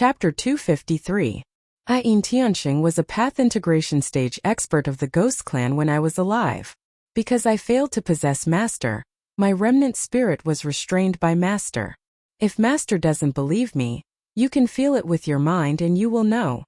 Chapter 253. In Tianxing was a path integration stage expert of the Ghost Clan when I was alive. Because I failed to possess Master, my remnant spirit was restrained by Master. If Master doesn't believe me, you can feel it with your mind and you will know.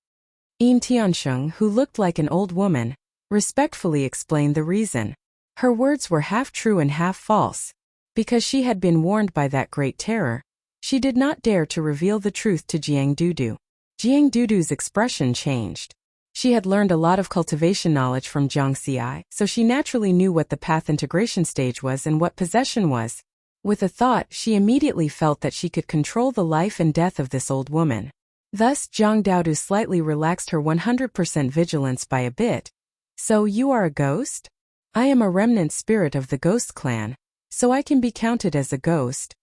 In Tianxing, who looked like an old woman, respectfully explained the reason. Her words were half true and half false. Because she had been warned by that great terror, she did not dare to reveal the truth to Jiang Dudu. Jiang Dudu's expression changed. She had learned a lot of cultivation knowledge from Jiang Xi, so she naturally knew what the path integration stage was and what possession was. With a thought, she immediately felt that she could control the life and death of this old woman. Thus, Jiang Dudu slightly relaxed her 100% vigilance by a bit. So you are a ghost? I am a remnant spirit of the Ghost Clan, so I can be counted as a ghost.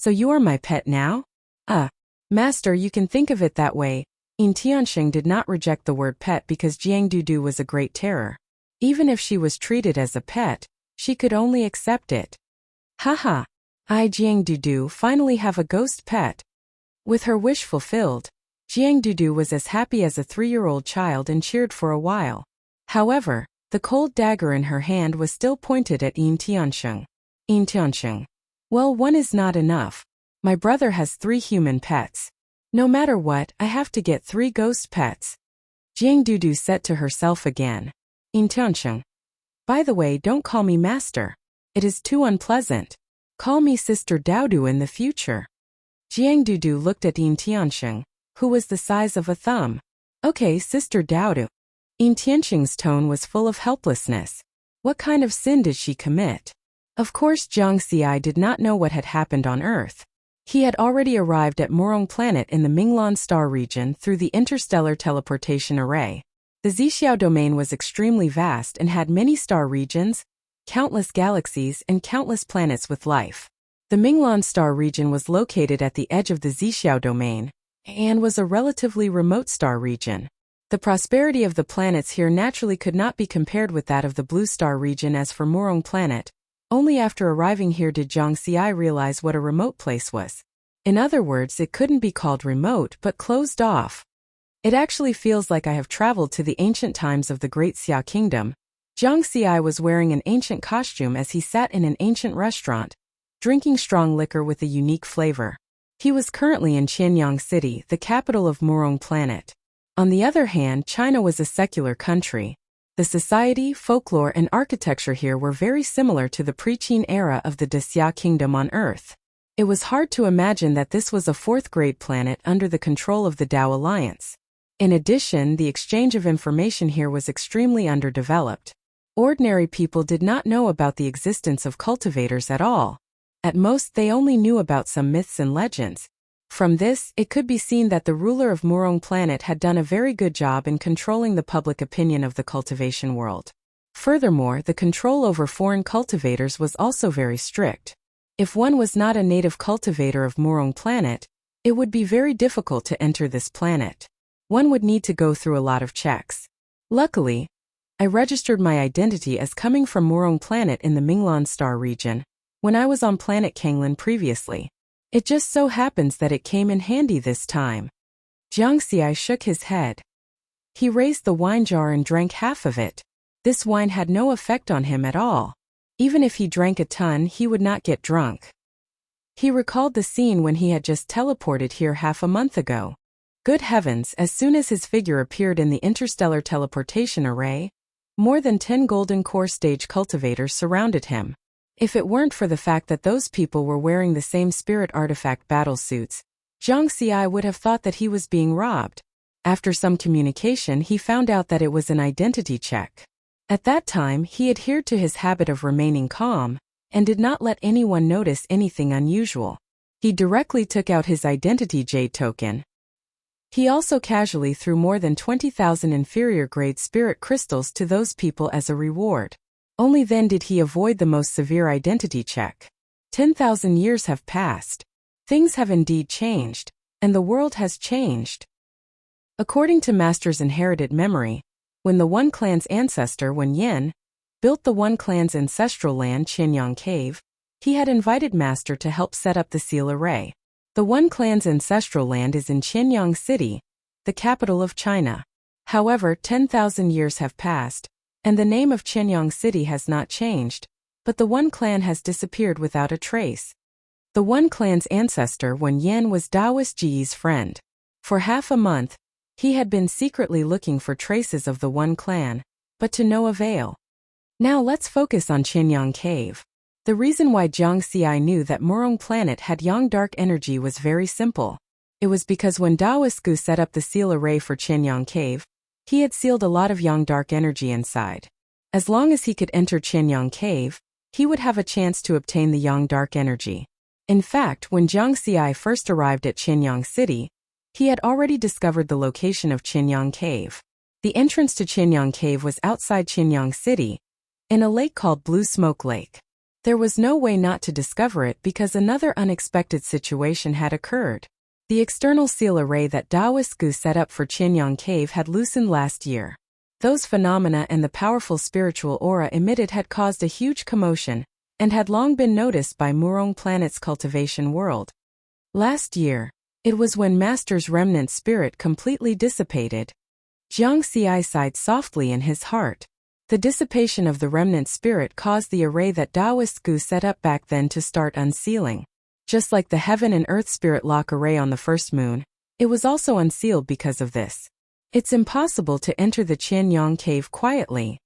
So you are my pet now? Master, you can think of it that way. In Tianxing did not reject the word pet because Jiang Dudu was a great terror. Even if she was treated as a pet, she could only accept it. Haha. I, Jiang Dudu, finally have a ghost pet. With her wish fulfilled, Jiang Dudu was as happy as a 3-year-old child and cheered for a while. However, the cold dagger in her hand was still pointed at In Tianxing. In Tianxing. Well, one is not enough. My brother has 3 human pets. No matter what, I have to get 3 ghost pets. Jiang Dudu said to herself again. In Tianxing. By the way, don't call me master. It is too unpleasant. Call me Sister Dudu in the future. Jiang Dudu looked at In Tianxing, who was the size of a thumb. Okay, Sister Dudu. In Tianxing's tone was full of helplessness. What kind of sin did she commit? Of course, Jiang Xi did not know what had happened on Earth. He had already arrived at Murong Planet in the Minglan star region through the interstellar teleportation array. The Zixiao domain was extremely vast and had many star regions, countless galaxies, and countless planets with life. The Minglan star region was located at the edge of the Zixiao domain and was a relatively remote star region. The prosperity of the planets here naturally could not be compared with that of the blue star region. As for Murong Planet, only after arriving here did Jiang Xi realize what a remote place was. In other words, it couldn't be called remote but closed off. It actually feels like I have traveled to the ancient times of the Great Xia Kingdom. Jiang Xi was wearing an ancient costume as he sat in an ancient restaurant, drinking strong liquor with a unique flavor. He was currently in Qianyang City, the capital of Murong Planet. On the other hand, China was a secular country. The society, folklore, and architecture here were very similar to the pre-Qin era of the Xia Kingdom on Earth. It was hard to imagine that this was a 4th-grade planet under the control of the Tao Alliance. In addition, the exchange of information here was extremely underdeveloped. Ordinary people did not know about the existence of cultivators at all. At most, they only knew about some myths and legends. From this, it could be seen that the ruler of Murong Planet had done a very good job in controlling the public opinion of the cultivation world. Furthermore, the control over foreign cultivators was also very strict. If one was not a native cultivator of Murong Planet, it would be very difficult to enter this planet. One would need to go through a lot of checks. Luckily, I registered my identity as coming from Murong Planet in the Minglan star region, when I was on planet Kanglin previously. It just so happens that it came in handy this time. Jiang Xi shook his head. He raised the wine jar and drank half of it. This wine had no effect on him at all. Even if he drank a ton, he would not get drunk. He recalled the scene when he had just teleported here half a month ago. Good heavens, as soon as his figure appeared in the interstellar teleportation array, more than 10 golden core stage cultivators surrounded him. If it weren't for the fact that those people were wearing the same spirit artifact battle suits, Jiang Xi would have thought that he was being robbed. After some communication, he found out that it was an identity check. At that time, he adhered to his habit of remaining calm and did not let anyone notice anything unusual. He directly took out his identity jade token. He also casually threw more than 20,000 inferior-grade spirit crystals to those people as a reward. Only then did he avoid the most severe identity check. 10,000 years have passed. Things have indeed changed, and the world has changed. According to Master's inherited memory, when the One Clan's ancestor Wen Yin built the One Clan's ancestral land Qianyang Cave, he had invited Master to help set up the seal array. The One Clan's ancestral land is in Qianyang City, the capital of China. However, 10,000 years have passed, and the name of Qianyang City has not changed, but the One Clan has disappeared without a trace. The One Clan's ancestor Wen Yan was Daoist Ji's friend. For half a month, he had been secretly looking for traces of the One Clan, but to no avail. Now let's focus on Qianyang Cave. The reason why Jiang Xi knew that Murong Planet had yang dark energy was very simple. It was because when Daoist Gu set up the seal array for Qianyang Cave, he had sealed a lot of yang dark energy inside. As long as he could enter Qianyang Cave, he would have a chance to obtain the yang dark energy. In fact, when Jiang Xi first arrived at Qianyang City, he had already discovered the location of Qianyang Cave. The entrance to Qianyang Cave was outside Qianyang City, in a lake called Blue Smoke Lake. There was no way not to discover it because another unexpected situation had occurred. The external seal array that Daoist Gu set up for Qianyang Cave had loosened last year. Those phenomena and the powerful spiritual aura emitted had caused a huge commotion, and had long been noticed by Murong Planet's cultivation world. Last year, it was when Master's remnant spirit completely dissipated. Jiang Xi sighed softly in his heart. The dissipation of the remnant spirit caused the array that Daoist Gu set up back then to start unsealing. Just like the heaven and earth spirit lock array on the first moon, it was also unsealed because of this. It's impossible to enter the Qianyang Cave quietly.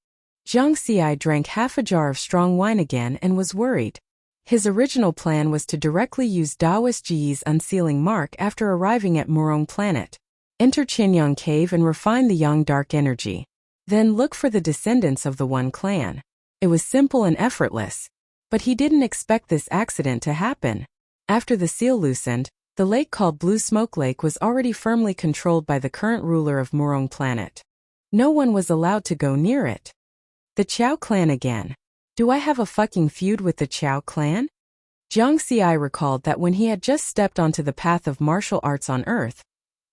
Jiang Xi drank half a jar of strong wine again and was worried. His original plan was to directly use Daoist Ji's unsealing mark after arriving at Murong Planet. Enter Qianyang Cave and refine the yang dark energy. Then look for the descendants of the One Clan. It was simple and effortless. But he didn't expect this accident to happen. After the seal loosened, the lake called Blue Smoke Lake was already firmly controlled by the current ruler of Murong Planet. No one was allowed to go near it. The Chao clan again. Do I have a fucking feud with the Chao clan? Jiang Xi recalled that when he had just stepped onto the path of martial arts on Earth,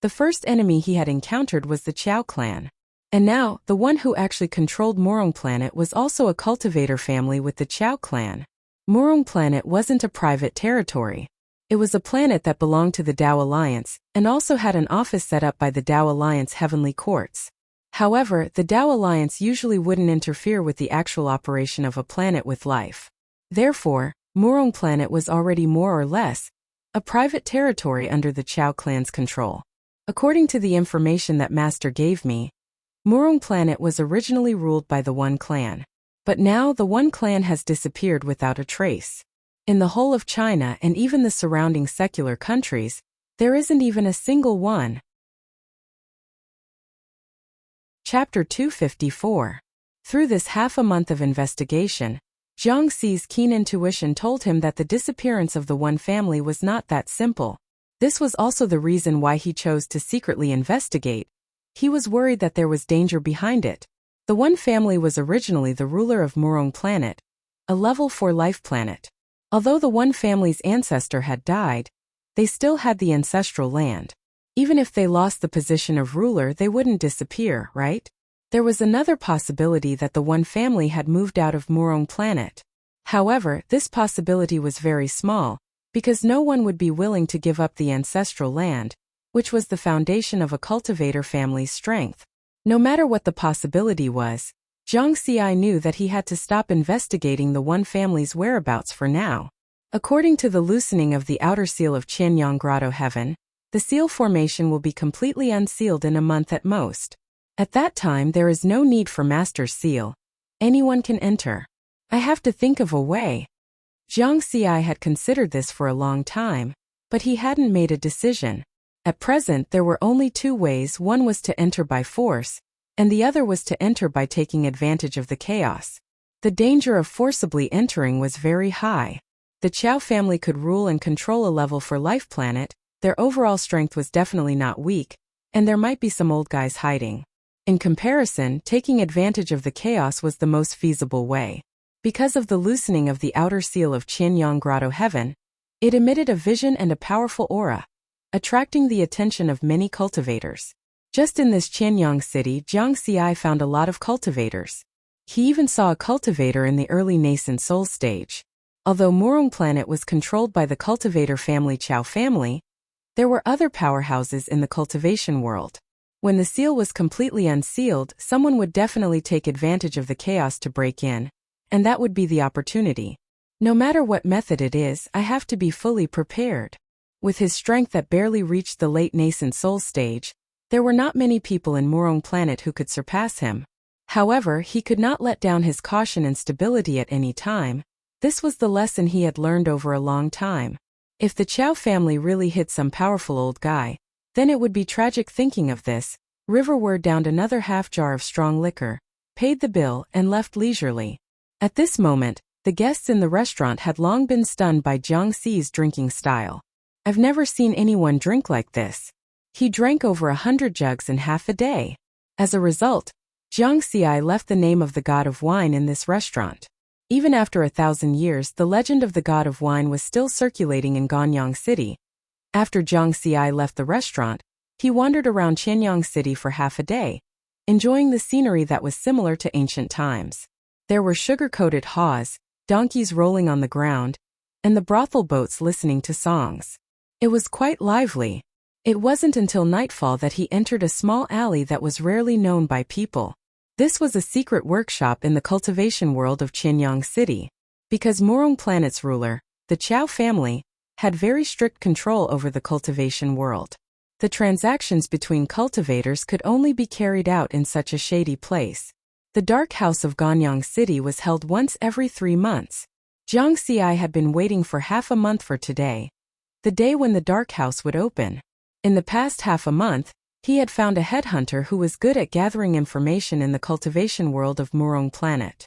the first enemy he had encountered was the Chao clan. And now, the one who actually controlled Murong Planet was also a cultivator family with the Chao clan. Murong Planet wasn't a private territory. It was a planet that belonged to the Dao Alliance, and also had an office set up by the Dao Alliance Heavenly Courts. However, the Dao Alliance usually wouldn't interfere with the actual operation of a planet with life. Therefore, Murong Planet was already more or less a private territory under the Chao clan's control. According to the information that Master gave me, Murong Planet was originally ruled by the One Clan. But now the One Clan has disappeared without a trace. In the whole of China and even the surrounding secular countries, there isn't even a single one. Chapter 254. Through this half a month of investigation, Jiang Xi's keen intuition told him that the disappearance of the One family was not that simple. This was also the reason why he chose to secretly investigate. He was worried that there was danger behind it. The One family was originally the ruler of Murong Planet, a level 4 life planet. Although the One family's ancestor had died, they still had the ancestral land. Even if they lost the position of ruler, they wouldn't disappear, right? There was another possibility that the One family had moved out of Murong Planet. However, this possibility was very small, because no one would be willing to give up the ancestral land, which was the foundation of a cultivator family's strength. No matter what the possibility was, Jiang Xi knew that he had to stop investigating the One family's whereabouts for now. According to the loosening of the outer seal of Qianyang Grotto Heaven, the seal formation will be completely unsealed in a month at most. At that time there is no need for Master's seal. Anyone can enter. I have to think of a way. Jiang Xi had considered this for a long time, but he hadn't made a decision. At present there were only two ways. One was to enter by force, and the other was to enter by taking advantage of the chaos. The danger of forcibly entering was very high. The Chao family could rule and control a level 4 life planet, their overall strength was definitely not weak, and there might be some old guys hiding. In comparison, taking advantage of the chaos was the most feasible way. Because of the loosening of the outer seal of Qianyang Grotto Heaven, it emitted a vision and a powerful aura, attracting the attention of many cultivators. Just in this Qianyang city, Jiang Xi found a lot of cultivators. He even saw a cultivator in the early nascent soul stage. Although Murong Planet was controlled by the cultivator family Chao family, There were other powerhouses in the cultivation world. When the seal was completely unsealed, someone would definitely take advantage of the chaos to break in, and that would be the opportunity. No matter what method it is, I have to be fully prepared. With his strength that barely reached the late nascent soul stage, there were not many people in Murong Planet who could surpass him. However, he could not let down his caution and stability at any time. This was the lesson he had learned over a long time. If the Chow family really hit some powerful old guy, then it would be tragic. Thinking of this, Riverward downed another half jar of strong liquor, paid the bill, and left leisurely. At this moment, the guests in the restaurant had long been stunned by Jiang Xi's drinking style. I've never seen anyone drink like this. He drank over 100 jugs in half a day. As a result, Jiang Xi left the name of the god of wine in this restaurant. Even after 1,000 years, the legend of the god of wine was still circulating in Ganyang City. After Jiang Xi left the restaurant, he wandered around Qianyang City for half a day, enjoying the scenery that was similar to ancient times. There were sugar-coated haws, donkeys rolling on the ground, and the brothel boats listening to songs. It was quite lively. It wasn't until nightfall that he entered a small alley that was rarely known by people. This was a secret workshop in the cultivation world of Qianyang City. Because Murong Planet's ruler, the Chow family, had very strict control over the cultivation world. The transactions between cultivators could only be carried out in such a shady place. The Dark House of Ganyang City was held once every 3 months. Jiang Xi had been waiting for half a month for today, the day when the Dark House would open. In the past half a month, he had found a headhunter who was good at gathering information in the cultivation world of Murong Planet.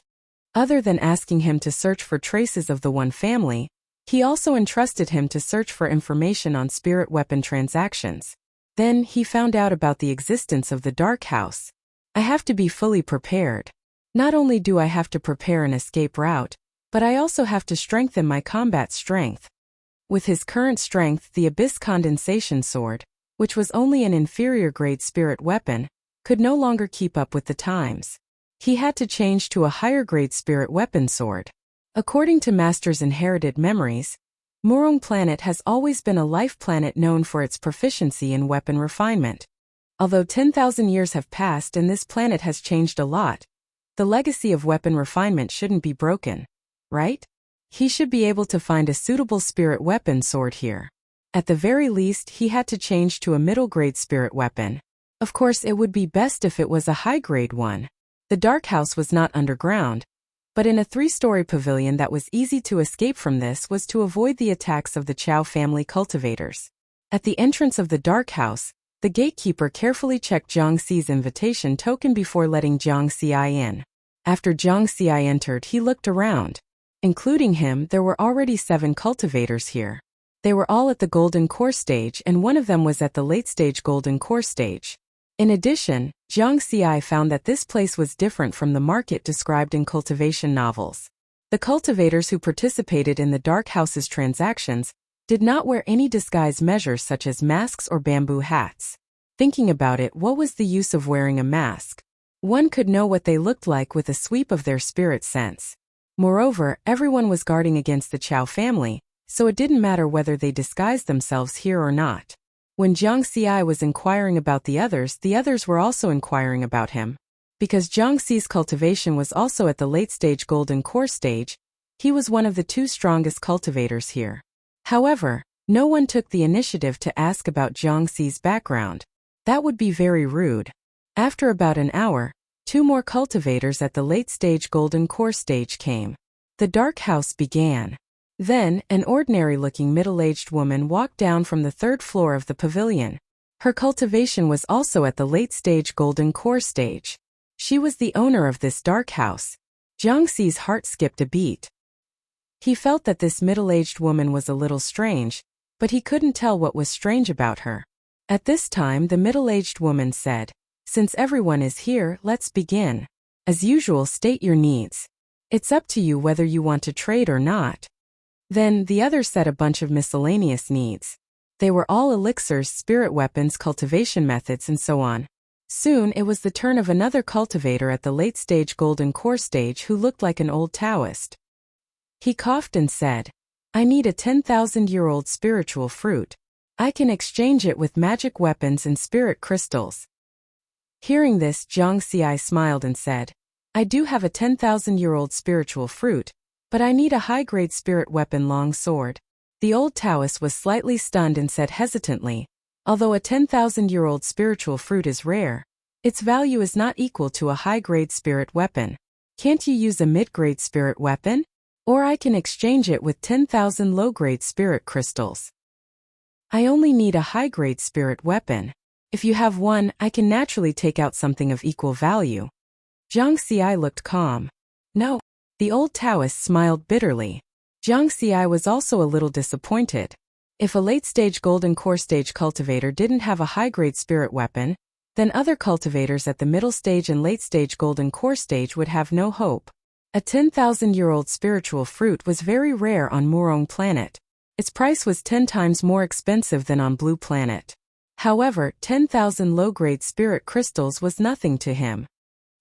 Other than asking him to search for traces of the one family, he also entrusted him to search for information on spirit weapon transactions. Then he found out about the existence of the Dark House. I have to be fully prepared. Not only do I have to prepare an escape route, but I also have to strengthen my combat strength. With his current strength, the Abyss Condensation Sword, which was only an inferior grade spirit weapon, could no longer keep up with the times. He had to change to a higher grade spirit weapon sword. According to Master's inherited memories, Murong Planet has always been a life planet known for its proficiency in weapon refinement. Although 10,000 years have passed and this planet has changed a lot, the legacy of weapon refinement shouldn't be broken, right? He should be able to find a suitable spirit weapon sword here. At the very least, he had to change to a middle-grade spirit weapon. Of course, it would be best if it was a high-grade one. The Dark House was not underground, but in a 3-story pavilion that was easy to escape from. This was to avoid the attacks of the Chow family cultivators. At the entrance of the Dark House, the gatekeeper carefully checked Jiang Xi's invitation token before letting Jiang Xi in. After Jiang Xi entered, he looked around. Including him, there were already 7 cultivators here. They were all at the Golden Core stage, and one of them was at the late-stage Golden Core stage. In addition, Jiang Xi found that this place was different from the market described in cultivation novels. The cultivators who participated in the Dark House's transactions did not wear any disguise measures such as masks or bamboo hats. Thinking about it, what was the use of wearing a mask? One could know what they looked like with a sweep of their spirit sense. Moreover, everyone was guarding against the Chow family, so it didn't matter whether they disguised themselves here or not. When Jiang Xi was inquiring about the others were also inquiring about him. Because Jiang Xi's cultivation was also at the late-stage Golden Core stage, he was one of the 2 strongest cultivators here. However, no one took the initiative to ask about Jiang Xi's background. That would be very rude. After about an hour, 2 more cultivators at the late-stage Golden Core stage came. The Dark House began. Then, an ordinary-looking middle-aged woman walked down from the 3rd floor of the pavilion. Her cultivation was also at the late-stage Golden Core stage. She was the owner of this Dark House. Jiang Xi's heart skipped a beat. He felt that this middle-aged woman was a little strange, but he couldn't tell what was strange about her. At this time, the middle-aged woman said, "Since everyone is here, let's begin. As usual, state your needs. It's up to you whether you want to trade or not." Then the others said a bunch of miscellaneous needs. They were all elixirs, spirit weapons, cultivation methods, and so on. Soon it was the turn of another cultivator at the late-stage Golden Core stage who looked like an old Taoist. He coughed and said, "I need a 10,000-year-old spiritual fruit." I can exchange it with magic weapons and spirit crystals. Hearing this, Jiang Xi smiled and said, I do have a 10,000-year-old spiritual fruit, but I need a high-grade spirit weapon long sword. The old Taoist was slightly stunned and said hesitantly, although a 10,000-year-old spiritual fruit is rare, its value is not equal to a high-grade spirit weapon. Can't you use a mid-grade spirit weapon? Or I can exchange it with 10,000 low-grade spirit crystals. I only need a high-grade spirit weapon. If you have one, I can naturally take out something of equal value. Jiang Xi looked calm. No. The old Taoist smiled bitterly. Jiang Xi was also a little disappointed. If a late-stage golden core stage cultivator didn't have a high-grade spirit weapon, then other cultivators at the middle stage and late-stage golden core stage would have no hope. A 10,000-year-old spiritual fruit was very rare on Murong planet. Its price was 10 times more expensive than on Blue planet. However, 10,000 low-grade spirit crystals was nothing to him.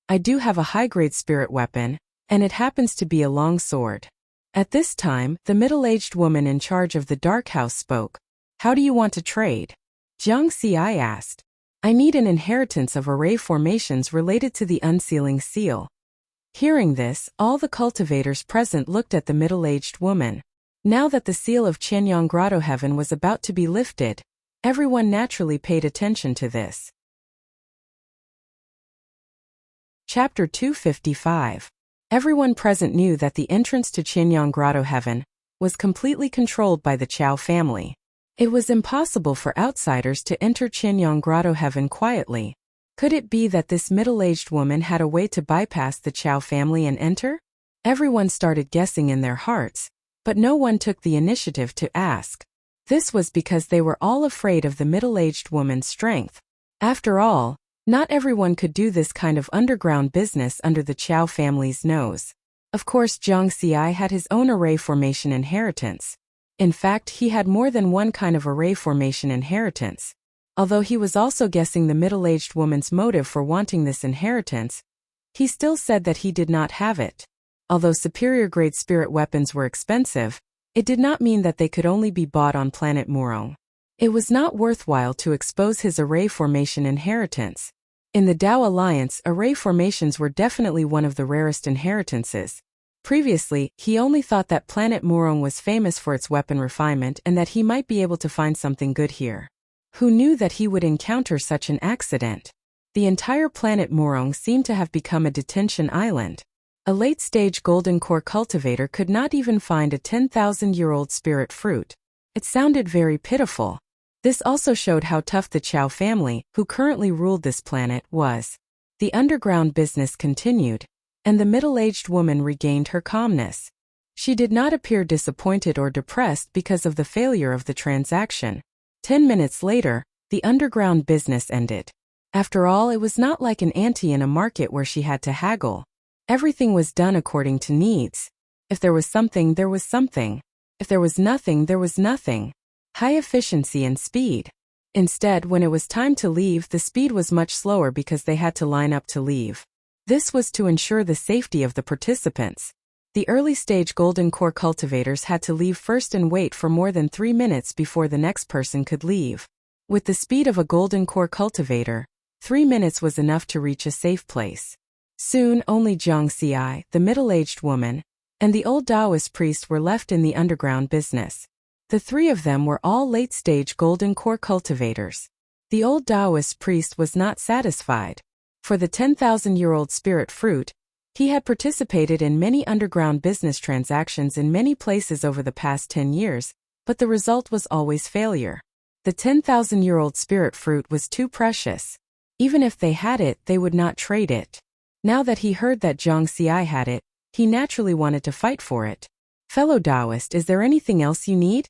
I do have a high-grade spirit weapon, and it happens to be a long sword. At this time, the middle-aged woman in charge of the dark house spoke. How do you want to trade? Jiang Xi asked. I need an inheritance of array formations related to the unsealing seal. Hearing this, all the cultivators present looked at the middle-aged woman. Now that the seal of Qianyang Grotto Heaven was about to be lifted, everyone naturally paid attention to this. Chapter 255. Everyone present knew that the entrance to Qianyang Grotto Heaven was completely controlled by the Chao family. It was impossible for outsiders to enter Qianyang Grotto Heaven quietly. Could it be that this middle-aged woman had a way to bypass the Chao family and enter? Everyone started guessing in their hearts, but no one took the initiative to ask. This was because they were all afraid of the middle-aged woman's strength. After all, not everyone could do this kind of underground business under the Chao family's nose. Of course, Jiang Xi had his own array formation inheritance. In fact, he had more than one kind of array formation inheritance. Although he was also guessing the middle-aged woman's motive for wanting this inheritance, he still said that he did not have it. Although superior-grade spirit weapons were expensive, it did not mean that they could only be bought on planet Murong. It was not worthwhile to expose his array formation inheritance. In the Dao Alliance, array formations were definitely one of the rarest inheritances. Previously, he only thought that planet Murong was famous for its weapon refinement and that he might be able to find something good here. Who knew that he would encounter such an accident? The entire planet Murong seemed to have become a detention island. A late-stage golden core cultivator could not even find a 10,000-year-old spirit fruit. It sounded very pitiful. This also showed how tough the Chao family, who currently ruled this planet, was. The underground business continued, and the middle-aged woman regained her calmness. She did not appear disappointed or depressed because of the failure of the transaction. 10 minutes later, the underground business ended. After all, it was not like an ante in a market where she had to haggle. Everything was done according to needs. If there was something, there was something. If there was nothing, there was nothing. High efficiency and speed. Instead, when it was time to leave, the speed was much slower because they had to line up to leave. This was to ensure the safety of the participants. The early-stage golden core cultivators had to leave first and wait for more than 3 minutes before the next person could leave. With the speed of a golden core cultivator, 3 minutes was enough to reach a safe place. Soon, only Jiang Xi, the middle-aged woman, and the old Taoist priest were left in the underground business. The three of them were all late-stage golden core cultivators. The old Taoist priest was not satisfied. For the 10,000-year-old spirit fruit, he had participated in many underground business transactions in many places over the past 10 years, but the result was always failure. The 10,000-year-old spirit fruit was too precious. Even if they had it, they would not trade it. Now that he heard that Jiang Xi had it, he naturally wanted to fight for it. Fellow Taoist, is there anything else you need?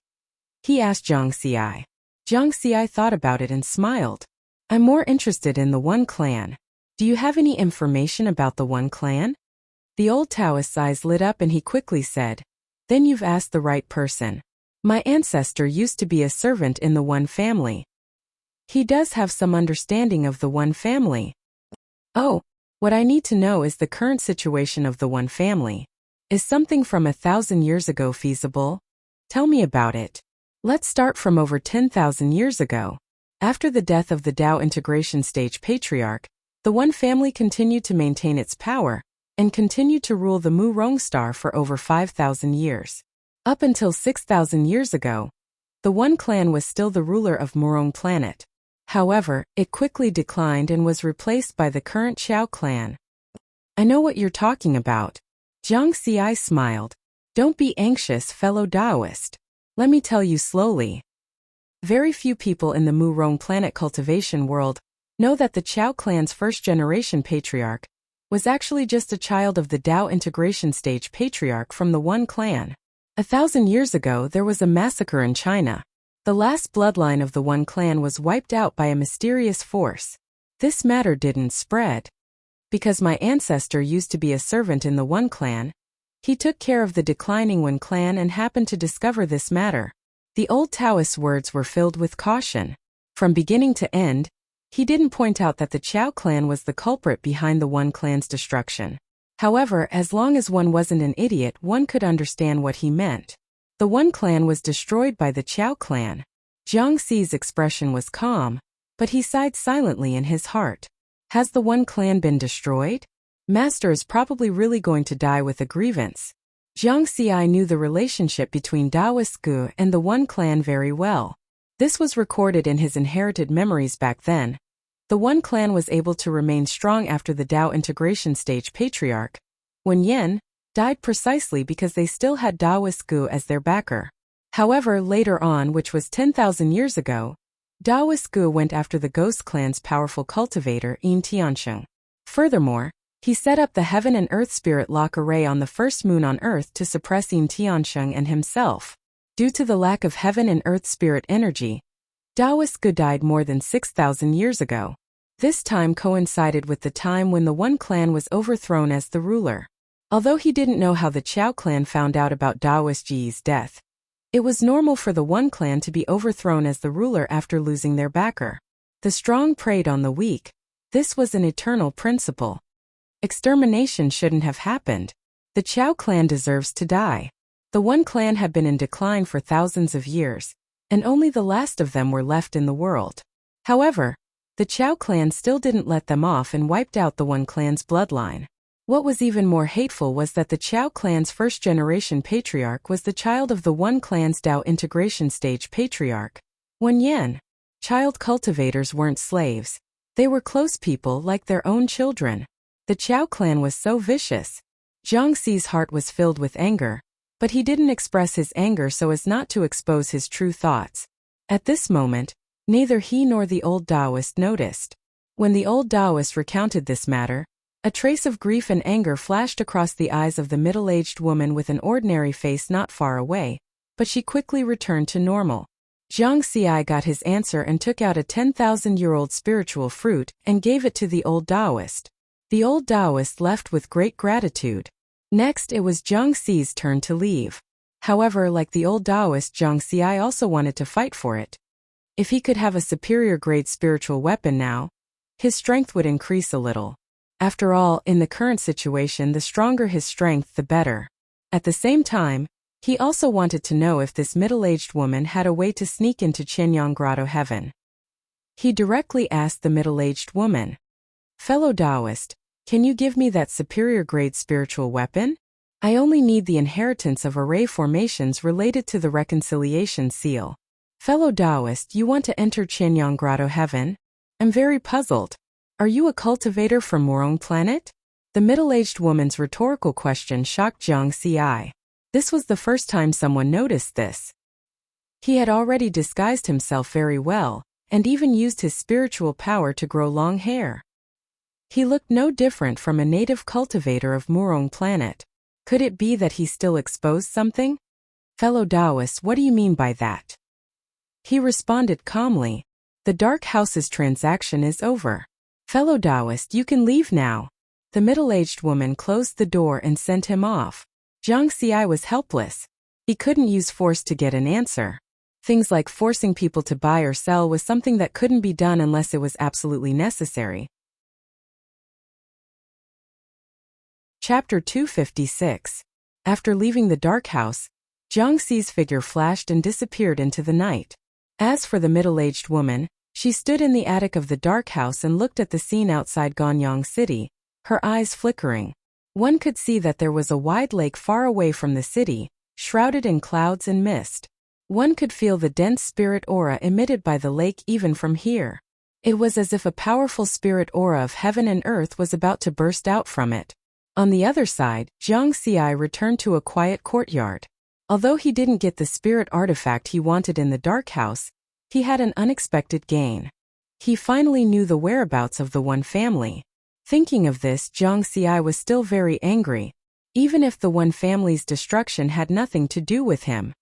He asked Jiang Xi. Jiang Xi thought about it and smiled. I'm more interested in the One Clan. Do you have any information about the One Clan? The old Taoist's eyes lit up and he quickly said, Then you've asked the right person. My ancestor used to be a servant in the One family. He does have some understanding of the One family. Oh, what I need to know is the current situation of the One family. Is something from 1,000 years ago feasible? Tell me about it. Let's start from over 10,000 years ago. After the death of the Tao integration stage patriarch, the One family continued to maintain its power and continued to rule the Mu Rong star for over 5,000 years. Up until 6,000 years ago, the One clan was still the ruler of Murong planet. However, it quickly declined and was replaced by the current Qiao clan. I know what you're talking about. Jiang Xi smiled. Don't be anxious, fellow Taoist. Let me tell you slowly. Very few people in the Murong planet cultivation world know that the Qiao clan's first-generation patriarch was actually just a child of the Tao integration stage patriarch from the One clan. 1,000 years ago there was a massacre in China. The last bloodline of the One clan was wiped out by a mysterious force. This matter didn't spread. Because my ancestor used to be a servant in the One clan, he took care of the declining One clan and happened to discover this matter. The old Taoist's words were filled with caution. From beginning to end, he didn't point out that the Qiao clan was the culprit behind the One clan's destruction. However, as long as one wasn't an idiot, one could understand what he meant. The One clan was destroyed by the Qiao clan. Jiang Xi's expression was calm, but he sighed silently in his heart. Has the One clan been destroyed? Master is probably really going to die with a grievance. Jiang Xi knew the relationship between Taoist Gu and the One clan very well. This was recorded in his inherited memories back then. The One clan was able to remain strong after the Tao integration stage patriarch, Wen Yan, died precisely because they still had Taoist Gu as their backer. However, later on, which was 10,000 years ago, Taoist Gu went after the Ghost clan's powerful cultivator, Yin Tiansheng. Furthermore, he set up the Heaven and Earth Spirit Lock Array on the first moon on Earth to suppress Yin Tiansheng and himself. Due to the lack of Heaven and Earth Spirit energy, Taoist Gu died more than 6,000 years ago. This time coincided with the time when the One clan was overthrown as the ruler. Although he didn't know how the Qiao clan found out about Taoist Ji's death, it was normal for the One clan to be overthrown as the ruler after losing their backer. The strong preyed on the weak. This was an eternal principle. Extermination shouldn't have happened. The Qiao clan deserves to die. The One clan had been in decline for thousands of years, and only the last of them were left in the world. However, the Qiao clan still didn't let them off and wiped out the One clan's bloodline. What was even more hateful was that the Qiao clan's first-generation patriarch was the child of the One clan's Tao integration stage patriarch, Wen Yan. Child cultivators weren't slaves. They were close people like their own children. The Qiao clan was so vicious. Jiang Xi's heart was filled with anger, but he didn't express his anger so as not to expose his true thoughts. At this moment, neither he nor the old Taoist noticed. When the old Taoist recounted this matter, a trace of grief and anger flashed across the eyes of the middle-aged woman with an ordinary face not far away, but she quickly returned to normal. Jiang Xi got his answer and took out a 10,000-year-old spiritual fruit and gave it to the old Taoist. The old Taoist left with great gratitude. Next, it was Jiang Xi's turn to leave. However, like the old Taoist, Jiang Xi also wanted to fight for it. If he could have a superior grade spiritual weapon now, his strength would increase a little. After all, in the current situation, the stronger his strength, the better. At the same time, he also wanted to know if this middle-aged woman had a way to sneak into Qianyang Grotto Heaven. He directly asked the middle-aged woman, "Fellow Taoist, can you give me that superior grade spiritual weapon? I only need the inheritance of array formations related to the reconciliation seal." "Fellow Taoist, you want to enter Qianyang Grotto Heaven? I'm very puzzled. Are you a cultivator from Murong planet?" The middle-aged woman's rhetorical question shocked Jiang Xi. This was the first time someone noticed this. He had already disguised himself very well, and even used his spiritual power to grow long hair. He looked no different from a native cultivator of Murong planet. Could it be that he still exposed something? "Fellow Taoist, what do you mean by that?" He responded calmly, "The Dark House's transaction is over. Fellow Taoist, you can leave now." The middle-aged woman closed the door and sent him off. Jiang Xi was helpless. He couldn't use force to get an answer. Things like forcing people to buy or sell was something that couldn't be done unless it was absolutely necessary. Chapter 256. After leaving the Dark House, Jiang Xi's figure flashed and disappeared into the night. As for the middle-aged woman, she stood in the attic of the dark house and looked at the scene outside Ganyang City, her eyes flickering. One could see that there was a wide lake far away from the city, shrouded in clouds and mist. One could feel the dense spirit aura emitted by the lake even from here. It was as if a powerful spirit aura of heaven and earth was about to burst out from it. On the other side, Jiang Xi returned to a quiet courtyard. Although he didn't get the spirit artifact he wanted in the dark house, he had an unexpected gain. He finally knew the whereabouts of the One family. Thinking of this, Jiang Xi was still very angry, even if the One family's destruction had nothing to do with him.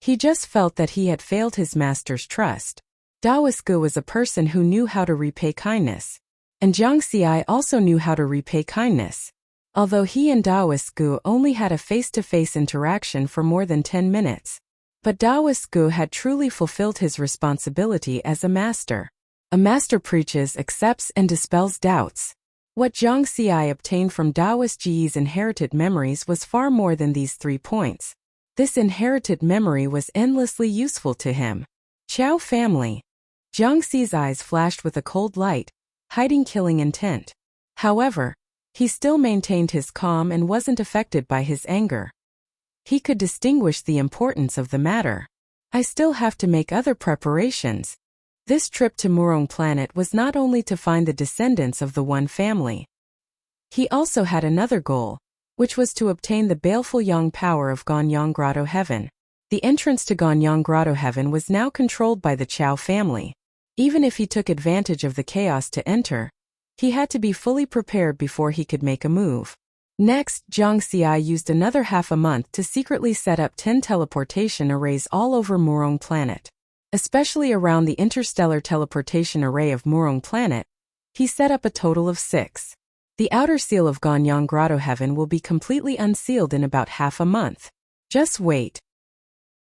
He just felt that he had failed his master's trust. Daoist Gu was a person who knew how to repay kindness. And Jiang Xi also knew how to repay kindness. Although he and Daoist Gu only had a face-to-face interaction for more than 10 minutes. But Daoist Gu had truly fulfilled his responsibility as a master. A master preaches, accepts, and dispels doubts. What Jiang Xi obtained from Daoist Ji's inherited memories was far more than these 3 points. This inherited memory was endlessly useful to him. Chao family. Jiang Xi's eyes flashed with a cold light, hiding killing intent. However, he still maintained his calm and wasn't affected by his anger. He could distinguish the importance of the matter. I still have to make other preparations. This trip to Murong Planet was not only to find the descendants of the One family. He also had another goal, which was to obtain the baleful yang power of Ganyang Grotto Heaven. The entrance to Ganyang Grotto Heaven was now controlled by the Chao family. Even if he took advantage of the chaos to enter, he had to be fully prepared before he could make a move. Next, Jiang Xi used another half a month to secretly set up 10 teleportation arrays all over Murong Planet. Especially around the interstellar teleportation array of Murong Planet, he set up a total of 6. The outer seal of Ganyang Grotto Heaven will be completely unsealed in about half a month. Just wait.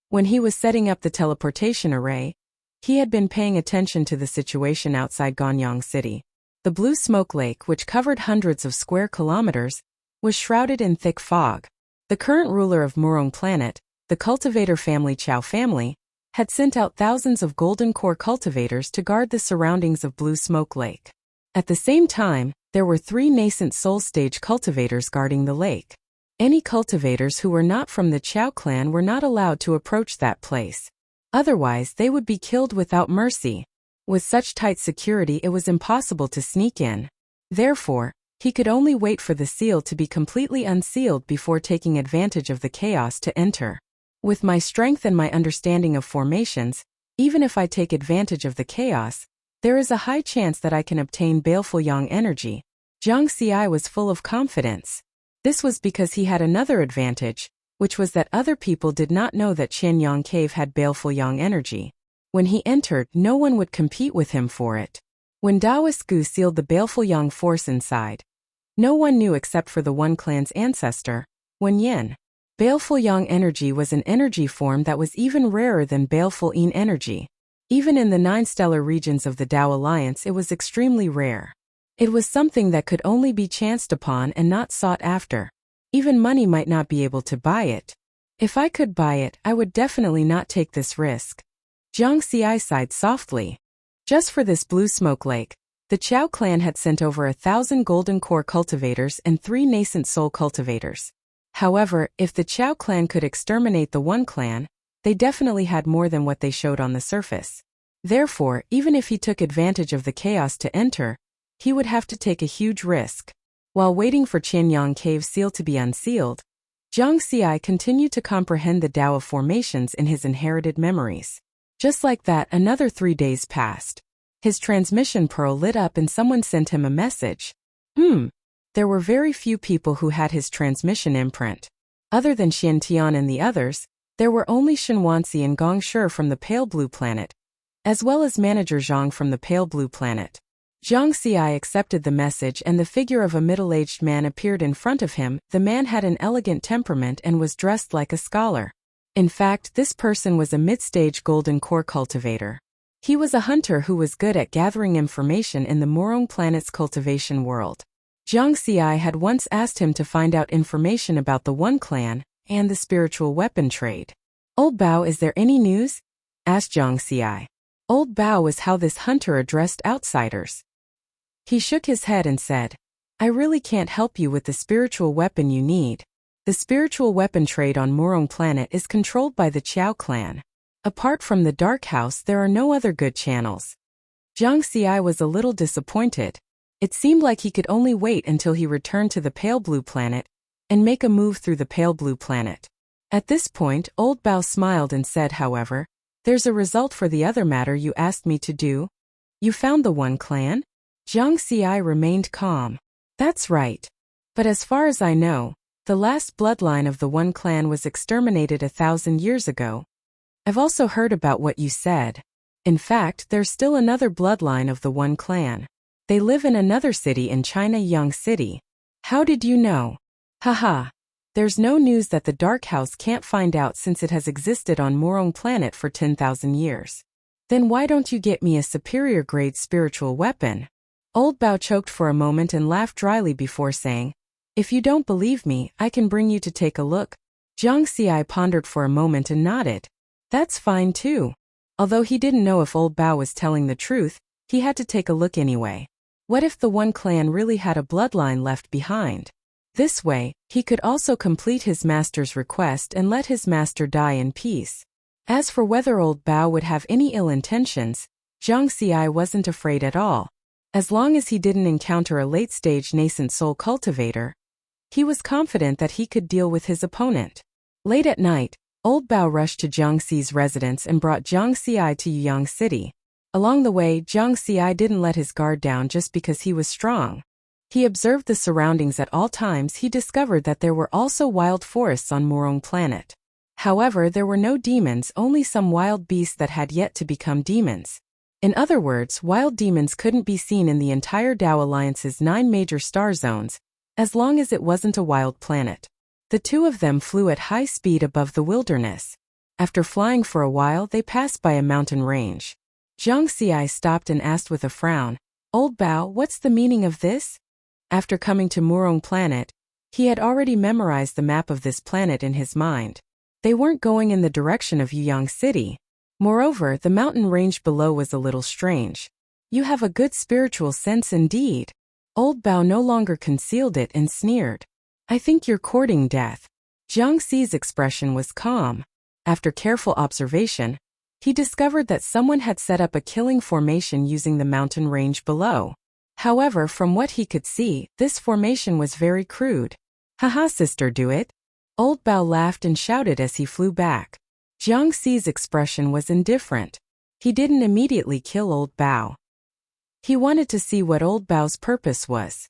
When he was setting up the teleportation array, he had been paying attention to the situation outside Ganyang City. The blue smoke lake, which covered hundreds of square kilometers, was shrouded in thick fog. The current ruler of Murong Planet, the cultivator family Chao family, had sent out thousands of golden core cultivators to guard the surroundings of Blue Smoke Lake. At the same time, there were 3 nascent soul stage cultivators guarding the lake. Any cultivators who were not from the Chao clan were not allowed to approach that place. Otherwise, they would be killed without mercy. With such tight security, it was impossible to sneak in. Therefore, he could only wait for the seal to be completely unsealed before taking advantage of the chaos to enter. With my strength and my understanding of formations, even if I take advantage of the chaos, there is a high chance that I can obtain baleful yang energy. Jiang Xi was full of confidence. This was because he had another advantage, which was that other people did not know that Qianyang Cave had baleful yang energy. When he entered, no one would compete with him for it. When Daoist Gu sealed the baleful yang force inside, no one knew except for the One clan's ancestor, Wen Yin. Baleful yang energy was an energy form that was even rarer than baleful yin energy. Even in the 9 stellar regions of the Dao Alliance, it was extremely rare. It was something that could only be chanced upon and not sought after. Even money might not be able to buy it. If I could buy it, I would definitely not take this risk. Jiang Xi sighed softly. Just for this Blue Smoke Lake, the Chao clan had sent over 1,000 golden core cultivators and 3 nascent soul cultivators. However, if the Chao clan could exterminate the One clan, they definitely had more than what they showed on the surface. Therefore, even if he took advantage of the chaos to enter, he would have to take a huge risk. While waiting for Qianyang Cave seal to be unsealed, Jiang Xi continued to comprehend the Dao of formations in his inherited memories. Just like that, another 3 days passed. His transmission pearl lit up and someone sent him a message. There were very few people who had his transmission imprint. Other than Xian Tian and the others, there were only Shen Wanxi and Gong Shi from the Pale Blue Planet, as well as Manager Zhang from the Pale Blue Planet. Jiang Xi accepted the message and the figure of a middle-aged man appeared in front of him. The man had an elegant temperament and was dressed like a scholar. In fact, this person was a mid-stage golden core cultivator. He was a hunter who was good at gathering information in the Murong Planet's cultivation world. Jiang Xi had once asked him to find out information about the One clan, and the spiritual weapon trade. Old Bao, is there any news? Asked Jiang Xi. Old Bao was how this hunter addressed outsiders. He shook his head and said, I really can't help you with the spiritual weapon you need. The spiritual weapon trade on Murong planet is controlled by the Qiao clan. Apart from the Dark House, there are no other good channels. Jiang Xi was a little disappointed. It seemed like he could only wait until he returned to the Pale Blue planet and make a move through the Pale Blue planet. At this point, Old Bao smiled and said, however, there's a result for the other matter you asked me to do. You found the One Clan? Jiang Xi remained calm. That's right. But as far as I know, the last bloodline of the One Clan was exterminated 1,000 years ago. I've also heard about what you said. In fact, there's still another bloodline of the One Clan. They live in another city in China, Yang City. How did you know? Haha. There's no news that the Dark House can't find out since it has existed on Murong planet for 10,000 years. Then why don't you get me a superior grade spiritual weapon? Old Bao choked for a moment and laughed dryly before saying, if you don't believe me, I can bring you to take a look. Jiang Xi pondered for a moment and nodded. That's fine too. Although he didn't know if Old Bao was telling the truth, he had to take a look anyway. What if the One Clan really had a bloodline left behind? This way, he could also complete his master's request and let his master die in peace. As for whether Old Bao would have any ill intentions, Jiang Xi wasn't afraid at all. As long as he didn't encounter a late-stage nascent soul cultivator, he was confident that he could deal with his opponent. Late at night, Old Bao rushed to Jiang Xi's residence and brought Jiang Xi to Yang City. Along the way, Jiang Xi didn't let his guard down just because he was strong. He observed the surroundings at all times. He discovered that there were also wild forests on Murong planet. However, there were no demons, only some wild beasts that had yet to become demons. In other words, wild demons couldn't be seen in the entire Dao Alliance's 9 major star zones, as long as it wasn't a wild planet. The two of them flew at high speed above the wilderness. After flying for a while, they passed by a mountain range. Jiang Xi stopped and asked with a frown, Old Bao, what's the meaning of this? After coming to Murong planet, he had already memorized the map of this planet in his mind. They weren't going in the direction of Yang City. Moreover, the mountain range below was a little strange. You have a good spiritual sense indeed. Old Bao no longer concealed it and sneered. I think you're courting death. Jiang Xi's expression was calm. After careful observation, he discovered that someone had set up a killing formation using the mountain range below. However, from what he could see, this formation was very crude. Haha, sister, do it. Old Bao laughed and shouted as he flew back. Jiang Xi's expression was indifferent. He didn't immediately kill Old Bao. He wanted to see what Old Bao's purpose was.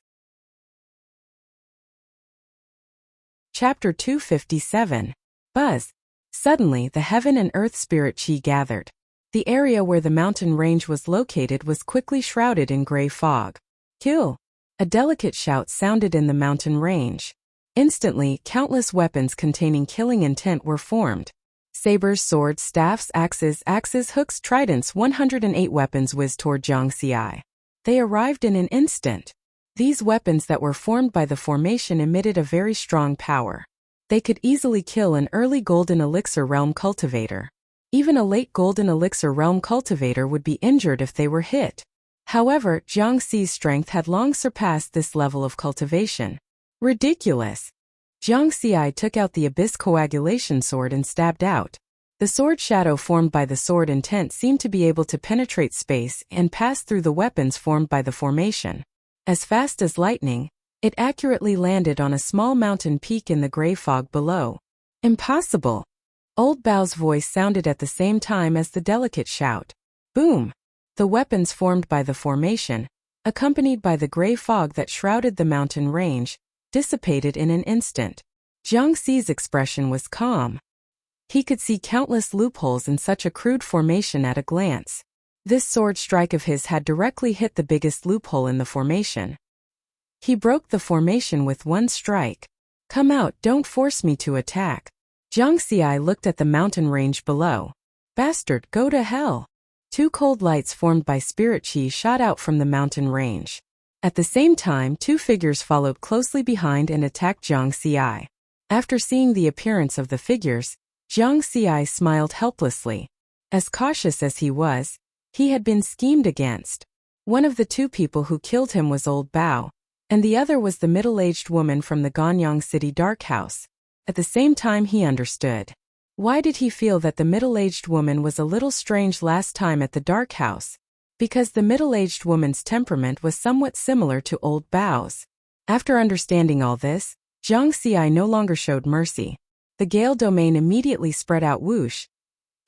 Chapter 257. Buzz. Suddenly, the heaven and earth spirit qi gathered. The area where the mountain range was located was quickly shrouded in gray fog. Kill! A delicate shout sounded in the mountain range. Instantly, countless weapons containing killing intent were formed. Sabers, swords, staffs, axes, hooks, tridents, 108 weapons whizzed toward Jiang Xi. They arrived in an instant. These weapons that were formed by the formation emitted a very strong power. They could easily kill an early Golden Elixir Realm cultivator. Even a late Golden Elixir Realm cultivator would be injured if they were hit. However, Jiang Xi's strength had long surpassed this level of cultivation. Ridiculous! Jiang Xi took out the Abyss Coagulation Sword and stabbed out. The sword shadow formed by the sword intent seemed to be able to penetrate space and pass through the weapons formed by the formation. As fast as lightning, it accurately landed on a small mountain peak in the gray fog below. Impossible! Old Bao's voice sounded at the same time as the delicate shout. Boom! The weapons formed by the formation, accompanied by the gray fog that shrouded the mountain range, dissipated in an instant. Jiang Xi's expression was calm. He could see countless loopholes in such a crude formation at a glance. This sword strike of his had directly hit the biggest loophole in the formation. He broke the formation with one strike. Come out, don't force me to attack. Jiang Xi looked at the mountain range below. Bastard, go to hell. 2 cold lights formed by spirit qi shot out from the mountain range. At the same time, 2 figures followed closely behind and attacked Jiang Xi. After seeing the appearance of the figures, Jiang Xi smiled helplessly. As cautious as he was, he had been schemed against. One of the two people who killed him was Old Bao, and the other was the middle-aged woman from the Ganyang City Dark House. At the same time he understood. Why did he feel that the middle-aged woman was a little strange last time at the Dark House? Because the middle-aged woman's temperament was somewhat similar to Old Bao's. After understanding all this, Jiang Xi no longer showed mercy. The gale domain immediately spread out whoosh.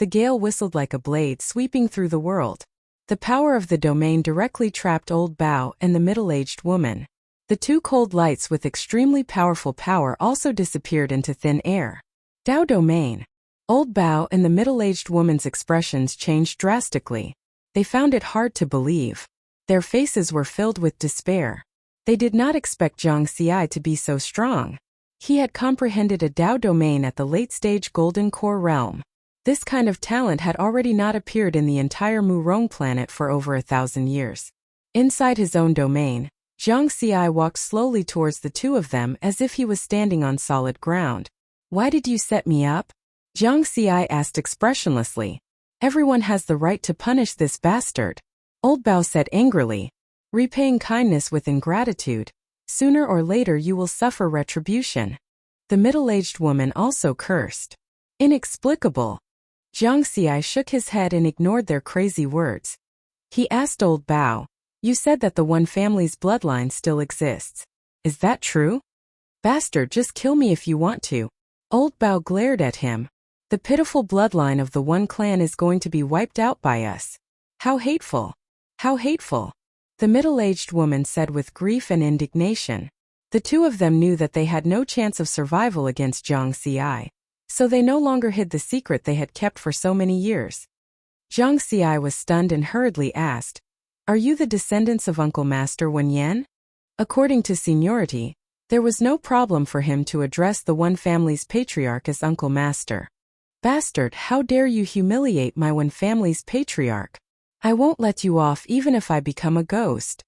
The gale whistled like a blade sweeping through the world. The power of the domain directly trapped Old Bao and the middle-aged woman. The two cold lights with extremely powerful power also disappeared into thin air. Dao domain. Old Bao and the middle-aged woman's expressions changed drastically. They found it hard to believe. Their faces were filled with despair. They did not expect Jiang Xi to be so strong. He had comprehended a Dao domain at the late-stage Golden Core realm. This kind of talent had already not appeared in the entire Murong planet for over 1,000 years. Inside his own domain, Jiang Xi walked slowly towards the two of them as if he was standing on solid ground. Why did you set me up? Jiang Xi asked expressionlessly. Everyone has the right to punish this bastard. Old Bao said angrily. Repaying kindness with ingratitude. Sooner or later you will suffer retribution. The middle-aged woman also cursed. Inexplicable. Jiang Xi shook his head and ignored their crazy words. He asked Old Bao, you said that the one family's bloodline still exists. Is that true? Bastard, just kill me if you want to. Old Bao glared at him. The pitiful bloodline of the one clan is going to be wiped out by us. How hateful. How hateful. The middle-aged woman said with grief and indignation. The two of them knew that they had no chance of survival against Jiang Xi. So they no longer hid the secret they had kept for so many years. Jiang Xi was stunned and hurriedly asked, are you the descendants of Uncle Master Wen Yan? According to seniority, there was no problem for him to address the one family's patriarch as Uncle Master. Bastard, how dare you humiliate my one family's patriarch? I won't let you off even if I become a ghost.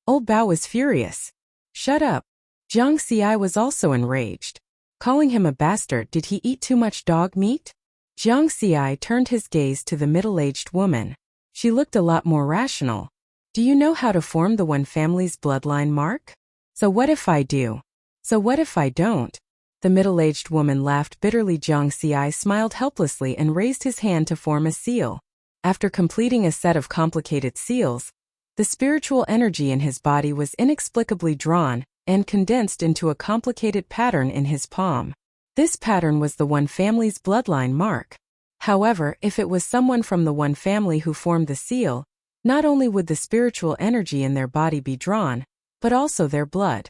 Old Bao was furious. Shut up. Jiang Xi was also enraged. Calling him a bastard, did he eat too much dog meat? Jiang Xi turned his gaze to the middle-aged woman. She looked a lot more rational. Do you know how to form the one family's bloodline mark? So what if I do? So what if I don't? The middle-aged woman laughed bitterly. Jiang Xi smiled helplessly and raised his hand to form a seal. After completing a set of complicated seals, the spiritual energy in his body was inexplicably drawn and condensed into a complicated pattern in his palm. This pattern was the one family's bloodline mark. However, if it was someone from the one family who formed the seal, not only would the spiritual energy in their body be drawn, but also their blood.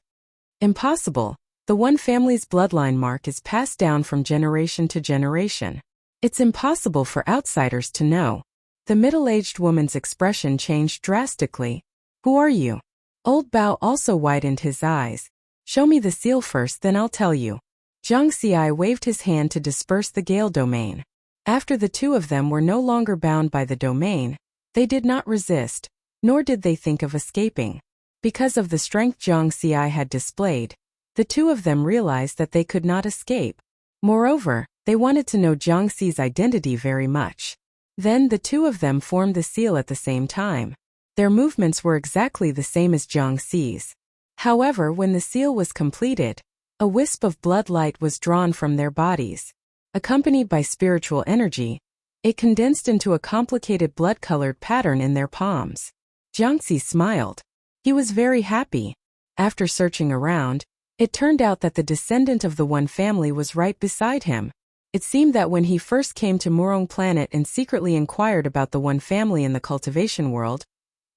Impossible. The one family's bloodline mark is passed down from generation to generation. It's impossible for outsiders to know. The middle-aged woman's expression changed drastically. Who are you? Old Bao also widened his eyes. Show me the seal first, then I'll tell you. Jiang Xi waved his hand to disperse the gale domain. After the two of them were no longer bound by the domain, they did not resist, nor did they think of escaping. Because of the strength Jiang Xi had displayed, the two of them realized that they could not escape. Moreover, they wanted to know Jiang Xi's identity very much. Then the two of them formed the seal at the same time. Their movements were exactly the same as Jiang Xi's. However, when the seal was completed, a wisp of blood light was drawn from their bodies. Accompanied by spiritual energy, it condensed into a complicated blood-colored pattern in their palms. Jiang Xi smiled. He was very happy. After searching around, it turned out that the descendant of the one family was right beside him. It seemed that when he first came to Murong planet and secretly inquired about the one family in the cultivation world,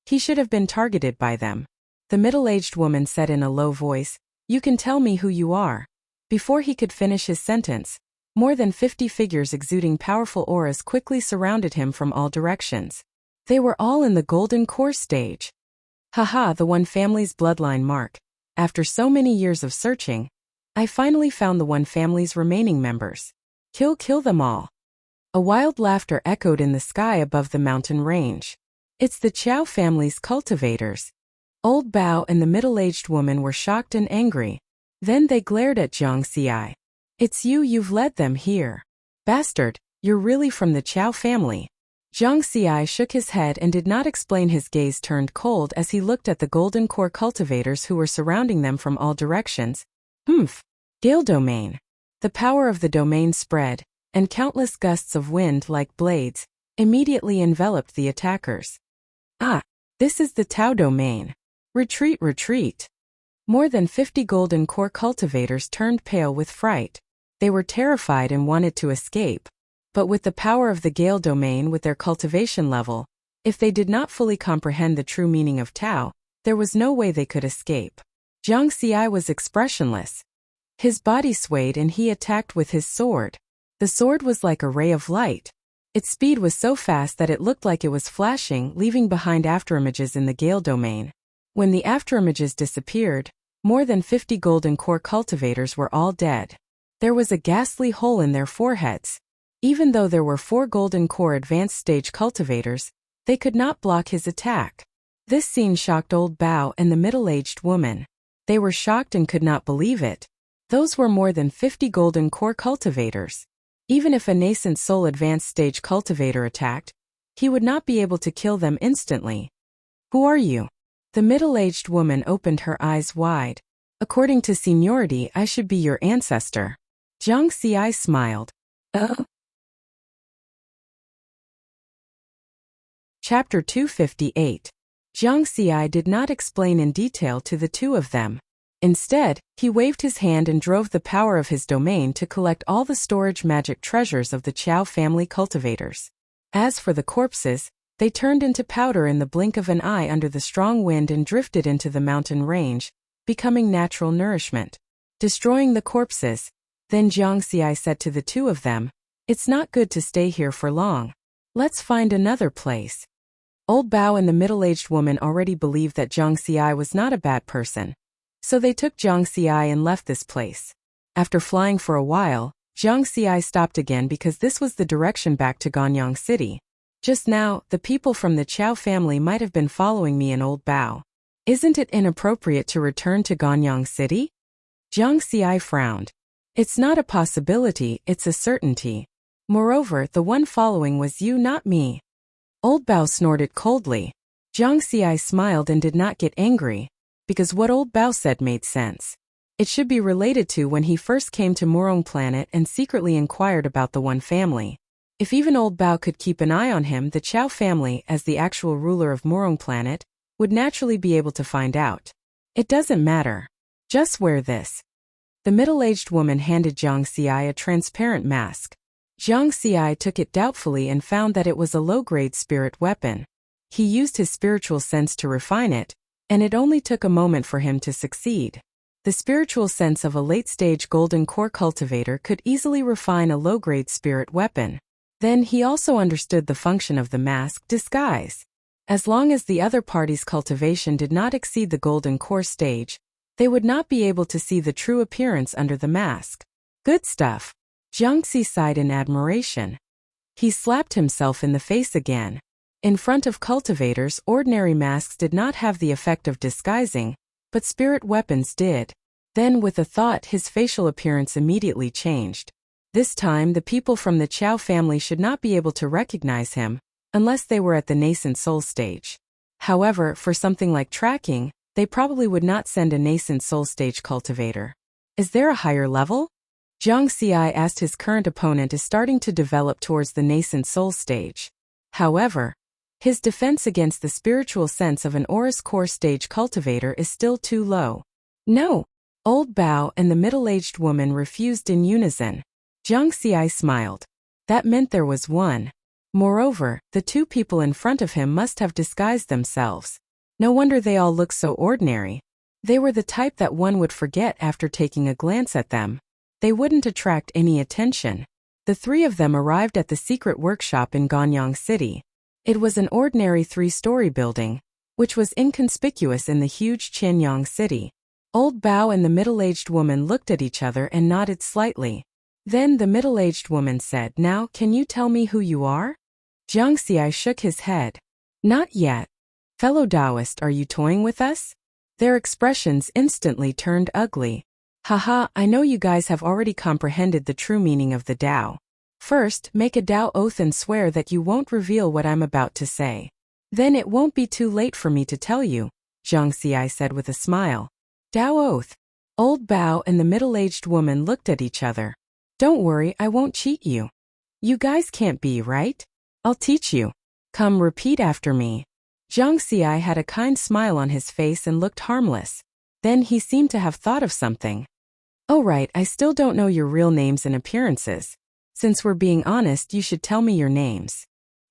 he should have been targeted by them. The middle-aged woman said in a low voice, you can tell me who you are. Before he could finish his sentence, more than 50 figures exuding powerful auras quickly surrounded him from all directions. They were all in the golden core stage. Haha, the one family's bloodline mark. After so many years of searching, I finally found the one family's remaining members. Kill them all. A wild laughter echoed in the sky above the mountain range. It's the Qiao family's cultivators. Old Bao and the middle-aged woman were shocked and angry. Then they glared at Jiang Xi. It's you've led them here. Bastard, you're really from the Chow family. Jiang Xi shook his head and did not explain. His gaze turned cold as he looked at the golden core cultivators who were surrounding them from all directions. Gale domain. The power of the domain spread, and countless gusts of wind like blades immediately enveloped the attackers. Ah, this is the Tao domain. Retreat, retreat. More than 50 golden core cultivators turned pale with fright. They were terrified and wanted to escape. But with the power of the Gale domain with their cultivation level, if they did not fully comprehend the true meaning of Tao, there was no way they could escape. Jiang Xi was expressionless. His body swayed and he attacked with his sword. The sword was like a ray of light. Its speed was so fast that it looked like it was flashing, leaving behind afterimages in the Gale domain. When the afterimages disappeared, more than 50 golden core cultivators were all dead. There was a ghastly hole in their foreheads. Even though there were 4 golden core advanced stage cultivators, they could not block his attack. This scene shocked Old Bao and the middle-aged woman. They were shocked and could not believe it. Those were more than 50 golden core cultivators. Even if a nascent soul advanced stage cultivator attacked, he would not be able to kill them instantly. Who are you? The middle-aged woman opened her eyes wide. According to seniority, I should be your ancestor. Jiang Xi smiled. Chapter 258. Jiang Xi did not explain in detail to the two of them. Instead, he waved his hand and drove the power of his domain to collect all the storage magic treasures of the Chow family cultivators. As for the corpses, they turned into powder in the blink of an eye under the strong wind and drifted into the mountain range, becoming natural nourishment. Destroying the corpses, then Jiang Xi said to the two of them, "It's not good to stay here for long. Let's find another place." Old Bao and the middle-aged woman already believed that Jiang Xi was not a bad person. So they took Jiang Xi and left this place. After flying for a while, Jiang Xi stopped again because this was the direction back to Ganyang City. Just now, the people from the Chow family might have been following me and Old Bao. Isn't it inappropriate to return to Ganyang City? Jiang Xi frowned. It's not a possibility, it's a certainty. Moreover, the one following was you, not me. Old Bao snorted coldly. Jiang Xi smiled and did not get angry, because what Old Bao said made sense. It should be related to when he first came to Murong Planet and secretly inquired about the One family. If even Old Bao could keep an eye on him, the Chow family, as the actual ruler of Murong Planet, would naturally be able to find out. It doesn't matter. Just wear this. The middle-aged woman handed Jiang Xi a transparent mask. Jiang Xi took it doubtfully and found that it was a low-grade spirit weapon. He used his spiritual sense to refine it, and it only took a moment for him to succeed. The spiritual sense of a late-stage golden core cultivator could easily refine a low-grade spirit weapon. Then he also understood the function of the mask disguise. As long as the other party's cultivation did not exceed the golden core stage, they would not be able to see the true appearance under the mask. Good stuff. Jiang Xi sighed in admiration. He slapped himself in the face again. In front of cultivators, ordinary masks did not have the effect of disguising, but spirit weapons did. Then with a thought, his facial appearance immediately changed. This time, the people from the Chow family should not be able to recognize him, unless they were at the nascent soul stage. However, for something like tracking, they probably would not send a nascent soul stage cultivator. Is there a higher level? Jiang Xi asked. His current opponent is starting to develop towards the nascent soul stage. However, his defense against the spiritual sense of an Aurus core stage cultivator is still too low. No. Old Bao and the middle-aged woman refused in unison. Jiang Xi smiled. That meant there was one. Moreover, the two people in front of him must have disguised themselves. No wonder they all looked so ordinary. They were the type that one would forget after taking a glance at them. They wouldn't attract any attention. The three of them arrived at the secret workshop in Ganyang City. It was an ordinary 3-story building, which was inconspicuous in the huge Qianyang city. Old Bao and the middle-aged woman looked at each other and nodded slightly. Then the middle-aged woman said, "Now, can you tell me who you are?" Jiang Xi shook his head. "Not yet. Fellow Taoist, are you toying with us?" Their expressions instantly turned ugly. Haha, I know you guys have already comprehended the true meaning of the Tao. First, make a Tao oath and swear that you won't reveal what I'm about to say. Then it won't be too late for me to tell you, Zhang Xi said with a smile. Tao oath. Old Bao and the middle-aged woman looked at each other. Don't worry, I won't cheat you. You guys can't be, right? I'll teach you. Come, repeat after me. Zhang Xi had a kind smile on his face and looked harmless. Then he seemed to have thought of something. Oh right, I still don't know your real names and appearances. Since we're being honest, you should tell me your names.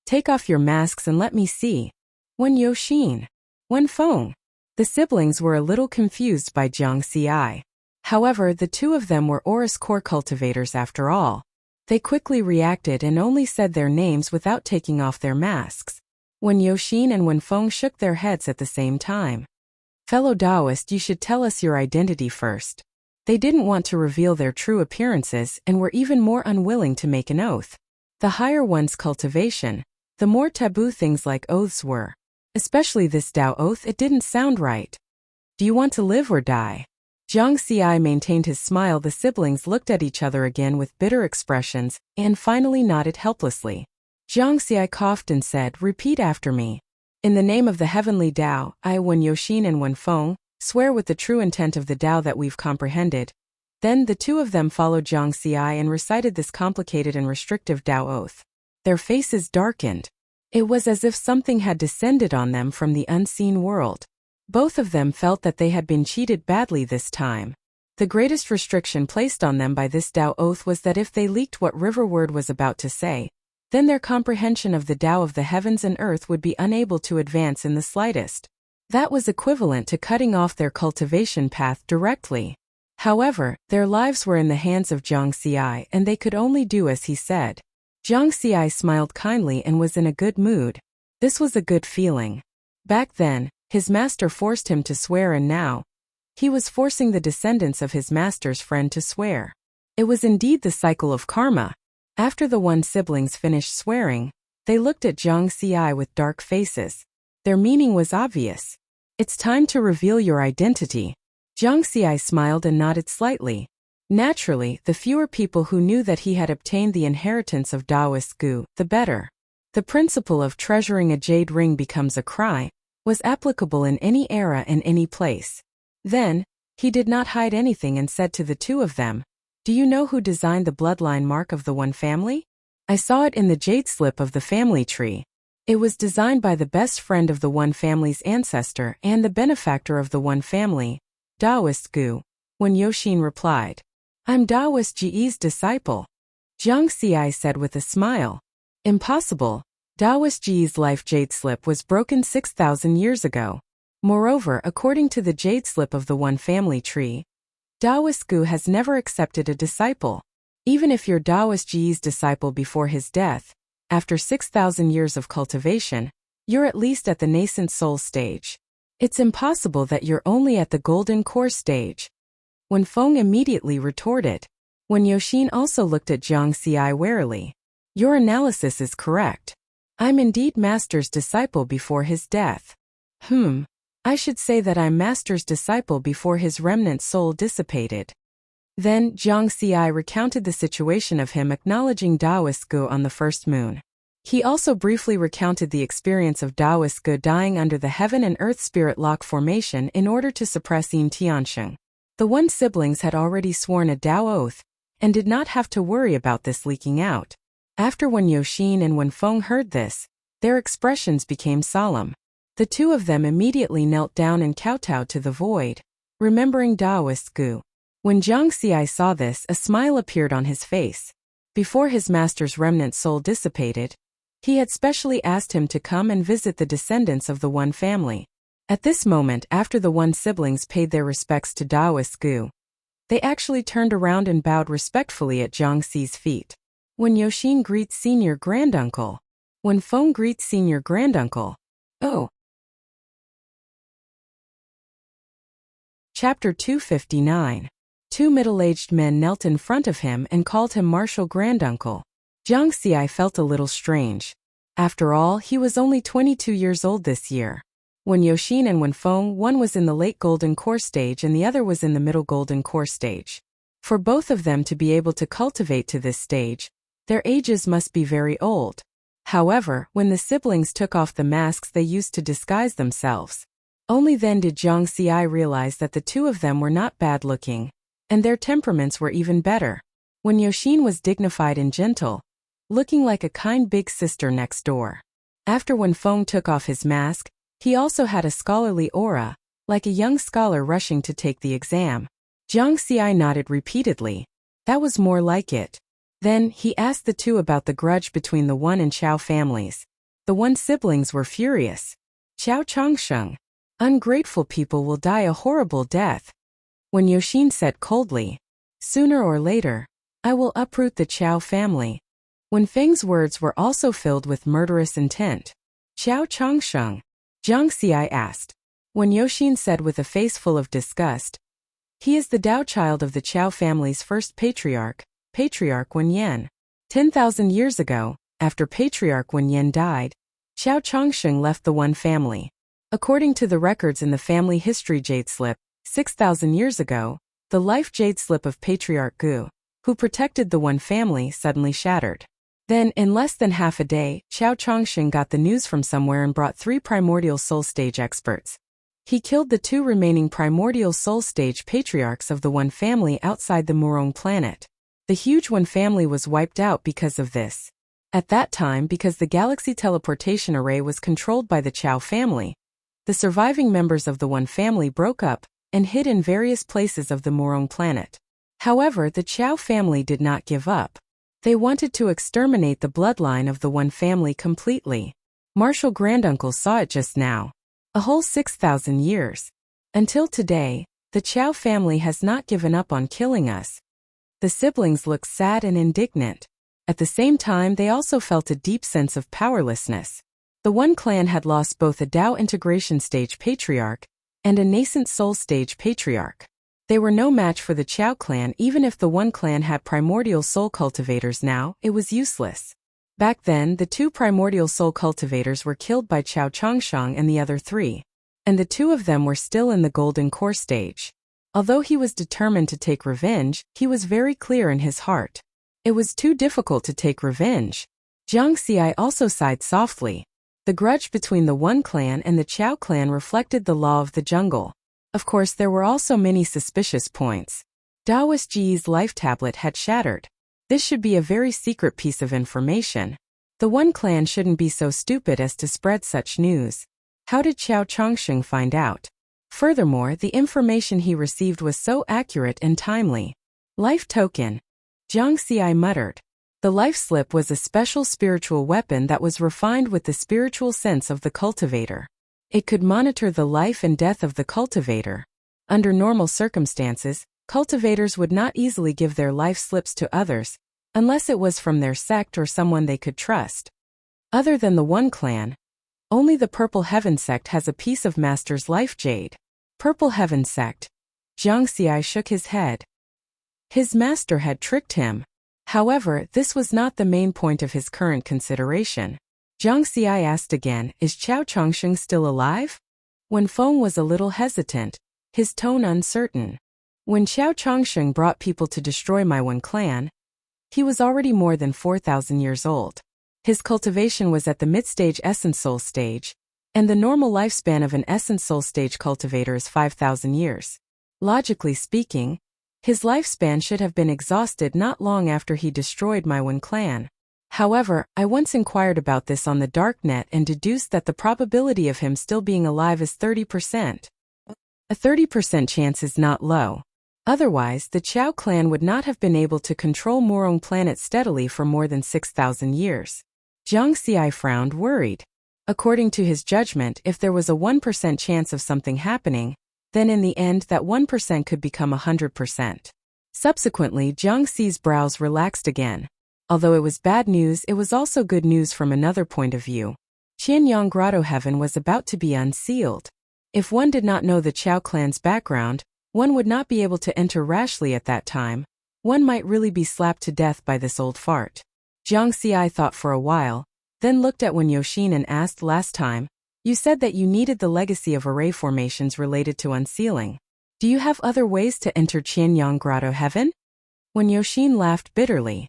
Take off your masks and let me see. Wen Yoxin. Wen Feng. The siblings were a little confused by Zhang Xi. However, the two of them were Aurus core cultivators after all. They quickly reacted and only said their names without taking off their masks. Wen Yoxin and Wen Feng shook their heads at the same time. Fellow Taoist, you should tell us your identity first. They didn't want to reveal their true appearances and were even more unwilling to make an oath. The higher one's cultivation, the more taboo things like oaths were. Especially this Tao oath, it didn't sound right. Do you want to live or die? Zhang Xi maintained his smile. The siblings looked at each other again with bitter expressions and finally nodded helplessly. Zhang Xi coughed and said, repeat after me. In the name of the heavenly Tao, I, Wen Yoxin and Wen Feng, swear with the true intent of the Tao that we've comprehended. Then the two of them followed Zhang Xi and recited this complicated and restrictive Tao oath. Their faces darkened. It was as if something had descended on them from the unseen world. Both of them felt that they had been cheated badly this time. The greatest restriction placed on them by this Tao oath was that if they leaked what Riverward was about to say, then their comprehension of the Tao of the heavens and earth would be unable to advance in the slightest. That was equivalent to cutting off their cultivation path directly. However, their lives were in the hands of Zhang Xi and they could only do as he said. Zhang Xi smiled kindly and was in a good mood. This was a good feeling. Back then, his master forced him to swear, and now he was forcing the descendants of his master's friend to swear. It was indeed the cycle of karma. After the Wen siblings finished swearing, they looked at Zhang Xi with dark faces. Their meaning was obvious. It's time to reveal your identity. Zhang Xi smiled and nodded slightly. Naturally, the fewer people who knew that he had obtained the inheritance of Taoist Gu, the better. The principle of treasuring a jade ring becomes a cry was applicable in any era and any place. Then, he did not hide anything and said to the two of them, do you know who designed the bloodline mark of the Wen family? I saw it in the jade slip of the family tree. It was designed by the best friend of the Wen family's ancestor and the benefactor of the Wen family, Taoist Gu. Wen Yoxin replied, I'm Taoist Ji's disciple. Zhang Xi said with a smile. Impossible. Taoist Ji's life jade slip was broken 6,000 years ago. Moreover, according to the jade slip of the Wen family tree, Taoist Gu has never accepted a disciple. Even if you're Taoist Ji's disciple before his death, after 6,000 years of cultivation, you're at least at the nascent soul stage. It's impossible that you're only at the golden core stage. Wen Feng immediately retorted. Wen Yoxin also looked at Zhang Xi warily. Your analysis is correct. I'm indeed Master's disciple before his death. I should say that I'm Master's disciple before his remnant soul dissipated. Then Zhang Xi recounted the situation of him acknowledging Taoist Gu on the first moon. He also briefly recounted the experience of Taoist Gu dying under the heaven and earth spirit lock formation in order to suppress Yin Tiansheng. The Wen siblings had already sworn a Tao oath and did not have to worry about this leaking out. After Wen Yoxin and Wen Feng heard this, their expressions became solemn. The two of them immediately knelt down and kowtowed to the void, remembering Taoist Gu. When Zhang Xi saw this, a smile appeared on his face. Before his master's remnant soul dissipated, he had specially asked him to come and visit the descendants of the Wen family. At this moment, after the Wen siblings paid their respects to Taoist Gu, they actually turned around and bowed respectfully at Zhang Xi's feet. Wen Yoxin greets senior granduncle. Wen Feng greets senior granduncle. Oh. Chapter 259. Two middle-aged men knelt in front of him and called him Martial Granduncle. Zhang Xi felt a little strange. After all, he was only 22 years old this year. Wen Yoxin and Wen Feng, one was in the late golden core stage and the other was in the middle golden core stage. For both of them to be able to cultivate to this stage, their ages must be very old. However, when the siblings took off the masks they used to disguise themselves, only then did Jiang Xi realize that the two of them were not bad-looking, and their temperaments were even better. Wen Yoxin was dignified and gentle, looking like a kind big sister next door. After Wen Feng took off his mask, he also had a scholarly aura, like a young scholar rushing to take the exam. Jiang Xi nodded repeatedly. That was more like it. Then, he asked the two about the grudge between the Wen and Chao families. The Wen siblings were furious. Chao Changsheng. Ungrateful people will die a horrible death. Wen Yoxin said coldly, sooner or later, I will uproot the Chao family. Wen Feng's words were also filled with murderous intent. Chao Changsheng? Jiang Xi asked. Wen Yoxin said with a face full of disgust, he is the Dao child of the Chao family's first patriarch, Patriarch Wen Yan. 10,000 years ago, after Patriarch Wen Yan died, Chao Changsheng left the Wen family. According to the records in the family history jade slip, 6,000 years ago, the life jade slip of Patriarch Gu, who protected the Wen family, suddenly shattered. Then, in less than half a day, Chao Changsheng got the news from somewhere and brought 3 primordial soul stage experts. He killed the 2 remaining primordial soul stage patriarchs of the Wen family outside the Murong planet. The huge Wen family was wiped out because of this. At that time, because the galaxy teleportation array was controlled by the Chao family, the surviving members of the Wen family broke up and hid in various places of the Murong planet. However, the Chao family did not give up. They wanted to exterminate the bloodline of the Wen family completely. Martial Granduncle saw it just now. A whole 6,000 years. Until today, the Chao family has not given up on killing us. The siblings looked sad and indignant. At the same time, they also felt a deep sense of powerlessness. The Wen clan had lost both a Dao integration stage patriarch and a nascent soul stage patriarch. They were no match for the Chao clan. Even if the Wen clan had primordial soul cultivators now, it was useless. Back then, the 2 primordial soul cultivators were killed by Chao Changsheng and the other 3. And the 2 of them were still in the golden core stage. Although he was determined to take revenge, he was very clear in his heart. It was too difficult to take revenge. Jiang Xi also sighed softly. The grudge between the Wen clan and the Chao clan reflected the law of the jungle. Of course, there were also many suspicious points. Daoist Ji's life tablet had shattered. This should be a very secret piece of information. The Wen clan shouldn't be so stupid as to spread such news. How did Chao Changsheng find out? Furthermore, the information he received was so accurate and timely. Life token. Jiang Xi muttered. The life slip was a special spiritual weapon that was refined with the spiritual sense of the cultivator. It could monitor the life and death of the cultivator. Under normal circumstances, cultivators would not easily give their life slips to others, unless it was from their sect or someone they could trust. Other than the Wen clan, only the Purple Heaven sect has a piece of Master's life jade. Purple Heaven sect. Jiang Xi shook his head. His master had tricked him. However, this was not the main point of his current consideration. Jiang Xi asked again, is Chao Changsheng still alive? Wen Feng was a little hesitant, his tone uncertain. When Chao Changsheng brought people to destroy my Wen clan, he was already more than 4,000 years old. His cultivation was at the mid-stage Essence Soul stage, and the normal lifespan of an Essence Soul stage cultivator is 5,000 years. Logically speaking, his lifespan should have been exhausted not long after he destroyed my Wen clan. However, I once inquired about this on the darknet and deduced that the probability of him still being alive is 30%. A 30% chance is not low. Otherwise, the Chao clan would not have been able to control Murong planet steadily for more than 6,000 years. Jiang Xi frowned, worried. According to his judgment, if there was a 1% chance of something happening, then in the end that 1% could become 100%. Subsequently, Jiang Xi's brows relaxed again. Although it was bad news, it was also good news from another point of view. Qianyang Grotto Heaven was about to be unsealed. If one did not know the Chao clan's background, one would not be able to enter rashly at that time. One might really be slapped to death by this old fart. Jiang Xi thought for a while, then looked at Wen Yoxin and asked, last time, You said that you needed the legacy of array formations related to unsealing. Do you have other ways to enter Qianyang Grotto Heaven? When Yoshin laughed bitterly.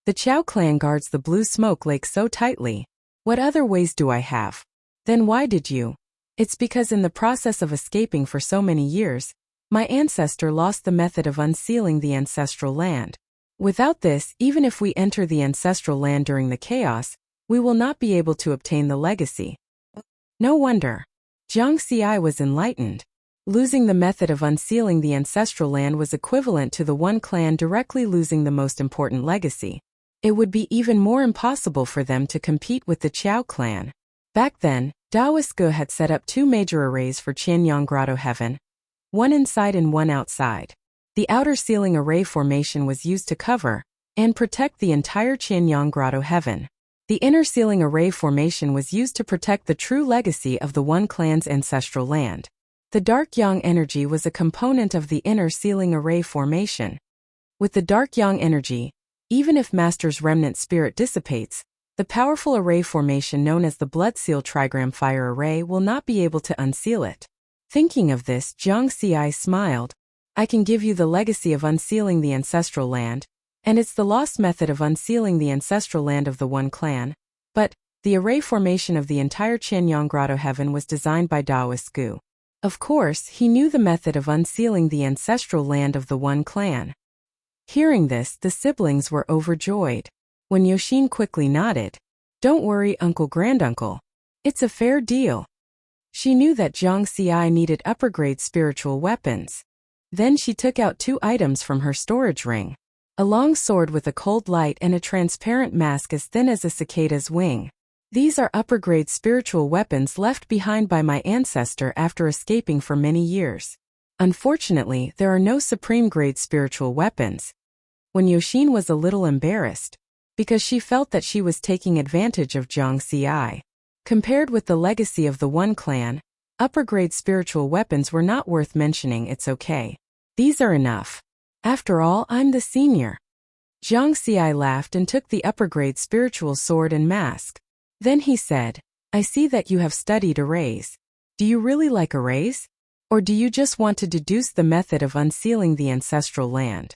The Chao clan guards the blue smoke lake so tightly. What other ways do I have? Then why did you? It's because in the process of escaping for so many years, my ancestor lost the method of unsealing the ancestral land. Without this, even if we enter the ancestral land during the chaos, we will not be able to obtain the legacy. No wonder. Jiang Xi was enlightened. Losing the method of unsealing the ancestral land was equivalent to the one clan directly losing the most important legacy. It would be even more impossible for them to compete with the Chao clan. Back then, Daoist Ge had set up 2 major arrays for Qianyang Grotto Heaven, one inside and one outside. The outer sealing array formation was used to cover and protect the entire Qianyang Grotto Heaven. The inner sealing array formation was used to protect the true legacy of the one clan's ancestral land. The dark yang energy was a component of the inner sealing array formation. With the dark yang energy, even if Master's remnant spirit dissipates, the powerful array formation known as the Blood Seal Trigram Fire Array will not be able to unseal it. Thinking of this, Jiang Xi smiled. I can give you the legacy of unsealing the ancestral land, and it's the lost method of unsealing the ancestral land of the one clan. But the array formation of the entire Qianyang Grotto Heaven was designed by Daoist Ge. Of course, he knew the method of unsealing the ancestral land of the one clan. Hearing this, the siblings were overjoyed. When Yoshin quickly nodded, "Don't worry, Uncle Granduncle. It's a fair deal." She knew that Jiang Xi needed upper-grade spiritual weapons. Then she took out 2 items from her storage ring. A long sword with a cold light and a transparent mask as thin as a cicada's wing. These are upper-grade spiritual weapons left behind by my ancestor after escaping for many years. Unfortunately, there are no supreme-grade spiritual weapons. When Yoshin was a little embarrassed, because she felt that she was taking advantage of Jiang Xi. Compared with the legacy of the one clan, upper-grade spiritual weapons were not worth mentioning. It's okay. These are enough. After all, I'm the senior. Jiang Xi laughed and took the upper-grade spiritual sword and mask. Then he said, I see that you have studied arrays. Do you really like arrays? Or do you just want to deduce the method of unsealing the ancestral land?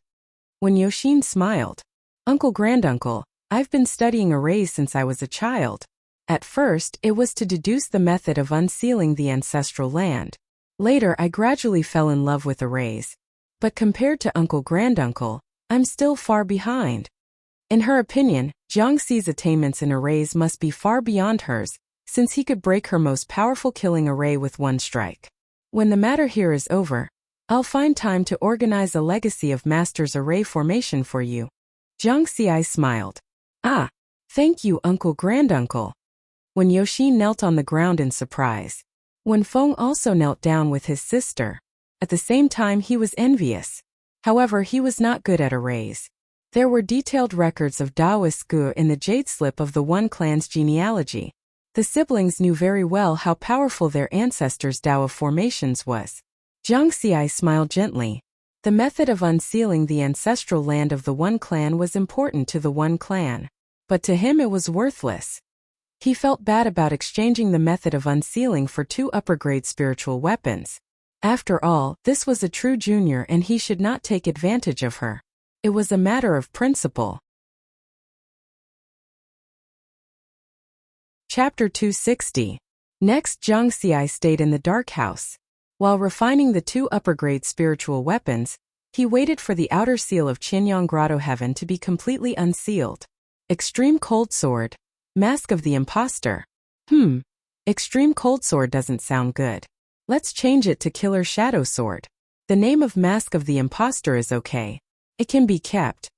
When Yoshin smiled, Uncle Granduncle, I've been studying arrays since I was a child. At first, it was to deduce the method of unsealing the ancestral land. Later, I gradually fell in love with arrays. But compared to Uncle Granduncle, I'm still far behind. In her opinion, Jiang Xi's attainments in arrays must be far beyond hers, since he could break her most powerful killing array with one strike. When the matter here is over, I'll find time to organize a legacy of Master's array formation for you. Jiang Xi smiled. Ah, thank you, Uncle Granduncle. When Yoshin knelt on the ground in surprise. When Feng also knelt down with his sister. At the same time he was envious. However, he was not good at arrays. There were detailed records of Daoist Ge in the jade slip of the One Clan's genealogy. The siblings knew very well how powerful their ancestors' Dao of formations was. Jiang Xi smiled gently. The method of unsealing the ancestral land of the One Clan was important to the One Clan. But to him it was worthless. He felt bad about exchanging the method of unsealing for 2 upper-grade spiritual weapons. After all, this was a true junior and he should not take advantage of her. It was a matter of principle. Chapter 260. Next, Jiang Xi stayed in the dark house. While refining the 2 upper-grade spiritual weapons, he waited for the outer seal of Qianyang Grotto Heaven to be completely unsealed. Extreme Cold Sword. Mask of the Imposter. Extreme Cold Sword doesn't sound good. Let's change it to Killer Shadow Sword. The name of Mask of the Imposter is okay. It can be kept.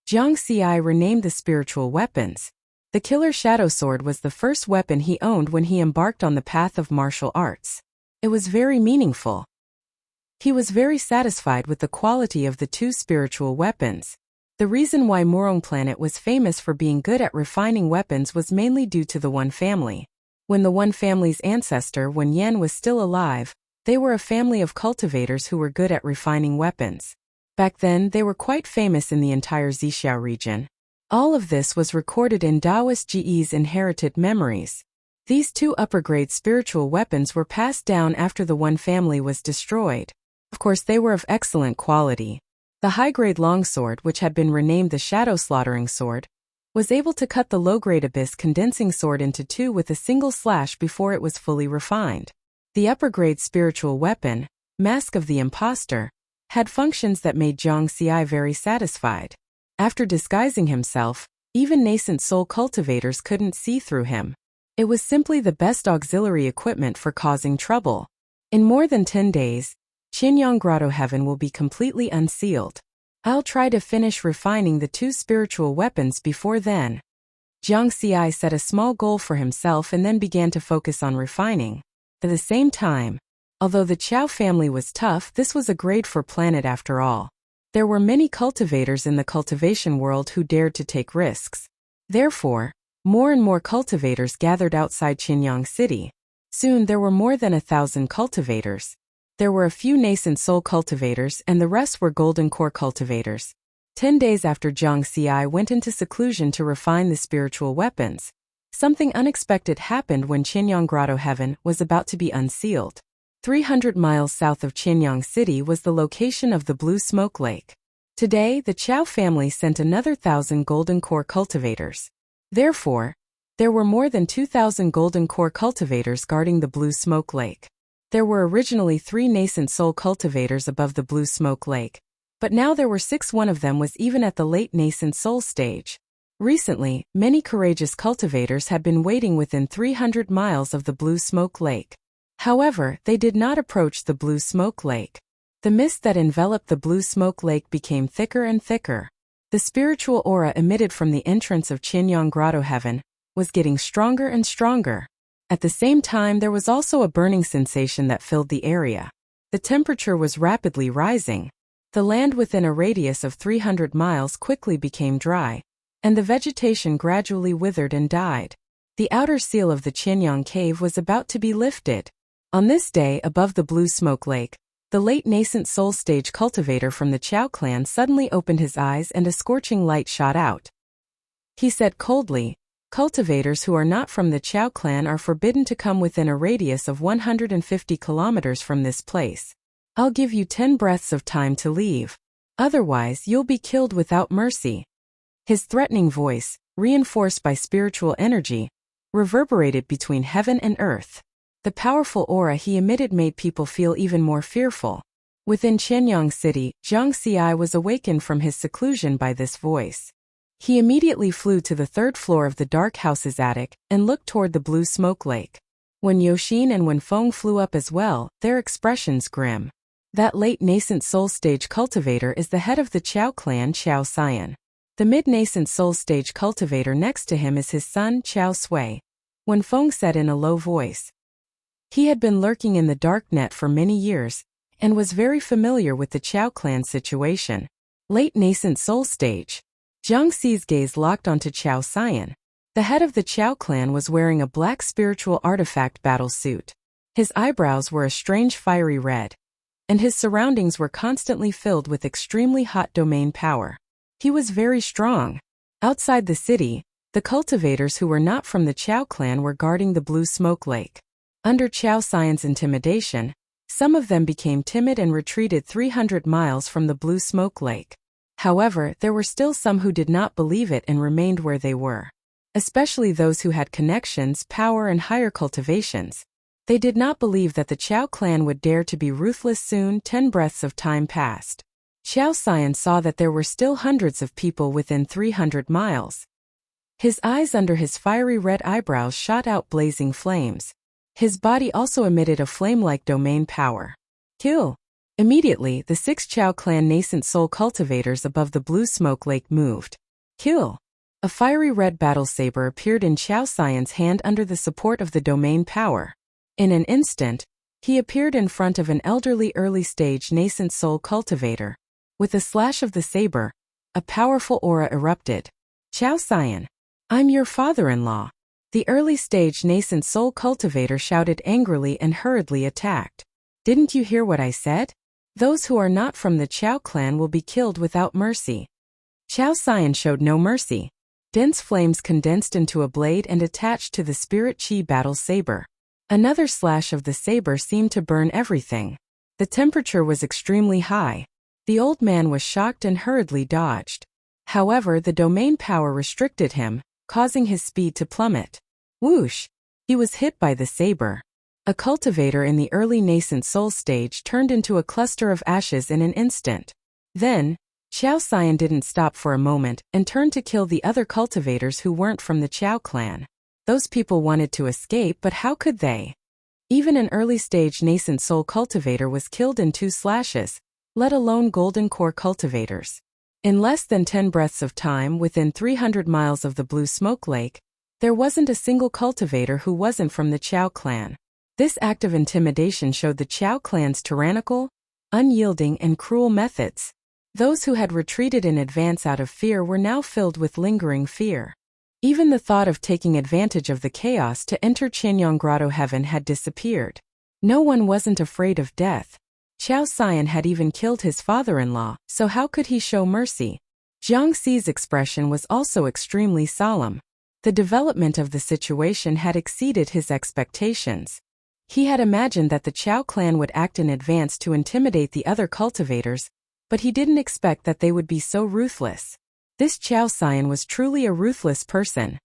Jiang Xi renamed the spiritual weapons. The Killer Shadow Sword was the first weapon he owned when he embarked on the path of martial arts. It was very meaningful. He was very satisfied with the quality of the 2 spiritual weapons. The reason why Morong Planet was famous for being good at refining weapons was mainly due to the One family. When the One family's ancestor Wen Yan was still alive, they were a family of cultivators who were good at refining weapons. Back then, they were quite famous in the entire Zixiao region. All of this was recorded in Daoist Ge's inherited memories. These two upper-grade spiritual weapons were passed down after the one family was destroyed. Of course, they were of excellent quality. The high-grade longsword, which had been renamed the Shadow Slaughtering Sword, was able to cut the low-grade Abyss Condensing Sword into two with a single slash before it was fully refined. The upper-grade spiritual weapon, Mask of the Imposter, had functions that made Jiang Xi very satisfied. After disguising himself, even nascent soul cultivators couldn't see through him. It was simply the best auxiliary equipment for causing trouble. In more than 10 days, Qinyang Grotto Heaven will be completely unsealed. I'll try to finish refining the two spiritual weapons before then. Jiang Xi set a small goal for himself and then began to focus on refining. At the same time, although the Qiao family was tough, this was a grade 4 planet after all. There were many cultivators in the cultivation world who dared to take risks. Therefore, more and more cultivators gathered outside Qinyang City. Soon there were more than 1,000 cultivators. There were a few nascent soul cultivators and the rest were golden core cultivators. 10 days after Jiang Xi went into seclusion to refine the spiritual weapons, something unexpected happened when Qinyang Grotto Heaven was about to be unsealed. 300 miles south of Qinyang City was the location of the Blue Smoke Lake. Today, the Qiao family sent another 1,000 golden core cultivators. Therefore, there were more than 2,000 golden core cultivators guarding the Blue Smoke Lake. There were originally 3 nascent soul cultivators above the Blue Smoke Lake, but now there were 6. One of them was even at the late nascent soul stage. Recently, many courageous cultivators had been waiting within 300 miles of the Blue Smoke Lake. However, they did not approach the Blue Smoke Lake. The mist that enveloped the Blue Smoke Lake became thicker and thicker. The spiritual aura emitted from the entrance of Qinyang Grotto Heaven was getting stronger and stronger. At the same time, there was also a burning sensation that filled the area. The temperature was rapidly rising. The land within a radius of 300 miles quickly became dry, and the vegetation gradually withered and died. The outer seal of the Qinyang cave was about to be lifted. On this day, above the Blue Smoke Lake, the late nascent soul stage cultivator from the Qiao clan suddenly opened his eyes and a scorching light shot out. He said coldly, "Cultivators who are not from the Qiao clan are forbidden to come within a radius of 150 kilometers from this place. I'll give you 10 breaths of time to leave. Otherwise, you'll be killed without mercy." His threatening voice, reinforced by spiritual energy, reverberated between heaven and earth. The powerful aura he emitted made people feel even more fearful. Within Qinyang City, Jiang Xi was awakened from his seclusion by this voice. He immediately flew to the 3rd floor of the dark house's attic and looked toward the Blue Smoke Lake. When Yoxin and Wen Feng flew up as well, their expressions grim. That late nascent soul stage cultivator is the head of the Qiao clan, Qiao Xian. The mid-nascent soul stage cultivator next to him is his son, Qiao Sui. Wen Feng said in a low voice. He had been lurking in the dark net for many years, and was very familiar with the Qiao clan situation. Late nascent soul stage. Jiang Xi's gaze locked onto Qiao Xian. The head of the Qiao clan was wearing a black spiritual artifact battle suit. His eyebrows were a strange fiery red, and his surroundings were constantly filled with extremely hot domain power. He was very strong. Outside the city, the cultivators who were not from the Qiao clan were guarding the Blue Smoke Lake. Under Qiao Xian's intimidation, some of them became timid and retreated 300 miles from the Blue Smoke Lake. However, there were still some who did not believe it and remained where they were. Especially those who had connections, power, and higher cultivations. They did not believe that the Qiao clan would dare to be ruthless soon. 10 breaths of time passed. Qiao Xian saw that there were still hundreds of people within 300 miles. His eyes under his fiery red eyebrows shot out blazing flames. His body also emitted a flame-like domain power. Kill! Immediately, the 6 Qiao clan nascent soul cultivators above the Blue Smoke Lake moved. Kill! A fiery red battle saber appeared in Qiao Xian's hand under the support of the domain power. In an instant, he appeared in front of an elderly early-stage nascent soul cultivator. With a slash of the saber, a powerful aura erupted. Qiao Xian, I'm your father-in-law. The early-stage nascent soul cultivator shouted angrily and hurriedly attacked. Didn't you hear what I said? Those who are not from the Qiao clan will be killed without mercy. Qiao Xian showed no mercy. Dense flames condensed into a blade and attached to the spirit chi battle saber. Another slash of the saber seemed to burn everything. The temperature was extremely high. The old man was shocked and hurriedly dodged. However, the domain power restricted him, causing his speed to plummet. Whoosh! He was hit by the saber. A cultivator in the early nascent soul stage turned into a cluster of ashes in an instant. Then, Qiao Xian didn't stop for a moment and turned to kill the other cultivators who weren't from the Qiao clan. Those people wanted to escape, but how could they? Even an early-stage nascent soul cultivator was killed in 2 slashes, let alone golden core cultivators. In less than 10 breaths of time within 300 miles of the Blue Smoke Lake, there wasn't a single cultivator who wasn't from the Qiao clan. This act of intimidation showed the Qiao clan's tyrannical, unyielding, and cruel methods. Those who had retreated in advance out of fear were now filled with lingering fear. Even the thought of taking advantage of the chaos to enter Qianyang Grotto Heaven had disappeared. No one wasn't afraid of death. Qiao Xian had even killed his father-in-law, so how could he show mercy? Jiang Xi's expression was also extremely solemn. The development of the situation had exceeded his expectations. He had imagined that the Qiao clan would act in advance to intimidate the other cultivators, but he didn't expect that they would be so ruthless. This Qiao Xian was truly a ruthless person.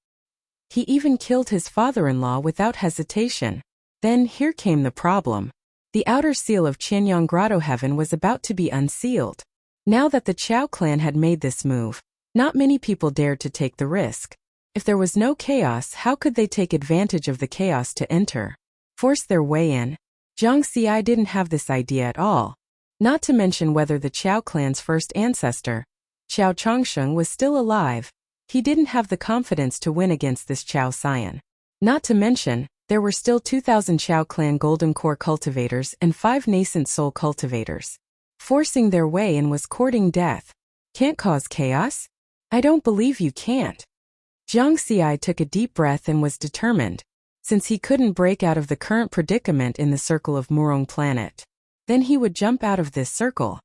He even killed his father-in-law without hesitation. Then here came the problem. The outer seal of Qianyang Grotto Heaven was about to be unsealed. Now that the Qiao clan had made this move, not many people dared to take the risk. If there was no chaos, how could they take advantage of the chaos to enter? Force their way in? Jiang Xi didn't have this idea at all. Not to mention whether the Qiao clan's first ancestor, Qiao Changsheng, was still alive. He didn't have the confidence to win against this Qiao Xian. Not to mention, there were still 2,000 Qiao clan golden core cultivators and 5 nascent soul cultivators. Forcing their way in was courting death. Can't cause chaos? I don't believe you can't. Jiang Xi took a deep breath and was determined. Since he couldn't break out of the current predicament in the circle of Murong planet, then he would jump out of this circle.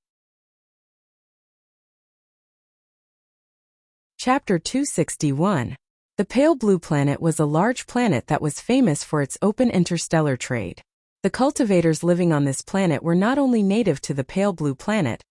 Chapter 261. The Pale Blue Planet was a large planet that was famous for its open interstellar trade. The cultivators living on this planet were not only native to the Pale Blue Planet,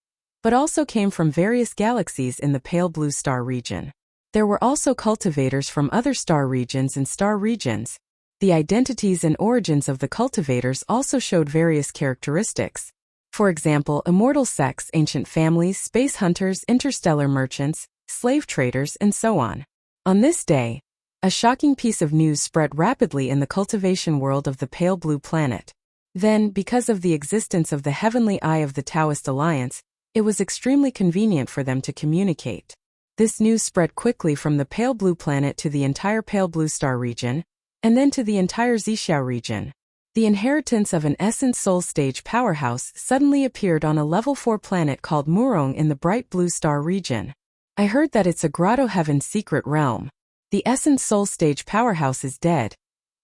but also came from various galaxies in the Pale Blue Star region. There were also cultivators from other star regions and star regions. The identities and origins of the cultivators also showed various characteristics. For example, immortal sects, ancient families, space hunters, interstellar merchants, slave traders, and so on. On this day, a shocking piece of news spread rapidly in the cultivation world of the Pale Blue Planet. Then, because of the existence of the Heavenly Eye of the Taoist Alliance, it was extremely convenient for them to communicate. This news spread quickly from the Pale Blue Planet to the entire Pale Blue Star region, and then to the entire Xixiao region. The inheritance of an Essence Soul Stage powerhouse suddenly appeared on a level 4 planet called Murong in the Bright Blue Star region. I heard that it's a Grotto Heaven secret realm. The Essence Soul Stage powerhouse is dead,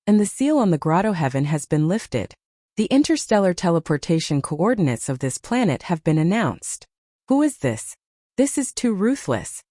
and the seal on the Grotto Heaven has been lifted. The interstellar teleportation coordinates of this planet have been announced. Who is this? This is too ruthless.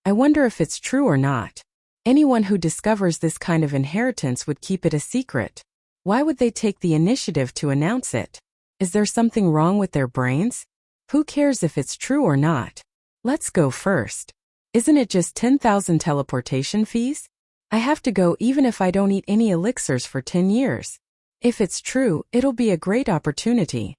I wonder if it's true or not. Anyone who discovers this kind of inheritance would keep it a secret. Why would they take the initiative to announce it? Is there something wrong with their brains? Who cares if it's true or not? Let's go first. Isn't it just 10,000 teleportation fees? I have to go even if I don't eat any elixirs for 10 years. If it's true, it'll be a great opportunity.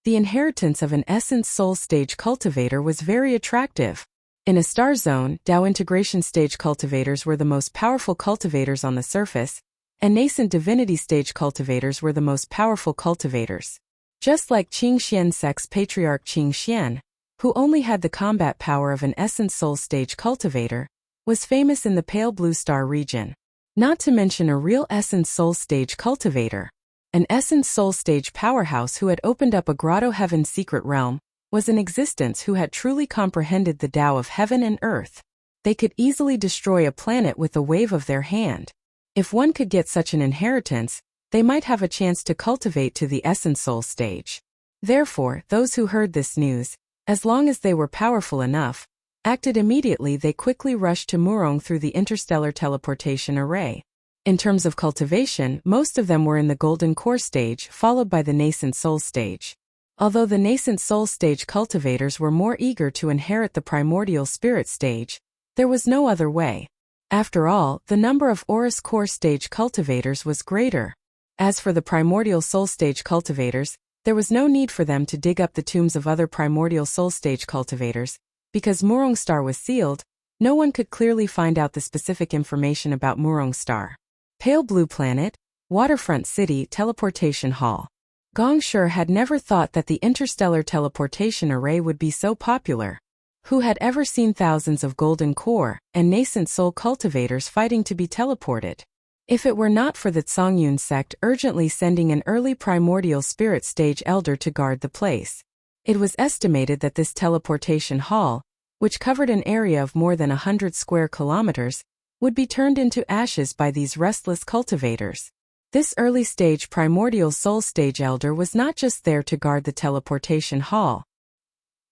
The inheritance of an Essence Soul Stage cultivator was very attractive. In a star zone, Dao Integration Stage cultivators were the most powerful cultivators on the surface, and Nascent Divinity Stage cultivators were the most powerful cultivators. Just like Qing Xian Sect's Patriarch Qing Xian, who only had the combat power of an Essence Soul Stage cultivator, was famous in the Pale Blue Star region. Not to mention a real Essence Soul Stage cultivator. An Essence Soul Stage powerhouse who had opened up a Grotto Heaven secret realm was in existence who had truly comprehended the Tao of heaven and earth. They could easily destroy a planet with a wave of their hand. If one could get such an inheritance, they might have a chance to cultivate to the Essence Soul Stage. Therefore, those who heard this news, as long as they were powerful enough, acted immediately. They quickly rushed to Murong through the interstellar teleportation array. In terms of cultivation, most of them were in the golden core stage, followed by the nascent soul stage. Although the nascent soul stage cultivators were more eager to inherit the primordial spirit stage, there was no other way. After all, the number of Aurus core stage cultivators was greater. As for the primordial soul stage cultivators, there was no need for them to dig up the tombs of other primordial soul stage cultivators. Because Murong Star was sealed, no one could clearly find out the specific information about Murong Star. Pale Blue Planet, Waterfront City Teleportation Hall. Gong Shi had never thought that the interstellar teleportation array would be so popular. Who had ever seen thousands of golden core and nascent soul cultivators fighting to be teleported? If it were not for the Zhongyun sect urgently sending an early primordial spirit stage elder to guard the place. It was estimated that this teleportation hall, which covered an area of more than 100 square kilometers, would be turned into ashes by these restless cultivators. This early-stage primordial soul stage elder was not just there to guard the teleportation hall.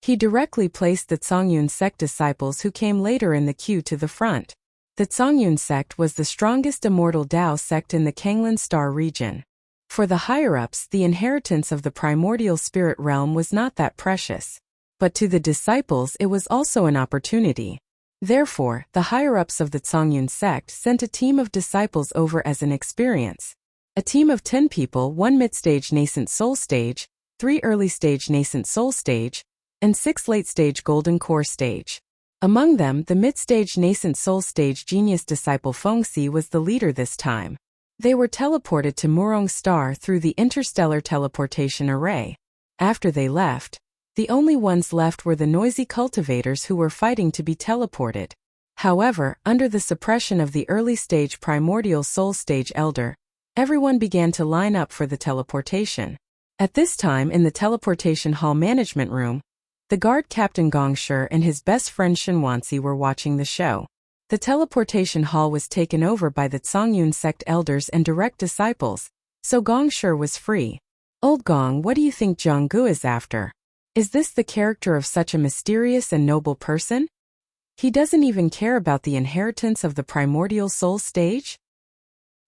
He directly placed the Zhongyun sect disciples who came later in the queue to the front. The Zhongyun sect was the strongest immortal Dao sect in the Kanglan Star region. For the higher-ups, the inheritance of the primordial spirit realm was not that precious. But to the disciples it was also an opportunity. Therefore, the higher-ups of the Zhongyun sect sent a team of disciples over as an experience. A team of 10 people, 1 mid-stage nascent soul stage, 3 early-stage nascent soul stage, and 6 late-stage golden core stage. Among them, the mid-stage nascent soul stage genius disciple Fengxi was the leader this time. They were teleported to Murong Star through the interstellar teleportation array. After they left, the only ones left were the noisy cultivators who were fighting to be teleported. However, under the suppression of the early-stage primordial soul stage elder, everyone began to line up for the teleportation. At this time in the teleportation hall management room, the guard captain Gong Shi and his best friend Shen Wansi were watching the show. The teleportation hall was taken over by the Zhongyun sect elders and direct disciples, so Gong Shi was free. Old Gong, what do you think Zhang Gu is after? Is this the character of such a mysterious and noble person? He doesn't even care about the inheritance of the primordial soul stage?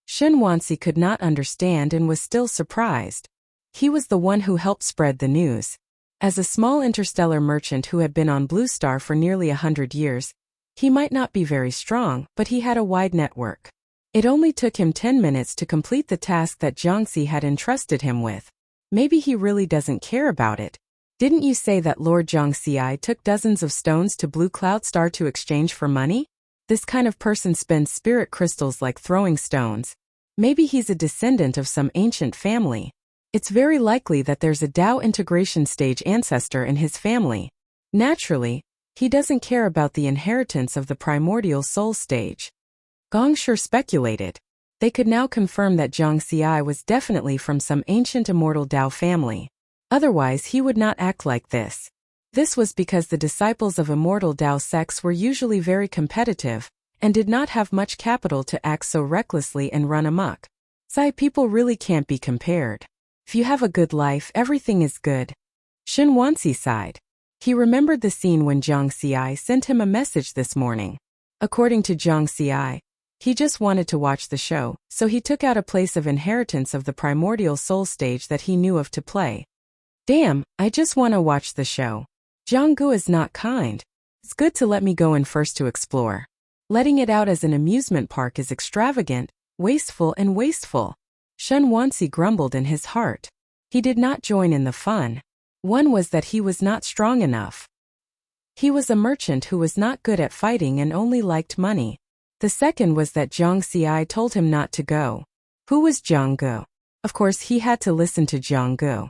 Shen Wansi could not understand and was still surprised. He was the one who helped spread the news. As a small interstellar merchant who had been on Blue Star for nearly 100 years, he might not be very strong, but he had a wide network. It only took him 10 minutes to complete the task that Jiangxi had entrusted him with. Maybe he really doesn't care about it. Didn't you say that Lord Jiangxi took dozens of stones to Blue Cloud Star to exchange for money? This kind of person spends spirit crystals like throwing stones. Maybe he's a descendant of some ancient family. It's very likely that there's a Dao integration stage ancestor in his family. Naturally, he doesn't care about the inheritance of the primordial soul stage. Gong Shi speculated. They could now confirm that Jiangxi was definitely from some ancient immortal Dao family. Otherwise he would not act like this. This was because the disciples of immortal Dao sects were usually very competitive, and did not have much capital to act so recklessly and run amok. People really can't be compared. If you have a good life, everything is good. Shen Wansi sighed. He remembered the scene when Jiangxi sent him a message this morning. According to Jiangxi, he just wanted to watch the show, so he took out a place of inheritance of the primordial soul stage that he knew of to play. Damn, I just want to watch the show. Zhang Gu is not kind. It's good to let me go in first to explore. Letting it out as an amusement park is extravagant, wasteful. Shen Wansi grumbled in his heart. He did not join in the fun. One was that he was not strong enough. He was a merchant who was not good at fighting and only liked money. The second was that Jiangxi told him not to go. Who was Zhang Gu? Of course he had to listen to Zhang Gu.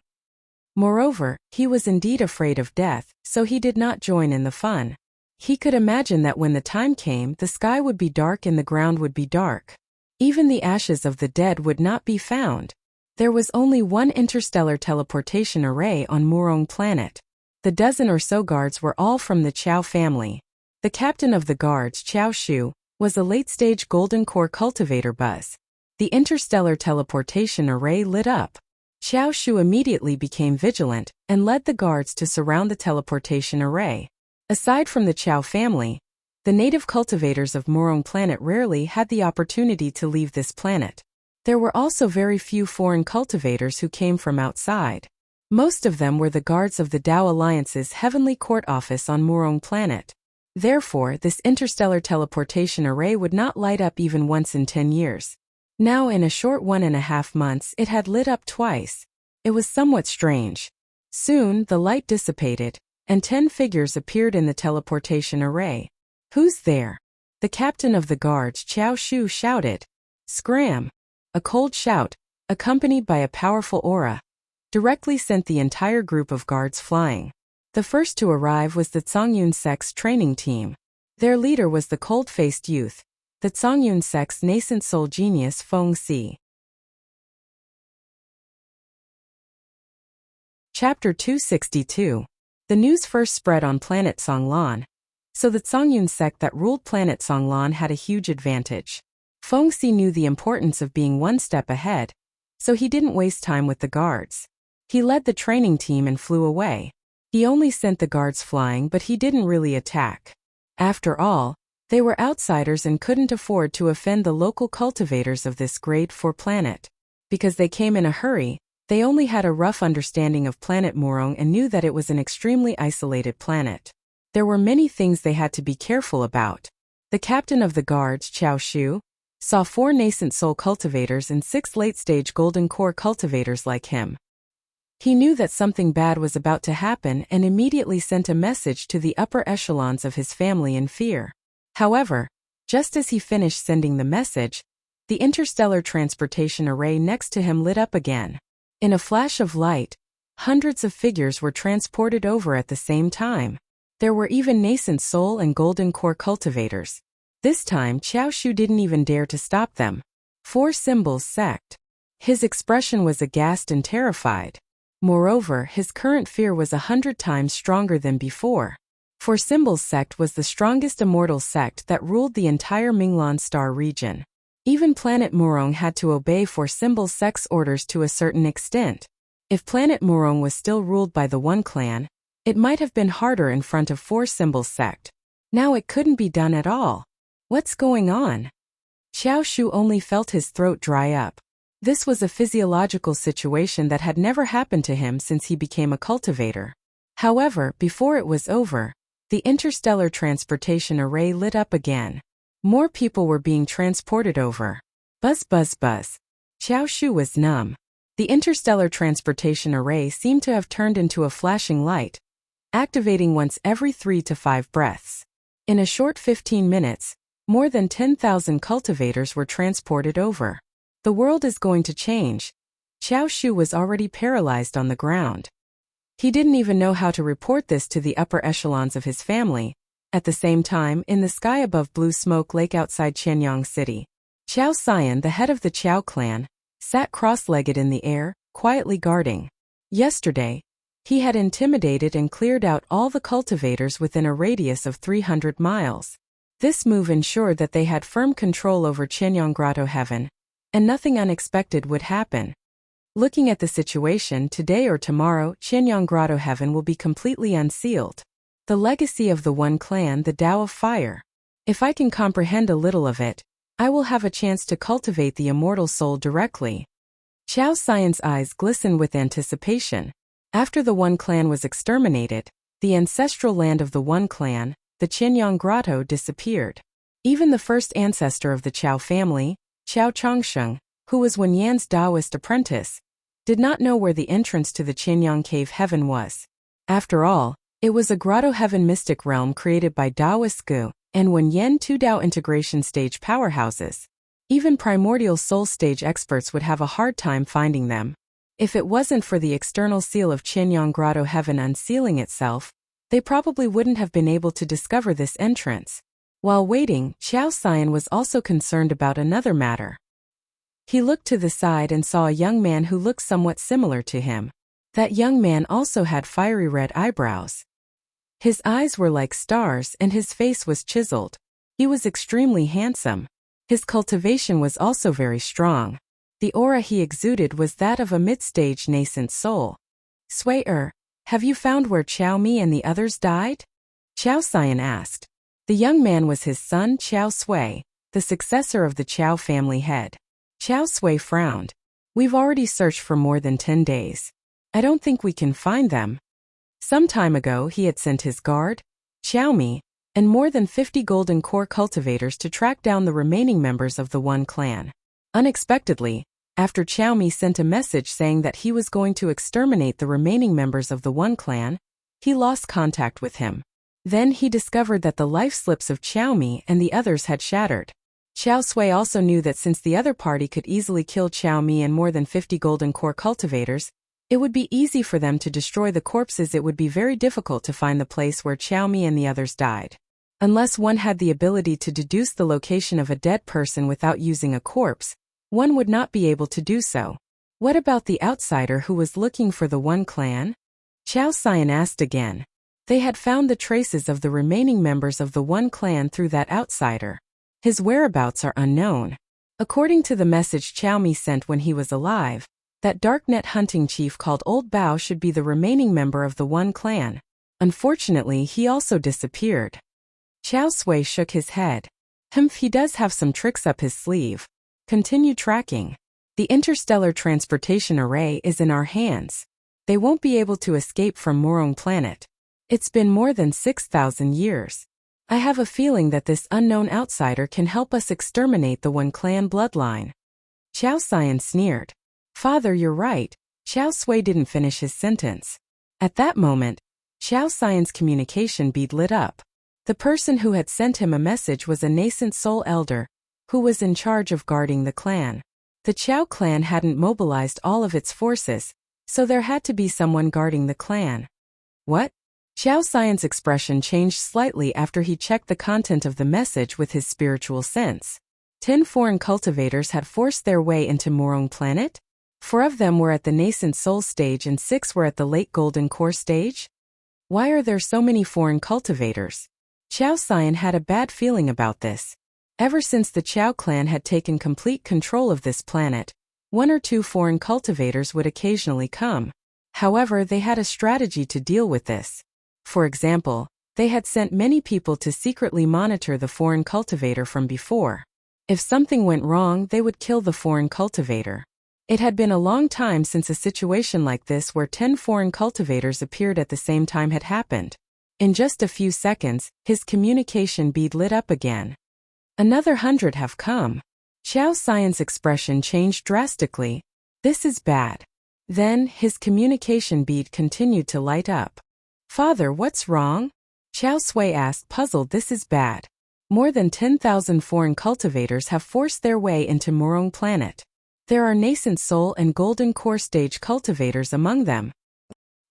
Moreover, he was indeed afraid of death, so he did not join in the fun. He could imagine that when the time came, the sky would be dark and the ground would be dark. Even the ashes of the dead would not be found. There was only one interstellar teleportation array on Murong planet. The dozen or so guards were all from the Qiao family. The captain of the guards, Qiao Shu, was a late-stage golden core cultivator buzz. The interstellar teleportation array lit up. Qiao Shu immediately became vigilant, and led the guards to surround the teleportation array. Aside from the Chow family, the native cultivators of Morong planet rarely had the opportunity to leave this planet. There were also very few foreign cultivators who came from outside. Most of them were the guards of the Tao Alliance's Heavenly Court office on Morong planet. Therefore, this interstellar teleportation array would not light up even once in 10 years. Now in a short 1.5 months it had lit up twice. It was somewhat strange. Soon, the light dissipated, and 10 figures appeared in the teleportation array. "Who's there?" The captain of the guards, Qiao Shu, shouted. "Scram!" A cold shout, accompanied by a powerful aura, directly sent the entire group of guards flying. The first to arrive was the Zongyun sect's training team. Their leader was the cold-faced youth, the Zongyun sect's nascent soul genius Feng Si. Chapter 262. The news first spread on planet Songlan. So the Zongyun sect that ruled planet Songlan had a huge advantage. Feng Si knew the importance of being one step ahead, so he didn't waste time with the guards. He led the training team and flew away. He only sent the guards flying, but he didn't really attack. After all, they were outsiders and couldn't afford to offend the local cultivators of this grade 4 planet. Because they came in a hurry, they only had a rough understanding of planet Morong and knew that it was an extremely isolated planet. There were many things they had to be careful about. The captain of the guards, Qiao Shu, saw 4 nascent soul cultivators and 6 late-stage golden core cultivators like him. He knew that something bad was about to happen and immediately sent a message to the upper echelons of his family in fear. However, just as he finished sending the message, the interstellar transportation array next to him lit up again. In a flash of light, hundreds of figures were transported over at the same time. There were even nascent soul and golden core cultivators. This time Qiao Shu didn't even dare to stop them. 4 symbols sect. His expression was aghast and terrified. Moreover, his current fear was 100 times stronger than before. 4 symbols sect was the strongest immortal sect that ruled the entire Minglan star region. Even planet Morong had to obey 4 symbols sect's orders to a certain extent. If planet Morong was still ruled by the One Clan, it might have been harder in front of 4 symbols sect. Now it couldn't be done at all. What's going on? Qiao Shu only felt his throat dry up. This was a physiological situation that had never happened to him since he became a cultivator. However, before it was over, the interstellar transportation array lit up again. More people were being transported over. Buzz buzz buzz. Qiao Shu was numb. The interstellar transportation array seemed to have turned into a flashing light, activating once every 3 to 5 breaths. In a short 15 minutes, more than 10,000 cultivators were transported over. The world is going to change. Qiao Shu was already paralyzed on the ground. He didn't even know how to report this to the upper echelons of his family. At the same time, in the sky above Blue Smoke Lake outside Qianyang City, Qiao Xian, the head of the Qiao clan, sat cross-legged in the air, quietly guarding. Yesterday, he had intimidated and cleared out all the cultivators within a radius of 300 miles. This move ensured that they had firm control over Qianyang Grotto Heaven, and nothing unexpected would happen. Looking at the situation, today or tomorrow, Qianyang Grotto Heaven will be completely unsealed. The legacy of the One Clan, the Tao of Fire. If I can comprehend a little of it, I will have a chance to cultivate the immortal soul directly. Qiao Xian's eyes glistened with anticipation. After the One Clan was exterminated, the ancestral land of the One Clan, the Qianyang Grotto, disappeared. Even the first ancestor of the Qiao family, Qiao Changsheng, who was Wen Yan's Taoist apprentice, did not know where the entrance to the Qianyang Cave Heaven was. After all, it was a Grotto Heaven mystic realm created by Taoist Gu and Wen Yan, 2 Tao integration stage powerhouses. Even primordial soul stage experts would have a hard time finding them. If it wasn't for the external seal of Qianyang Grotto Heaven unsealing itself, they probably wouldn't have been able to discover this entrance. While waiting, Qiao Xian was also concerned about another matter. He looked to the side and saw a young man who looked somewhat similar to him. That young man also had fiery red eyebrows. His eyes were like stars and his face was chiseled. He was extremely handsome. His cultivation was also very strong. The aura he exuded was that of a mid-stage nascent soul. Sui have you found where Qiao Mi and the others died? Qiao Xian asked. The young man was his son Qiao Sui, the successor of the Qiao family head. Qiao Sui frowned. We've already searched for more than 10 days. I don't think we can find them. Some time ago he had sent his guard, Xiaomi, and more than 50 golden core cultivators to track down the remaining members of the One clan. Unexpectedly, after Xiaomi sent a message saying that he was going to exterminate the remaining members of the One clan, he lost contact with him. Then he discovered that the life slips of Xiaomi and the others had shattered. Qiao Sui also knew that since the other party could easily kill Xiaomi and more than 50 golden core cultivators, it would be easy for them to destroy the corpses. It would be very difficult to find the place where Xiaomi and the others died. Unless one had the ability to deduce the location of a dead person without using a corpse, one would not be able to do so. What about the outsider who was looking for the One clan? Qiao Xian asked again. They had found the traces of the remaining members of the One clan through that outsider. His whereabouts are unknown. According to the message Xiaomi sent when he was alive, that darknet hunting chief called Old Bao should be the remaining member of the One clan. Unfortunately, he also disappeared. Qiao Sui shook his head. He does have some tricks up his sleeve. Continue tracking. The interstellar transportation array is in our hands. They won't be able to escape from Murong planet. It's been more than 6,000 years. I have a feeling that this unknown outsider can help us exterminate the One clan bloodline. Qiao Xian sneered. Father, you're right. Qiao Sui didn't finish his sentence. At that moment, Qiao Xian's communication bead lit up. The person who had sent him a message was a nascent soul elder, who was in charge of guarding the clan. The Qiao clan hadn't mobilized all of its forces, so there had to be someone guarding the clan. What? Qiao Xian's expression changed slightly after he checked the content of the message with his spiritual sense. 10 foreign cultivators had forced their way into Murong planet? 4 of them were at the nascent soul stage and 6 were at the late golden core stage? Why are there so many foreign cultivators? Qiao Xian had a bad feeling about this. Ever since the Qiao clan had taken complete control of this planet, 1 or 2 foreign cultivators would occasionally come. However, they had a strategy to deal with this. For example, they had sent many people to secretly monitor the foreign cultivator from before. If something went wrong, they would kill the foreign cultivator. It had been a long time since a situation like this where 10 foreign cultivators appeared at the same time had happened. In just a few seconds, his communication bead lit up again. Another 100 have come. Qiao Xian's expression changed drastically. This is bad. Then, his communication bead continued to light up. Father, what's wrong? Qiao Sui asked, puzzled. This is bad. More than 10,000 foreign cultivators have forced their way into Murong planet. There are nascent soul and golden core stage cultivators among them.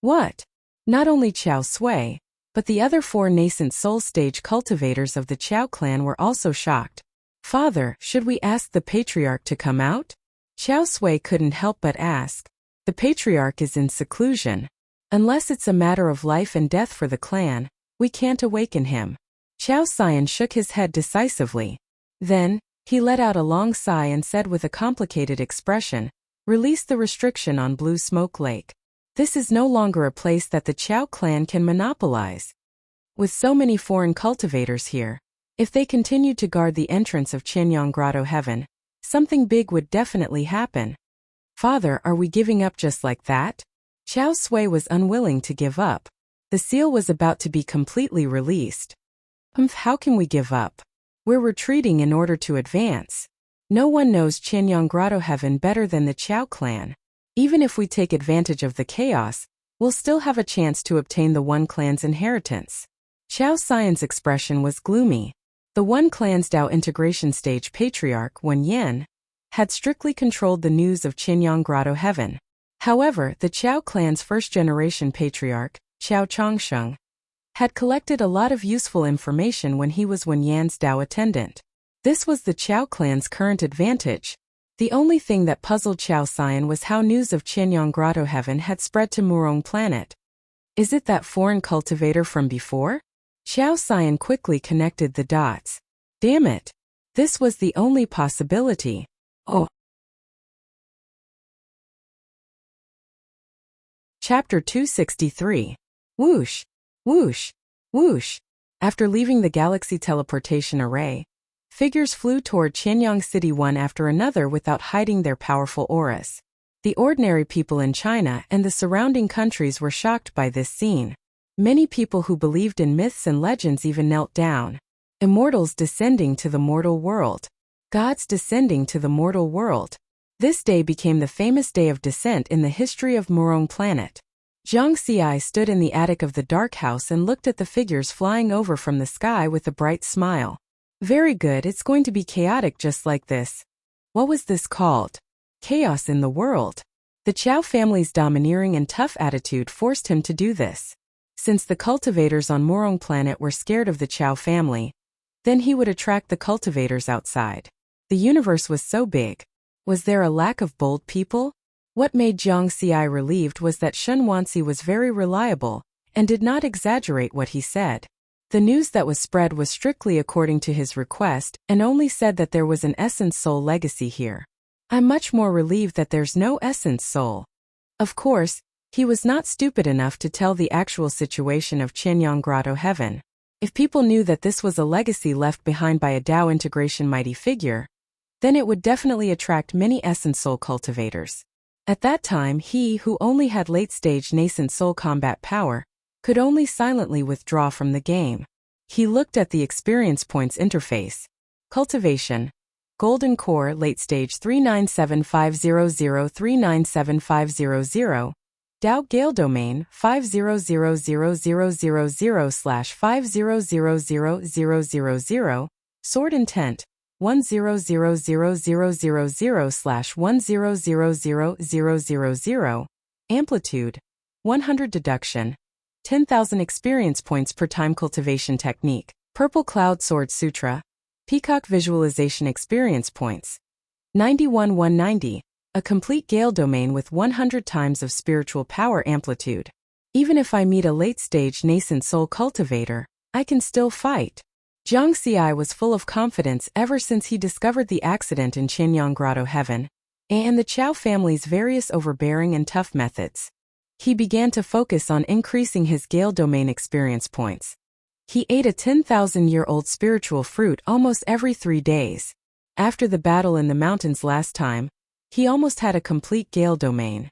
What? Not only Qiao Sui, but the other 4 nascent soul stage cultivators of the Qiao clan were also shocked. Father, should we ask the patriarch to come out? Qiao Sui couldn't help but ask. The patriarch is in seclusion. Unless it's a matter of life and death for the clan, we can't awaken him. Qiao Xian shook his head decisively. Then, he let out a long sigh and said with a complicated expression, release the restriction on Blue Smoke Lake. This is no longer a place that the Qiao clan can monopolize. With so many foreign cultivators here, if they continued to guard the entrance of Qianyang Grotto Heaven, something big would definitely happen. Father, are we giving up just like that? Qiao Sui was unwilling to give up. The seal was about to be completely released. How can we give up? We're retreating in order to advance. No one knows Qianyang Grotto Heaven better than the Qiao clan. Even if we take advantage of the chaos, we'll still have a chance to obtain the One clan's inheritance. Qiao Xian's expression was gloomy. The One clan's Dao integration stage patriarch, Wen Yan, had strictly controlled the news of Qianyang Grotto Heaven. However, the Qiao clan's first-generation patriarch, Qiao Changsheng, had collected a lot of useful information when he was Wen Yan's Dao attendant. This was the Qiao clan's current advantage. The only thing that puzzled Qiao Xian was how news of Qianyang Grotto Heaven had spread to Murong planet. Is it that foreign cultivator from before? Qiao Xian quickly connected the dots. Damn it! This was the only possibility. Oh. Chapter 263. Whoosh, whoosh, whoosh. After leaving the galaxy teleportation array, figures flew toward Qianyang City one after another without hiding their powerful auras. The ordinary people in China and the surrounding countries were shocked by this scene. Many people who believed in myths and legends even knelt down. Immortals descending to the mortal world. Gods descending to the mortal world. This day became the famous day of descent in the history of Murong planet. Zhang Xi stood in the attic of the dark house and looked at the figures flying over from the sky with a bright smile. Very good, it's going to be chaotic just like this. What was this called? Chaos in the world. The Chao family's domineering and tough attitude forced him to do this. Since the cultivators on Murong planet were scared of the Chao family, then he would attract the cultivators outside. The universe was so big. Was there a lack of bold people? What made Zhang Xi relieved was that Shen Wanxi was very reliable and did not exaggerate what he said. The news that was spread was strictly according to his request and only said that there was an essence soul legacy here. I'm much more relieved that there's no essence soul. Of course, he was not stupid enough to tell the actual situation of Qianyang Grotto Heaven. If people knew that this was a legacy left behind by a Dao integration mighty figure, then it would definitely attract many essence soul cultivators. At that time, he who only had late-stage nascent soul combat power could only silently withdraw from the game. He looked at the experience points interface. Cultivation. Golden Core late stage 397500397500. Dao Gale Domain 500000/50000000. Sword Intent 10000000/10000000. Amplitude 100 Deduction 10,000 experience points per time. Cultivation Technique. Purple Cloud Sword Sutra. Peacock Visualization Experience Points 91,190. A complete Gale Domain with 100 times of spiritual power amplitude. Even if I meet a late-stage nascent soul cultivator, I can still fight. Zhang Xi was full of confidence ever since he discovered the accident in Qianyang Grotto Heaven and the Chao family's various overbearing and tough methods. He began to focus on increasing his Gale Domain experience points. He ate a 10,000-year-old spiritual fruit almost every 3 days. After the battle in the mountains last time, he almost had a complete Gale Domain.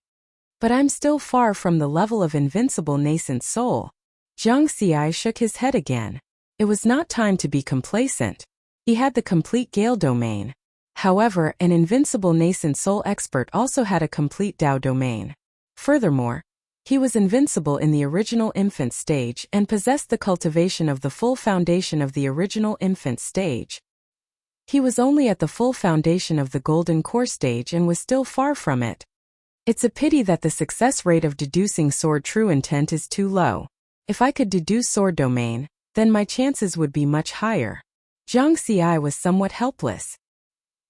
But I'm still far from the level of invincible nascent soul. Zhang Xi shook his head again. It was not time to be complacent. He had the complete Gale Domain. However, an invincible nascent soul expert also had a complete Dao Domain. Furthermore, he was invincible in the original infant stage and possessed the cultivation of the full foundation of the original infant stage. He was only at the full foundation of the golden core stage and was still far from it. It's a pity that the success rate of deducing sword true intent is too low. If I could deduce sword domain, then my chances would be much higher. Zhang Xi was somewhat helpless.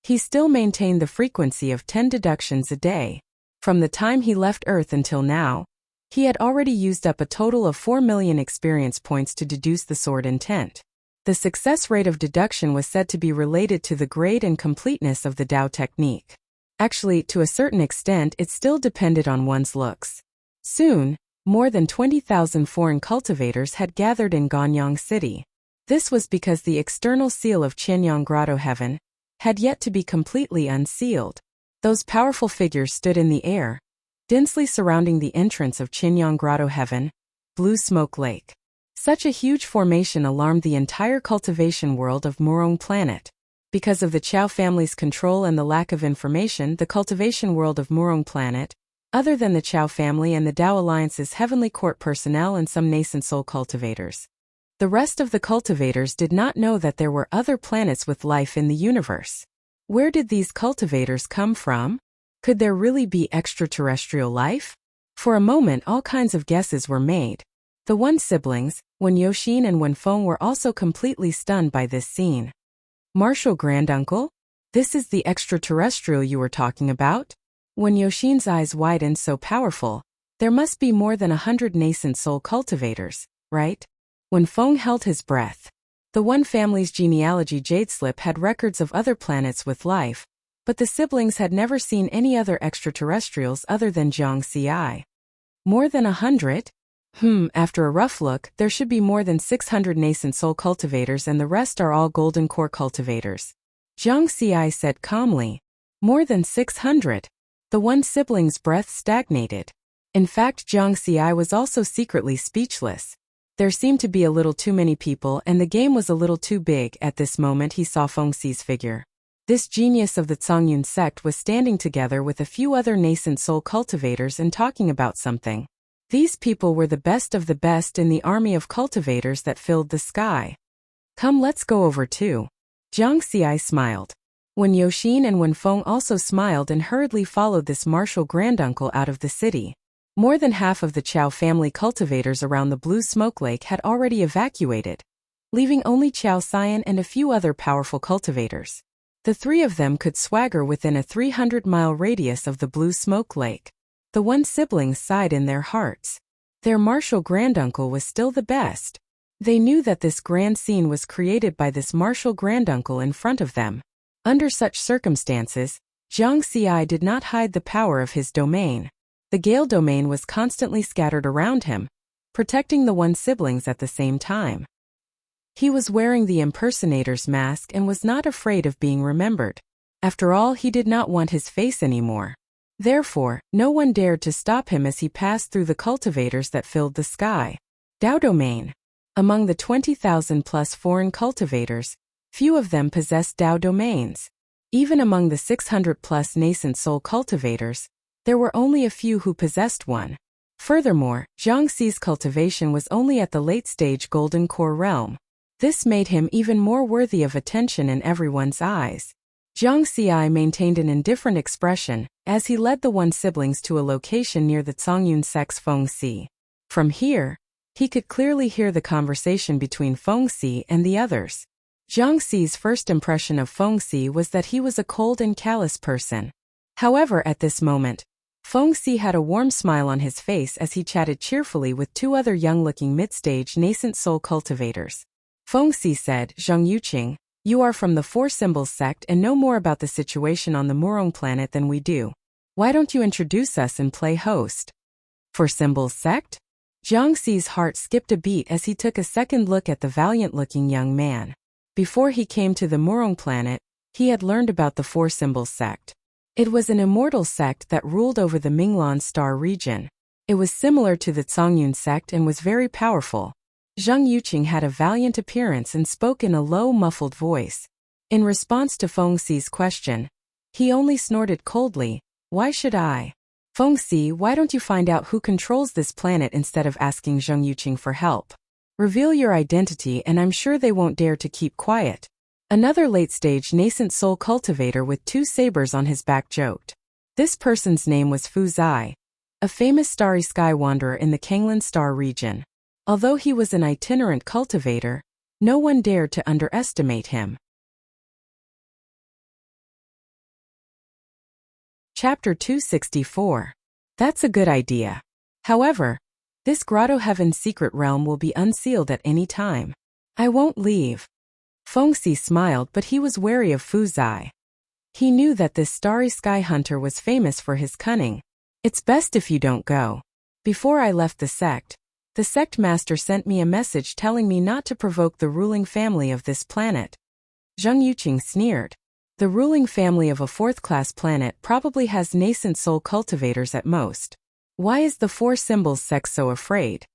He still maintained the frequency of 10 deductions a day. From the time he left Earth until now, he had already used up a total of 4 million experience points to deduce the sword intent. The success rate of deduction was said to be related to the grade and completeness of the Dao technique. Actually, to a certain extent, it still depended on one's looks. Soon, more than 20,000 foreign cultivators had gathered in Ganyang City. This was because the external seal of Qianyang Grotto Heaven had yet to be completely unsealed. Those powerful figures stood in the air, densely surrounding the entrance of Qianyang Grotto Heaven, Blue Smoke Lake. Such a huge formation alarmed the entire cultivation world of Murong planet. Because of the Chao family's control and the lack of information, the cultivation world of Murong planet, other than the Chao family and the Dao Alliance's heavenly court personnel and some nascent soul cultivators. The rest of the cultivators did not know that there were other planets with life in the universe. Where did these cultivators come from? Could there really be extraterrestrial life? For a moment, all kinds of guesses were made. The Wen siblings, Wen Yoxin and Wen Feng, were also completely stunned by this scene. Martial granduncle? This is the extraterrestrial you were talking about? Wen Yoxin's eyes widened. So powerful. There must be more than 100 nascent soul cultivators, right? Wen Feng held his breath. The Wen family's genealogy jade slip had records of other planets with life, but the siblings had never seen any other extraterrestrials other than Zhang Xi. More than 100? After a rough look, there should be more than 600 nascent soul cultivators and the rest are all golden core cultivators. Zhang Xi said calmly. More than 600. The one sibling's breath stagnated. In fact, Zhang Xi was also secretly speechless. There seemed to be a little too many people and the game was a little too big. At this moment he saw Feng Xi's figure. This genius of the Zhongyun sect was standing together with a few other nascent soul cultivators and talking about something. These people were the best of the best in the army of cultivators that filled the sky. Come, let's go over too. Zhang Xi smiled. Wen Yoxin and Wen Feng also smiled and hurriedly followed this martial granduncle out of the city. More than half of the Chao family cultivators around the Blue Smoke Lake had already evacuated, leaving only Chao Xian and a few other powerful cultivators. The three of them could swagger within a 300-mile radius of the Blue Smoke Lake. The one siblings sighed in their hearts. Their martial granduncle was still the best. They knew that this grand scene was created by this martial granduncle in front of them. Under such circumstances, Zhang Xi did not hide the power of his domain. The Gale domain was constantly scattered around him, protecting the one siblings at the same time. He was wearing the impersonator's mask and was not afraid of being remembered. After all, he did not want his face anymore. Therefore, no one dared to stop him as he passed through the cultivators that filled the sky. Dao domain. Among the 20,000-plus foreign cultivators, few of them possessed Dao domains. Even among the 600-plus nascent soul cultivators, there were only a few who possessed one. Furthermore, Zhang Xi's cultivation was only at the late-stage golden core realm. This made him even more worthy of attention in everyone's eyes. Zhang Xi maintained an indifferent expression as he led the one siblings to a location near the Zhongyun sect's Feng Xi. From here, he could clearly hear the conversation between Feng Xi and the others. Zhang Xi's first impression of Feng Xi was that he was a cold and callous person. However, at this moment, Feng Xi had a warm smile on his face as he chatted cheerfully with two other young-looking mid-stage nascent soul cultivators. Feng Xi said, "Zhang Yuqing, you are from the Four Symbols sect and know more about the situation on the Murong planet than we do. Why don't you introduce us and play host?" Four Symbols sect? Zhang Xi's heart skipped a beat as he took a second look at the valiant-looking young man. Before he came to the Murong planet, he had learned about the Four Symbols sect. It was an immortal sect that ruled over the Minglan star region. It was similar to the Zhongyun sect and was very powerful. Zhang Yuqing had a valiant appearance and spoke in a low, muffled voice. In response to Feng Xi's question, he only snorted coldly, "Why should I? Feng Xi, why don't you find out who controls this planet instead of asking Zhang Yuqing for help? Reveal your identity and I'm sure they won't dare to keep quiet." Another late-stage nascent soul cultivator with two sabers on his back joked. This person's name was Fu Zai, a famous starry sky wanderer in the Kanglan star region. Although he was an itinerant cultivator, no one dared to underestimate him. Chapter 264. That's a good idea. However, this Grotto Heaven's secret realm will be unsealed at any time. I won't leave. Feng Xi smiled, but he was wary of Fu Zai. He knew that this starry sky hunter was famous for his cunning. It's best if you don't go. Before I left the sect master sent me a message telling me not to provoke the ruling family of this planet. Zhang Yuqing sneered. The ruling family of a fourth-class planet probably has nascent soul cultivators at most. Why is the Four Symbols sect so afraid?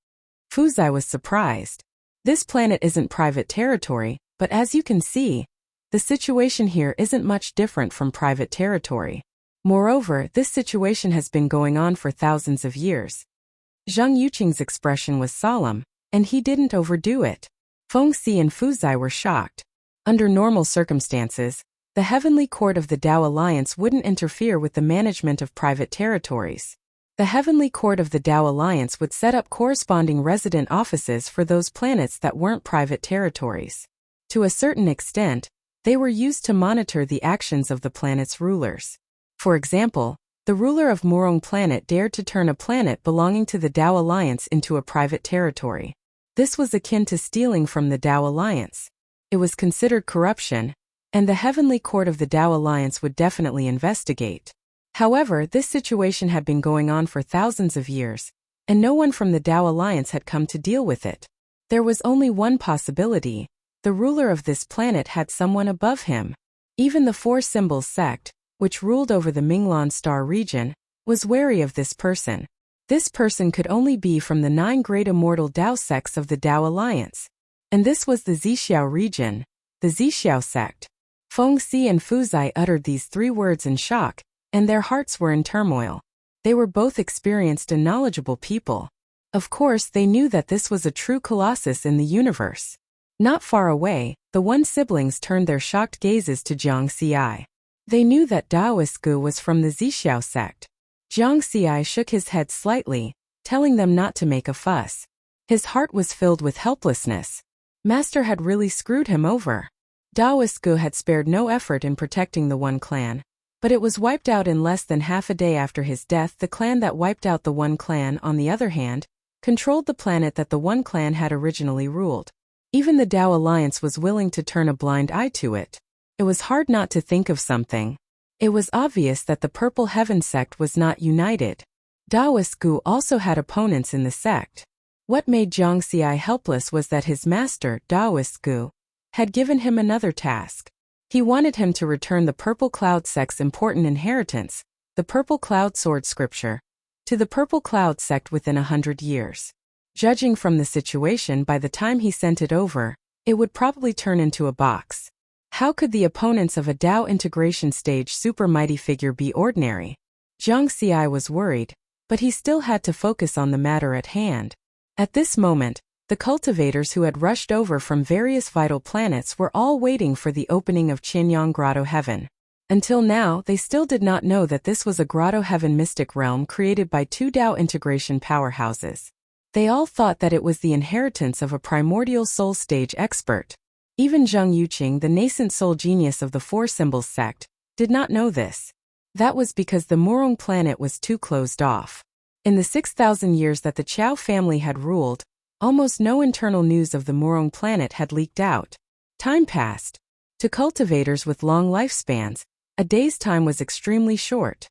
Fu Zai was surprised. This planet isn't private territory, but as you can see, the situation here isn't much different from private territory. Moreover, this situation has been going on for thousands of years. Zhang Yuqing's expression was solemn, and he didn't overdo it. Feng Xi and Fu Zai were shocked. Under normal circumstances, the Heavenly Court of the Dao Alliance wouldn't interfere with the management of private territories. The Heavenly Court of the Dao Alliance would set up corresponding resident offices for those planets that weren't private territories. To a certain extent, they were used to monitor the actions of the planet's rulers. For example, the ruler of Murong planet dared to turn a planet belonging to the Dao Alliance into a private territory. This was akin to stealing from the Dao Alliance. It was considered corruption, and the Heavenly Court of the Dao Alliance would definitely investigate. However, this situation had been going on for thousands of years, and no one from the Dao Alliance had come to deal with it. There was only one possibility: the ruler of this planet had someone above him. Even the Four Symbols sect, which ruled over the Minglan Star region, was wary of this person. This person could only be from the 9 great immortal Dao sects of the Dao Alliance. And this was the Zixiao region, the Zixiao sect. Feng Si and Fu Zai uttered these 3 words in shock, and their hearts were in turmoil. They were both experienced and knowledgeable people. Of course, they knew that this was a true colossus in the universe. Not far away, the One siblings turned their shocked gazes to Jiang Xi. They knew that Daoist Gu was from the Zixiao sect. Jiang Xi shook his head slightly, telling them not to make a fuss. His heart was filled with helplessness. Master had really screwed him over. Daoist Gu had spared no effort in protecting the One clan, but it was wiped out in less than half a day after his death. The clan that wiped out the One clan, on the other hand, controlled the planet that the One clan had originally ruled. Even the Dao Alliance was willing to turn a blind eye to it. It was hard not to think of something. It was obvious that the Purple Heaven sect was not united. Daoist Gu also had opponents in the sect. What made Jiang Xi helpless was that his master, Daoist Gu, had given him another task. He wanted him to return the Purple Cloud sect's important inheritance, the Purple Cloud Sword Scripture, to the Purple Cloud sect within 100 years. Judging from the situation, by the time he sent it over, it would probably turn into a box. How could the opponents of a Dao integration stage super mighty figure be ordinary? Jiang Xi was worried, but he still had to focus on the matter at hand. At this moment, the cultivators who had rushed over from various vital planets were all waiting for the opening of Qianyang Grotto Heaven. Until now, they still did not know that this was a Grotto Heaven mystic realm created by 2 Dao integration powerhouses. They all thought that it was the inheritance of a primordial soul stage expert. Even Zheng Yuqing, the nascent soul genius of the Four Symbols sect, did not know this. That was because the Murong planet was too closed off. In the 6,000 years that the Qiao family had ruled, almost no internal news of the Murong planet had leaked out. Time passed. To cultivators with long lifespans, a day's time was extremely short.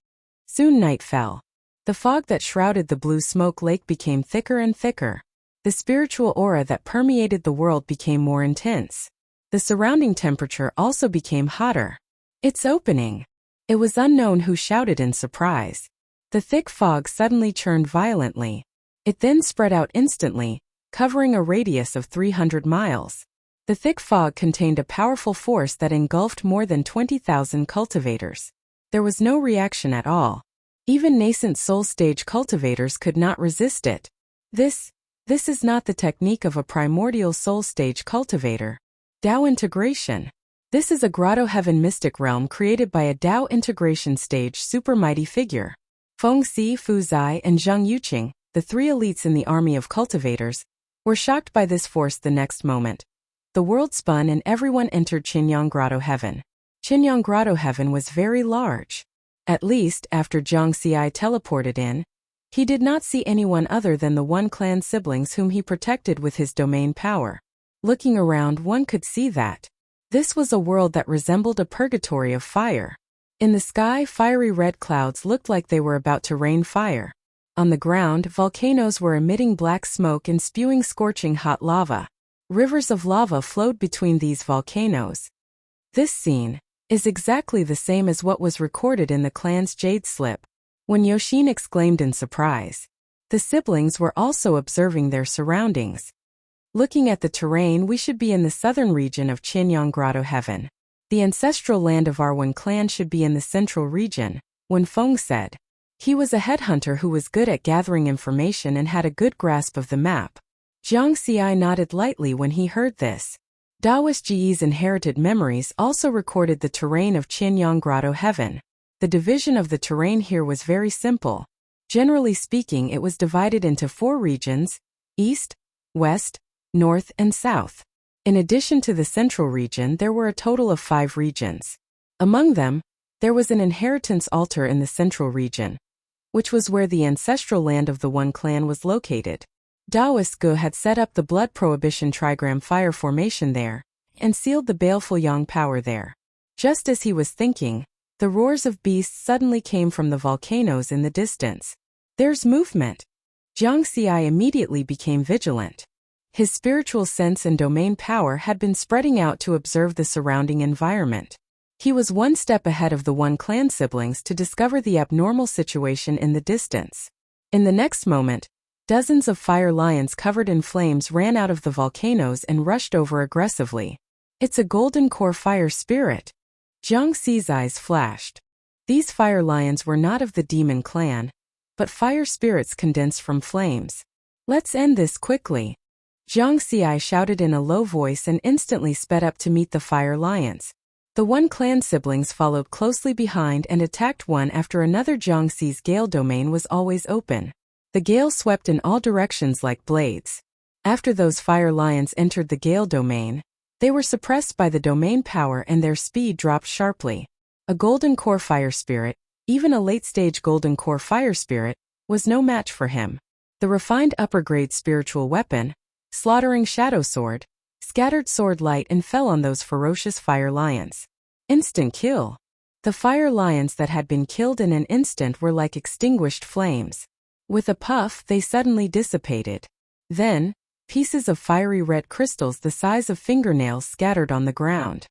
Soon night fell. The fog that shrouded the blue smoke lake became thicker and thicker. The spiritual aura that permeated the world became more intense. The surrounding temperature also became hotter. It's opening. It was unknown who shouted in surprise. The thick fog suddenly churned violently. It then spread out instantly, covering a radius of 300 miles. The thick fog contained a powerful force that engulfed more than 20,000 cultivators. There was no reaction at all. Even nascent soul stage cultivators could not resist it. This is not the technique of a primordial soul stage cultivator. Dao integration. This is a Grotto Heaven mystic realm created by a Dao integration stage super mighty figure. Feng Si, Fu Zai, and Zheng Yuqing, the 3 elites in the army of cultivators, were shocked by this force the next moment. The world spun and everyone entered Qianyang Grotto Heaven. Qianyang Grotto Heaven was very large. At least, after Jiang Xi teleported in, he did not see anyone other than the One clan siblings whom he protected with his domain power. Looking around, one could see that this was a world that resembled a purgatory of fire. In the sky, fiery red clouds looked like they were about to rain fire. On the ground, volcanoes were emitting black smoke and spewing scorching hot lava. Rivers of lava flowed between these volcanoes. This scene is exactly the same as what was recorded in the clan's jade slip. When Yoshin exclaimed in surprise, the siblings were also observing their surroundings. Looking at the terrain, we should be in the southern region of Qianyang Grotto Heaven. The ancestral land of our Wen clan should be in the central region, Wen Feng said. He was a headhunter who was good at gathering information and had a good grasp of the map. Jiang Xi nodded lightly when he heard this. Daoist Ji's inherited memories also recorded the terrain of Qianyang Grotto Heaven. The division of the terrain here was very simple. Generally speaking, it was divided into 4 regions: east, west, north, and south. In addition to the central region, there were a total of 5 regions. Among them, there was an inheritance altar in the central region, which was where the ancestral land of the One clan was located. Daoist Gu had set up the blood prohibition trigram fire formation there, and sealed the baleful yang power there. Just as he was thinking, the roars of beasts suddenly came from the volcanoes in the distance. There's movement. Jiang Xi immediately became vigilant. His spiritual sense and domain power had been spreading out to observe the surrounding environment. He was one step ahead of the One clan siblings to discover the abnormal situation in the distance. In the next moment, dozens of fire lions covered in flames ran out of the volcanoes and rushed over aggressively. It's a golden core fire spirit. Jiang Xi's eyes flashed. These fire lions were not of the demon clan, but fire spirits condensed from flames. Let's end this quickly. Jiang Xi shouted in a low voice and instantly sped up to meet the fire lions. The One clan siblings followed closely behind and attacked one after another. Jiang Xi's gale domain was always open. The gale swept in all directions like blades. After those fire lions entered the gale domain, they were suppressed by the domain power and their speed dropped sharply. A golden core fire spirit, even a late-stage golden core fire spirit, was no match for him. The refined upper-grade spiritual weapon, slaughtering shadow sword, scattered sword light and fell on those ferocious fire lions. Instant kill. The fire lions that had been killed in an instant were like extinguished flames. With a puff, they suddenly dissipated. Then, pieces of fiery red crystals the size of fingernails scattered on the ground.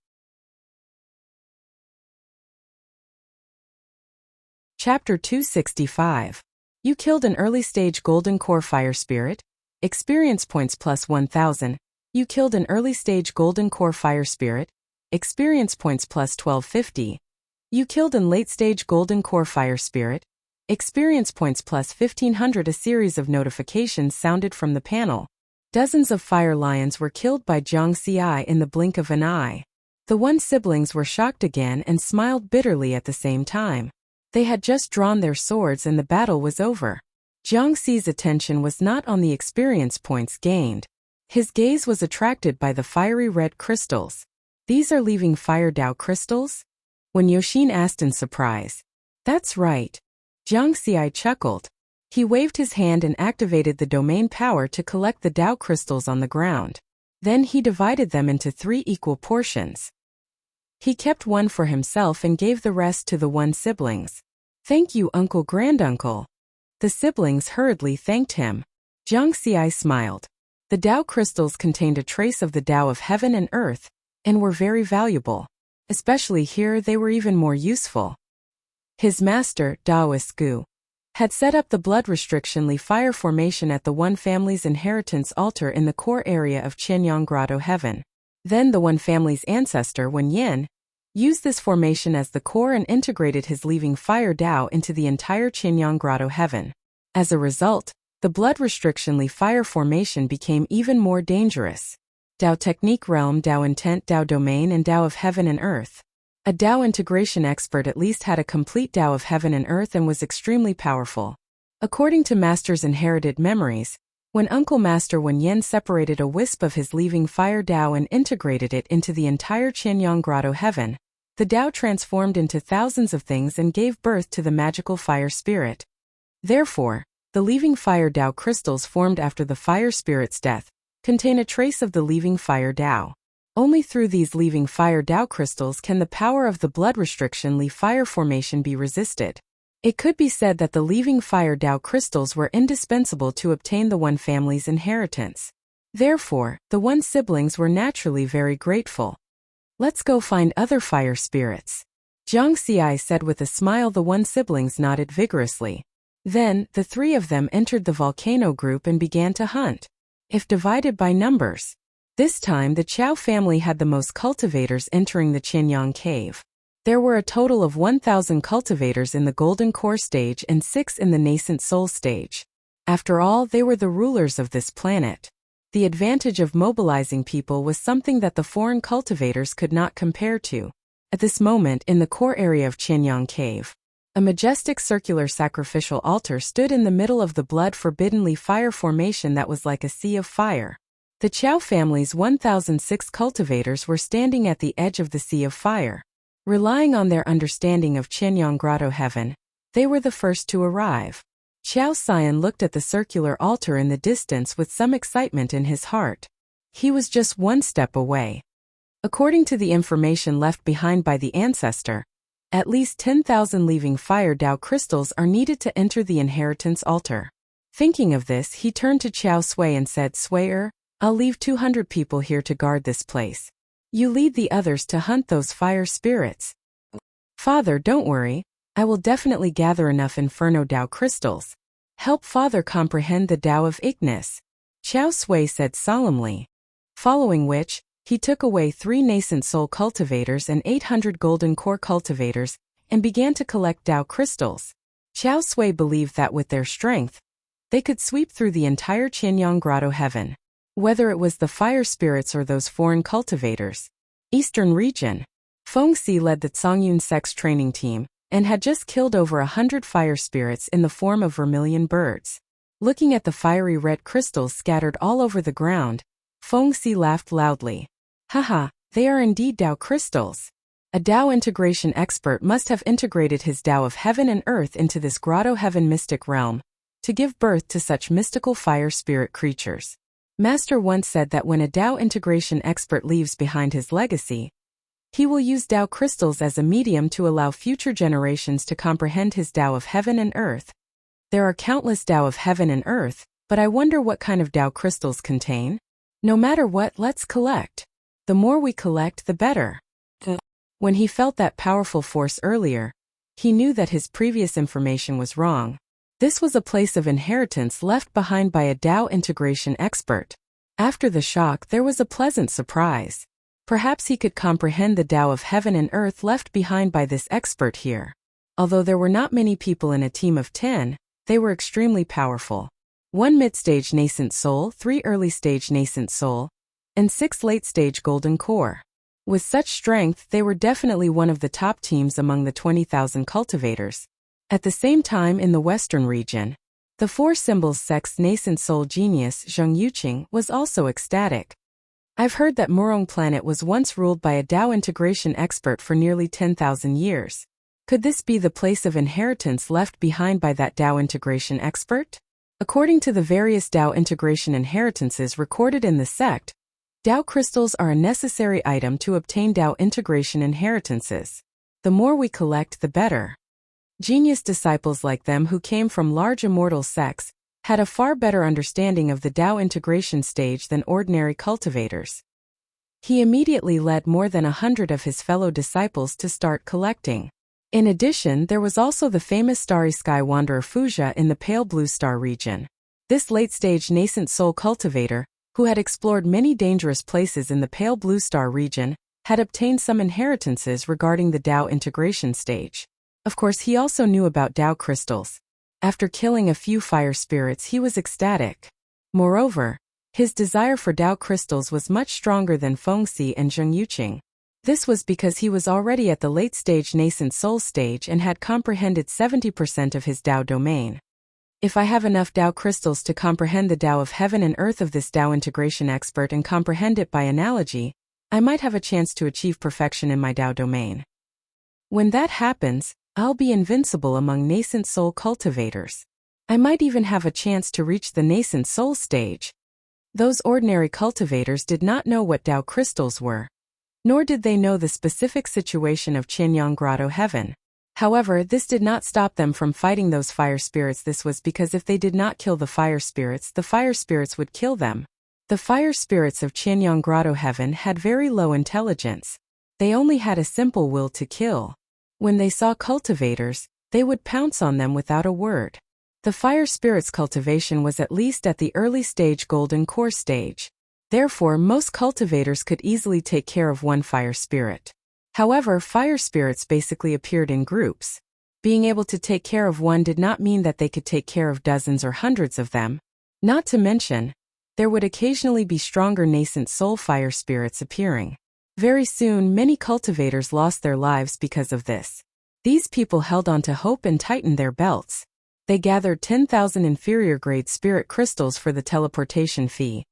Chapter 265. You killed an early-stage golden core fire spirit. Experience points plus 1000. You killed an early-stage golden core fire spirit. Experience points plus 1250. You killed an late-stage golden core fire spirit. Experience points plus 1500. A series of notifications sounded from the panel. Dozens of fire lions were killed by Jiang Xi in the blink of an eye. The One siblings were shocked again and smiled bitterly at the same time. They had just drawn their swords and the battle was over. Jiang Xi's attention was not on the experience points gained. His gaze was attracted by the fiery red crystals. These are leaving fire Dao crystals? When Yoshin asked in surprise. That's right. Jiang Xi chuckled. He waved his hand and activated the domain power to collect the Dao crystals on the ground. Then he divided them into 3 equal portions. He kept one for himself and gave the rest to the One siblings. Thank you, Uncle Granduncle. The siblings hurriedly thanked him. Jiang Xi smiled. The Dao crystals contained a trace of the Dao of heaven and earth, and were very valuable. Especially here they were even more useful. His master, Daoist Gu, had set up the blood restriction Li fire formation at the One family's inheritance altar in the core area of Qianyang Grotto Heaven. Then the One family's ancestor, Wen Yin, used this formation as the core and integrated his leaving fire Dao into the entire Qianyang Grotto Heaven. As a result, the blood restriction Li fire formation became even more dangerous. Dao Technique Realm, Dao Intent, Dao Domain and Dao of Heaven and Earth. A Dao integration expert at least had a complete Dao of Heaven and Earth and was extremely powerful. According to Master's inherited memories, when Uncle Master Wen Yin separated a wisp of his leaving fire Dao and integrated it into the entire Qianyang Grotto Heaven, the Dao transformed into thousands of things and gave birth to the magical fire spirit. Therefore, the leaving fire Dao crystals formed after the fire spirit's death contain a trace of the leaving fire Dao. Only through these leaving fire Dao crystals can the power of the blood restriction Li fire formation be resisted. It could be said that the leaving fire Dao crystals were indispensable to obtain the One family's inheritance. Therefore, the One siblings were naturally very grateful. Let's go find other fire spirits. Jiang Xi said with a smile. The One siblings nodded vigorously. Then, the 3 of them entered the volcano group and began to hunt. If divided by numbers, this time the Chao family had the most cultivators entering the Qianyang cave. There were a total of 1,000 cultivators in the Golden Core stage and 6 in the Nascent Soul stage. After all, they were the rulers of this planet. The advantage of mobilizing people was something that the foreign cultivators could not compare to. At this moment, in the core area of Qianyang cave, a majestic circular sacrificial altar stood in the middle of the blood-forbidden Li fire formation that was like a sea of fire. The Chao family's 1,006 cultivators were standing at the edge of the sea of fire. Relying on their understanding of Qianyang Grotto Heaven, they were the first to arrive. Chao Xian looked at the circular altar in the distance with some excitement in his heart. He was just one step away. According to the information left behind by the ancestor, at least 10,000 leaving fire Dao crystals are needed to enter the inheritance altar. Thinking of this, he turned to Qiao Sui and said, Sui, I'll leave 200 people here to guard this place. You lead the others to hunt those fire spirits. Father, don't worry. I will definitely gather enough Inferno Tao crystals. Help Father comprehend the Tao of Ignis, Qiao Sui said solemnly. Following which, he took away 3 nascent soul cultivators and 800 golden core cultivators and began to collect Tao crystals. Qiao Sui believed that with their strength, they could sweep through the entire Qianyang Grotto heaven. Whether it was the fire spirits or those foreign cultivators. Eastern region. Fengxi led the Zongyun sex training team and had just killed over 100 fire spirits in the form of vermilion birds. Looking at the fiery red crystals scattered all over the ground, Fengxi laughed loudly. Haha, they are indeed Tao crystals. A Tao integration expert must have integrated his Tao of heaven and earth into this grotto heaven mystic realm to give birth to such mystical fire spirit creatures. Master once said that when a Tao integration expert leaves behind his legacy, he will use Tao crystals as a medium to allow future generations to comprehend his Tao of heaven and earth. There are countless Tao of heaven and earth, but I wonder what kind of Tao crystals contain? No matter what, let's collect. The more we collect, the better. When he felt that powerful force earlier, he knew that his previous information was wrong. This was a place of inheritance left behind by a Tao integration expert. After the shock, there was a pleasant surprise. Perhaps he could comprehend the Tao of heaven and earth left behind by this expert here. Although there were not many people in a team of 10, they were extremely powerful. 1 mid-stage nascent soul, 3 early-stage nascent soul, and 6 late-stage golden core. With such strength, they were definitely one of the top teams among the 20,000 cultivators. At the same time in the western region, the 4 symbols sex nascent soul genius Zheng Yuqing was also ecstatic. I've heard that Murong planet was once ruled by a Tao integration expert for nearly 10,000 years. Could this be the place of inheritance left behind by that Tao integration expert? According to the various Tao integration inheritances recorded in the sect, Tao crystals are a necessary item to obtain Tao integration inheritances. The more we collect, the better. Genius disciples like them who came from large immortal sects had a far better understanding of the Tao integration stage than ordinary cultivators. He immediately led more than 100 of his fellow disciples to start collecting. In addition, there was also the famous starry sky wanderer Fuxia in the pale blue star region. This late-stage nascent soul cultivator, who had explored many dangerous places in the pale blue star region, had obtained some inheritances regarding the Tao integration stage. Of course, he also knew about Tao crystals. After killing a few fire spirits, he was ecstatic. Moreover, his desire for Tao crystals was much stronger than Fengxi and Zheng Yuqing. This was because he was already at the late-stage nascent soul stage and had comprehended 70% of his Tao domain. If I have enough Tao crystals to comprehend the Tao of heaven and earth of this Tao integration expert and comprehend it by analogy, I might have a chance to achieve perfection in my Tao domain. When that happens, I'll be invincible among nascent soul cultivators. I might even have a chance to reach the nascent soul stage. Those ordinary cultivators did not know what Tao crystals were, nor did they know the specific situation of Qianyang Grotto Heaven. However, this did not stop them from fighting those fire spirits. This was because if they did not kill the fire spirits would kill them. The fire spirits of Qianyang Grotto Heaven had very low intelligence. They only had a simple will to kill. When they saw cultivators, they would pounce on them without a word. The fire spirit's cultivation was at least at the early stage golden core stage. Therefore, most cultivators could easily take care of one fire spirit. However, fire spirits basically appeared in groups. Being able to take care of one did not mean that they could take care of dozens or hundreds of them. Not to mention, there would occasionally be stronger nascent soul fire spirits appearing. Very soon, many cultivators lost their lives because of this. These people held on to hope and tightened their belts. They gathered 10,000 inferior-grade spirit crystals for the teleportation fee,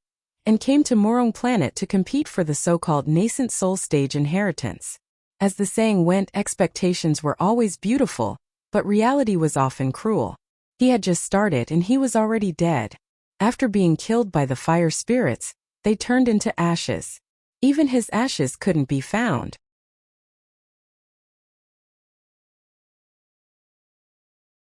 and came to Murong planet to compete for the so-called nascent soul stage inheritance. As the saying went, expectations were always beautiful, but reality was often cruel. He had just started and he was already dead. After being killed by the fire spirits, they turned into ashes. Even his ashes couldn't be found.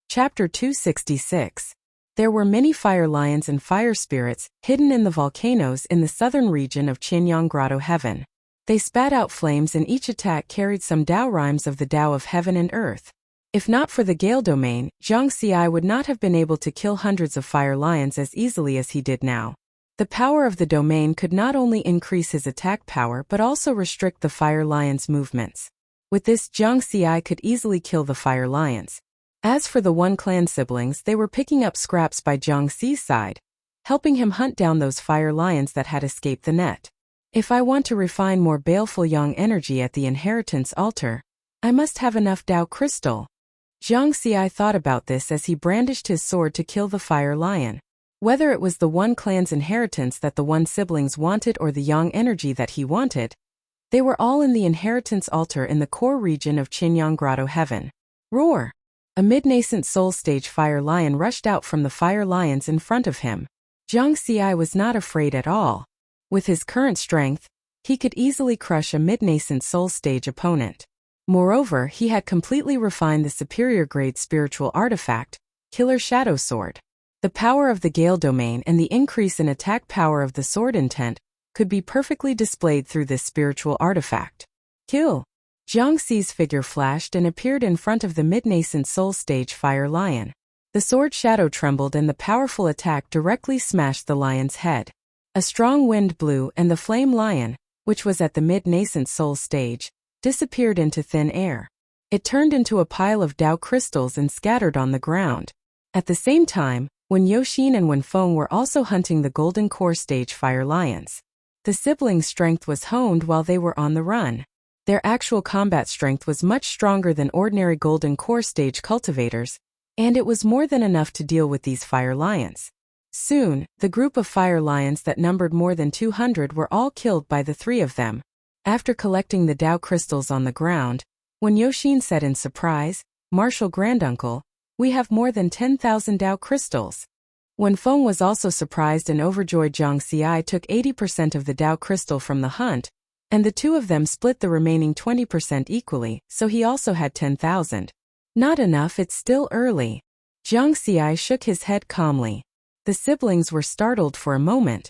Chapter 266. There were many fire lions and fire spirits hidden in the volcanoes in the southern region of Qinyang Grotto Heaven. They spat out flames and each attack carried some Tao rhymes of the Tao of heaven and earth. If not for the Gale domain, Zhang Xi would not have been able to kill hundreds of fire lions as easily as he did now. The power of the domain could not only increase his attack power but also restrict the fire lion's movements. With this, Zhang Xi could easily kill the fire lions. As for the One Clan siblings, they were picking up scraps by Zhang Xi's side, helping him hunt down those fire lions that had escaped the net. If I want to refine more baleful yang energy at the inheritance altar, I must have enough Tao crystal. Zhang Xi thought about this as he brandished his sword to kill the fire lion. Whether it was the One Clan's inheritance that the One siblings wanted or the yang energy that he wanted, they were all in the inheritance altar in the core region of Qinyang Grotto Heaven. Roar! A mid-nascent soul stage fire lion rushed out from the fire lions in front of him. Zhang Xi was not afraid at all. With his current strength, he could easily crush a mid-nascent soul stage opponent. Moreover, he had completely refined the superior grade spiritual artifact, Killer Shadow Sword. The power of the Gale domain and the increase in attack power of the sword intent could be perfectly displayed through this spiritual artifact. Kill! Zhang Xi's figure flashed and appeared in front of the mid-nascent soul stage fire lion. The sword shadow trembled and the powerful attack directly smashed the lion's head. A strong wind blew and the flame lion, which was at the mid-nascent soul stage, disappeared into thin air. It turned into a pile of Tao crystals and scattered on the ground. At the same time, Wen Yoxin and Wen Feng were also hunting the golden core stage fire lions. The siblings' strength was honed while they were on the run. Their actual combat strength was much stronger than ordinary golden core stage cultivators, and it was more than enough to deal with these fire lions. Soon, the group of fire lions that numbered more than 200 were all killed by the three of them. After collecting the Tao crystals on the ground, Wen Yoxin said in surprise, "Martial Granduncle, we have more than 10,000 Tao crystals." Wen Feng was also surprised and overjoyed. Zhang Xi took 80% of the Tao crystal from the hunt, and the two of them split the remaining 20% equally, so he also had 10,000. Not enough, it's still early. Zhang Xi shook his head calmly. The siblings were startled for a moment,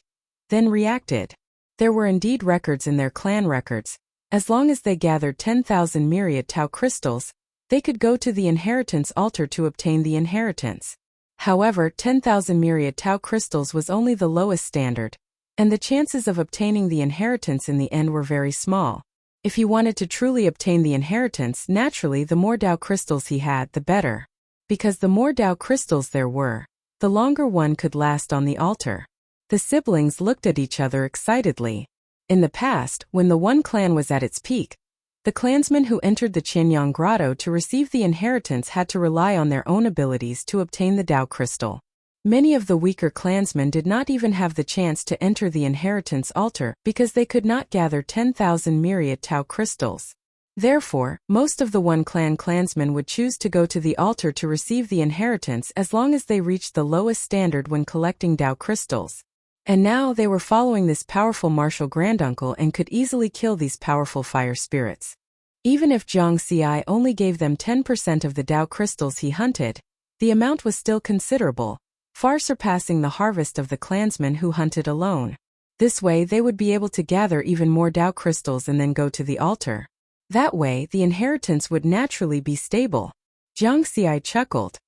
then reacted. There were indeed records in their clan records. As long as they gathered 10,000 myriad Tao crystals, they could go to the inheritance altar to obtain the inheritance. However, 10,000 myriad Tao crystals was only the lowest standard, and the chances of obtaining the inheritance in the end were very small. If he wanted to truly obtain the inheritance, naturally the more Tao crystals he had, the better. Because the more Tao crystals there were, the longer one could last on the altar. The siblings looked at each other excitedly. In the past, when the One Clan was at its peak, the clansmen who entered the Qinyang Grotto to receive the inheritance had to rely on their own abilities to obtain the Tao crystal. Many of the weaker clansmen did not even have the chance to enter the inheritance altar because they could not gather 10,000 myriad Tao crystals. Therefore, most of the One Clan clansmen would choose to go to the altar to receive the inheritance as long as they reached the lowest standard when collecting Tao crystals. And now they were following this powerful martial granduncle and could easily kill these powerful fire spirits. Even if Zhang Xi only gave them 10% of the Tao crystals he hunted, the amount was still considerable, far surpassing the harvest of the clansmen who hunted alone. This way they would be able to gather even more Tao crystals and then go to the altar. That way the inheritance would naturally be stable. Zhang Xi chuckled.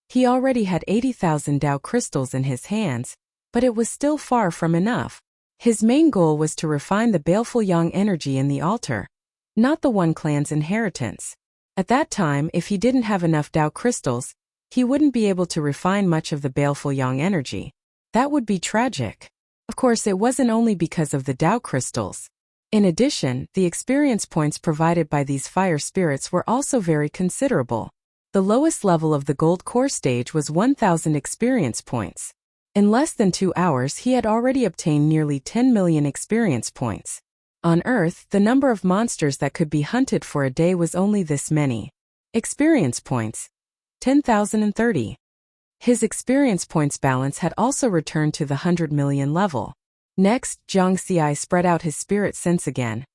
He already had 80,000 Tao crystals in his hands, but it was still far from enough. His main goal was to refine the baleful yang energy in the altar, not the One Clan's inheritance. At that time, if he didn't have enough Tao crystals, he wouldn't be able to refine much of the baleful yang energy. That would be tragic. Of course, it wasn't only because of the Tao crystals. In addition, the experience points provided by these fire spirits were also very considerable. The lowest level of the gold core stage was 1,000 experience points. In less than 2 hours, he had already obtained nearly 10 million experience points. On Earth, the number of monsters that could be hunted for a day was only this many. Experience points: 10,030. His experience points balance had also returned to the 100 million level. Next, Zhang Xi spread out his spirit sense again,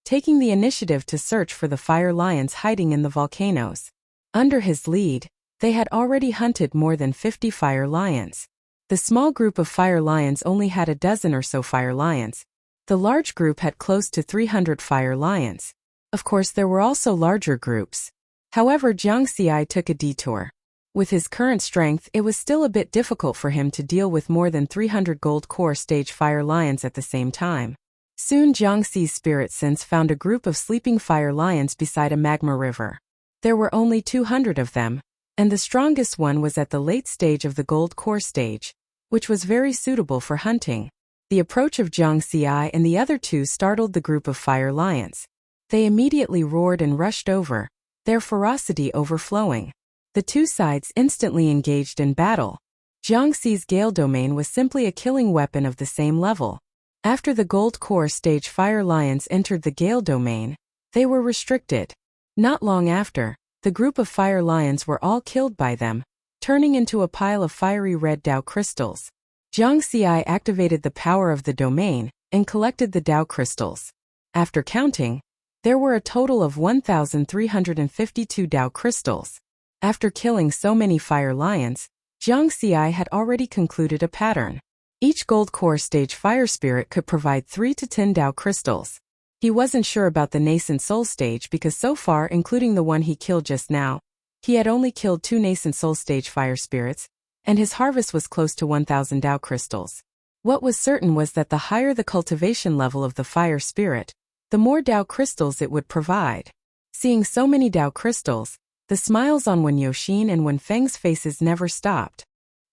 taking the initiative to search for the fire lions hiding in the volcanoes. Under his lead, They had already hunted more than 50 fire lions. The small group of fire lions only had a dozen or so fire lions. The large group had close to 300 fire lions. Of course, there were also larger groups. However, Jiang Xi took a detour. With his current strength, it was still a bit difficult for him to deal with more than 300 gold core stage fire lions at the same time. Soon Jiang Xi's spirit sense found a group of sleeping fire lions beside a magma river. There were only 200 of them, and the strongest one was at the late stage of the gold core stage, which was very suitable for hunting. The approach of Jiang Xi and the other two startled the group of fire lions. They immediately roared and rushed over, their ferocity overflowing. The two sides instantly engaged in battle. Jiang Xi's Gale Domain was simply a killing weapon of the same level. After the gold core stage fire lions entered the Gale Domain, they were restricted. Not long after, the group of fire lions were all killed by them, turning into a pile of fiery red Dao crystals. Jiang Xi activated the power of the domain and collected the Dao crystals. After counting, there were a total of 1,352 Dao crystals. After killing so many fire lions, Jiang Xi had already concluded a pattern. Each gold core stage fire spirit could provide 3 to 10 Dao crystals. He wasn't sure about the nascent soul stage because so far, including the one he killed just now, he had only killed 2 nascent soul stage fire spirits, and his harvest was close to 1,000 Dao crystals. What was certain was that the higher the cultivation level of the fire spirit, the more Dao crystals it would provide. Seeing so many Dao crystals, the smiles on Wen Yoxin and Wen Feng's faces never stopped.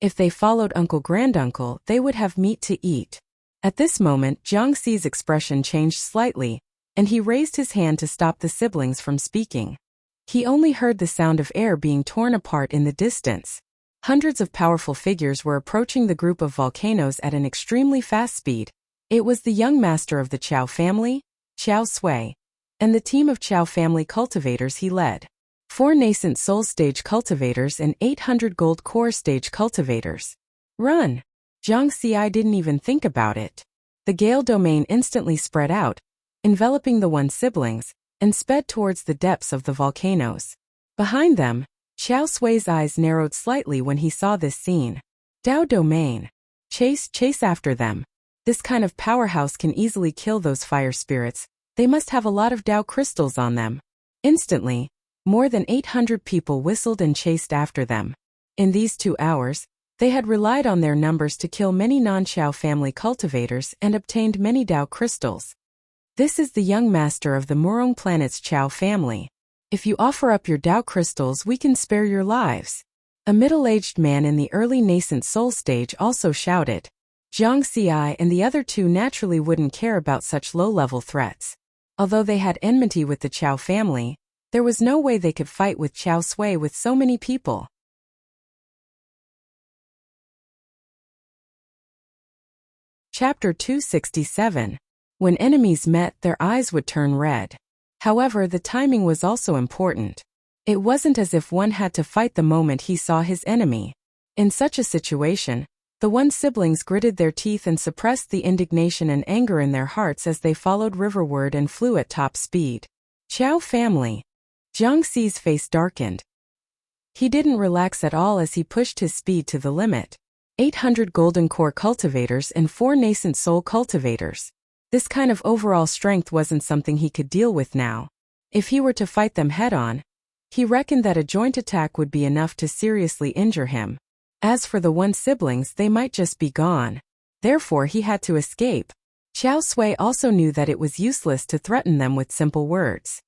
If they followed Uncle Granduncle, they would have meat to eat. At this moment, Jiang Xi's expression changed slightly, and he raised his hand to stop the siblings from speaking. He only heard the sound of air being torn apart in the distance. Hundreds of powerful figures were approaching the group of volcanoes at an extremely fast speed. It was the young master of the Qiao family, Qiao Sui, and the team of Qiao family cultivators he led. 4 nascent soul stage cultivators and 800 gold core stage cultivators. Run! Jiang Xi didn't even think about it. The Gale Domain instantly spread out, enveloping the One siblings, and sped towards the depths of the volcanoes. Behind them, Qiao Sui's eyes narrowed slightly when he saw this scene. Dao Domain. Chase after them. This kind of powerhouse can easily kill those fire spirits. They must have a lot of Dao crystals on them. Instantly, more than 800 people whistled and chased after them. In these 2 hours, they had relied on their numbers to kill many non-Qiao family cultivators and obtained many Dao crystals. This is the young master of the Murong planet's Qiao family. If you offer up your Dao crystals, we can spare your lives. A middle-aged man in the early nascent soul stage also shouted. Jiang Xi and the other two naturally wouldn't care about such low-level threats. Although they had enmity with the Qiao family, there was no way they could fight with Qiao Sui with so many people. Chapter 267. When enemies met, their eyes would turn red. However, the timing was also important. It wasn't as if one had to fight the moment he saw his enemy. In such a situation, the One siblings gritted their teeth and suppressed the indignation and anger in their hearts as they followed riverward and flew at top speed. Qiao family. Jiang Xi's face darkened. He didn't relax at all as he pushed his speed to the limit. 800 golden core cultivators and 4 nascent soul cultivators. This kind of overall strength wasn't something he could deal with now. If he were to fight them head-on, he reckoned that a joint attack would be enough to seriously injure him. As for the One siblings, they might just be gone. Therefore, he had to escape. Qiao Sui also knew that it was useless to threaten them with simple words.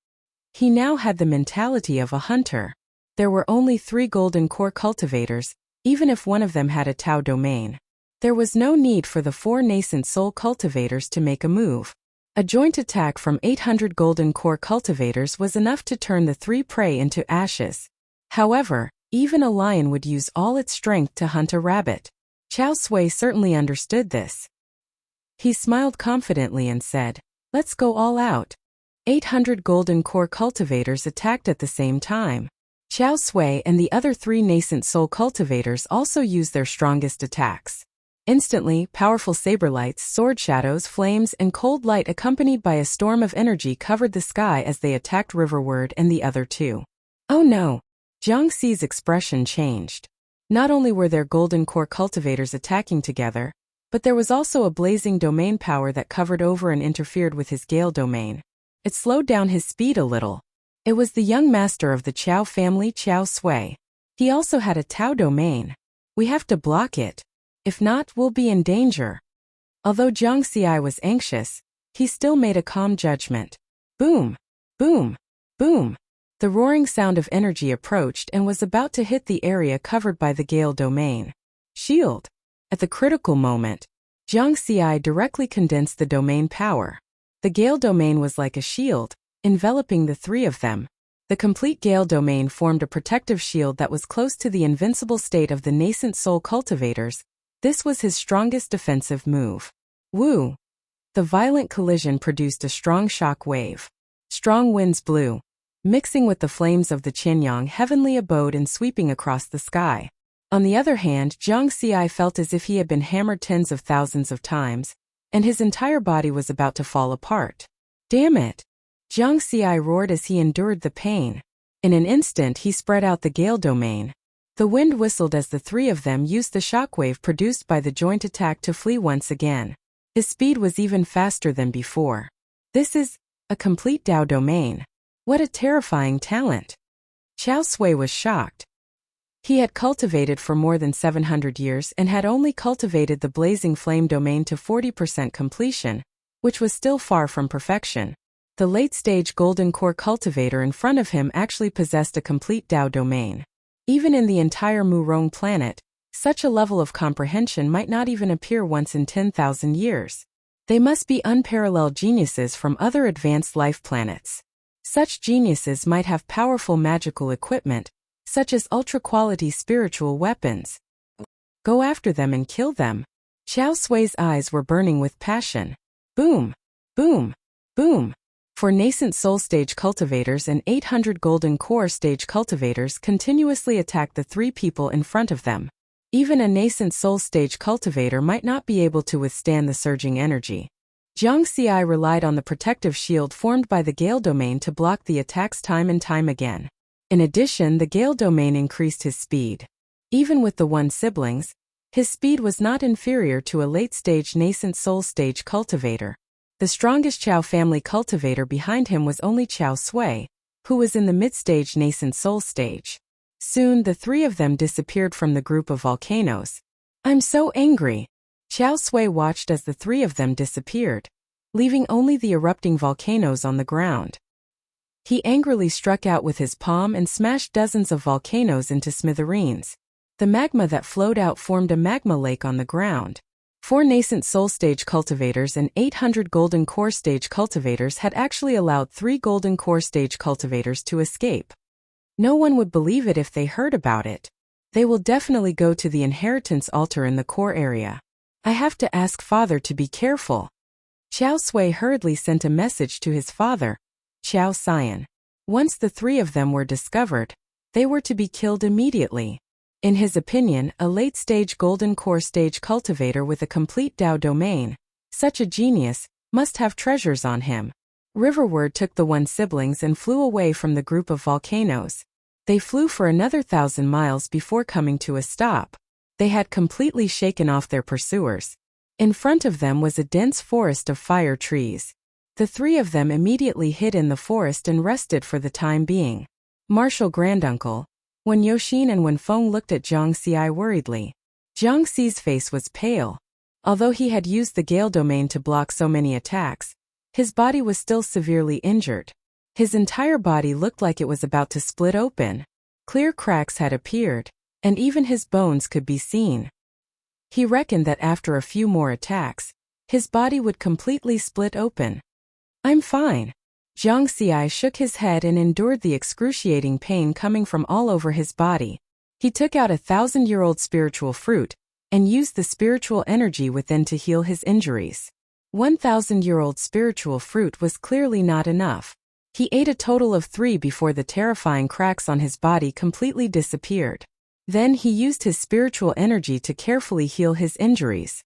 He now had the mentality of a hunter. There were only 3 golden core cultivators, even if one of them had a Tao domain. There was no need for the 4 nascent soul cultivators to make a move. A joint attack from 800 golden core cultivators was enough to turn the 3 prey into ashes. However, even a lion would use all its strength to hunt a rabbit. Qiao Sui certainly understood this. He smiled confidently and said, "Let's go all out." 800 golden core cultivators attacked at the same time. Qiao Sui and the other 3 nascent soul cultivators also used their strongest attacks. Instantly, powerful saber lights, sword shadows, flames, and cold light accompanied by a storm of energy covered the sky as they attacked Riverward and the other 2. Oh no! Jiang Xi's expression changed. Not only were there golden core cultivators attacking together, but there was also a blazing domain power that covered over and interfered with his Gale domain. It slowed down his speed a little. It was the young master of the Qiao family, Qiao Sui. He also had a Tao domain. We have to block it. If not, we'll be in danger. Although Jiang Xi was anxious, he still made a calm judgment. Boom! Boom! Boom! The roaring sound of energy approached and was about to hit the area covered by the Gale domain. Shield! At the critical moment, Jiang Xi directly condensed the domain power. The Gale domain was like a shield, enveloping the three of them. The complete Gale domain formed a protective shield that was close to the invincible state of the nascent soul cultivators. This was his strongest defensive move. Woo! The violent collision produced a strong shock wave. Strong winds blew, mixing with the flames of the Qianyang heavenly abode and sweeping across the sky. On the other hand, Jiang Xi felt as if he had been hammered tens of thousands of times, and his entire body was about to fall apart. Damn it! Jiang Xi roared as he endured the pain. In an instant he spread out the Gale domain. The wind whistled as the three of them used the shockwave produced by the joint attack to flee once again. His speed was even faster than before. This is a complete Dao domain. What a terrifying talent! Qiao Sui was shocked. He had cultivated for more than 700 years and had only cultivated the blazing flame domain to 40% completion, which was still far from perfection. The late-stage golden core cultivator in front of him actually possessed a complete Dao domain. Even in the entire Murong planet, such a level of comprehension might not even appear once in 10,000 years. They must be unparalleled geniuses from other advanced life planets. Such geniuses might have powerful magical equipment, such as ultra-quality spiritual weapons. Go after them and kill them. Qiao Sui's eyes were burning with passion. Boom! Boom! Boom! For nascent soul stage cultivators and 800 golden core stage cultivators continuously attacked the three people in front of them. Even a nascent soul stage cultivator might not be able to withstand the surging energy. Jiang Xi relied on the protective shield formed by the Gale domain to block the attacks time and time again. In addition, the Gale domain increased his speed. Even with the one siblings, his speed was not inferior to a late-stage nascent soul stage cultivator. The strongest Qiao family cultivator behind him was only Qiao Sui, who was in the mid-stage nascent soul stage. Soon the three of them disappeared from the group of volcanoes. I'm so angry. Qiao Sui watched as the three of them disappeared, leaving only the erupting volcanoes on the ground. He angrily struck out with his palm and smashed dozens of volcanoes into smithereens. The magma that flowed out formed a magma lake on the ground. 4 nascent soul stage cultivators and 800 golden core stage cultivators had actually allowed 3 golden core stage cultivators to escape. No one would believe it if they heard about it. They will definitely go to the inheritance altar in the core area. I have to ask father to be careful. Qiao Sui hurriedly sent a message to his father, Qiao Xian. Once the 3 of them were discovered, they were to be killed immediately. In his opinion, a late-stage golden core stage cultivator with a complete Dao domain, such a genius, must have treasures on him. Riverward took the 1 siblings and flew away from the group of volcanoes. They flew for another 1,000 miles before coming to a stop. They had completely shaken off their pursuers. In front of them was a dense forest of fire trees. The 3 of them immediately hid in the forest and rested for the time being. Martial granduncle, Wen Yoxin and Wen Feng looked at Jiang Xi worriedly. Jiang Xi's face was pale. Although he had used the Gale domain to block so many attacks, his body was still severely injured. His entire body looked like it was about to split open. Clear cracks had appeared, and even his bones could be seen. He reckoned that after a few more attacks, his body would completely split open. I'm fine. Jiang Xi shook his head and endured the excruciating pain coming from all over his body. He took out a 1,000-year-old spiritual fruit and used the spiritual energy within to heal his injuries. 1,000-year-old spiritual fruit was clearly not enough. He ate a total of 3 before the terrifying cracks on his body completely disappeared. Then he used his spiritual energy to carefully heal his injuries.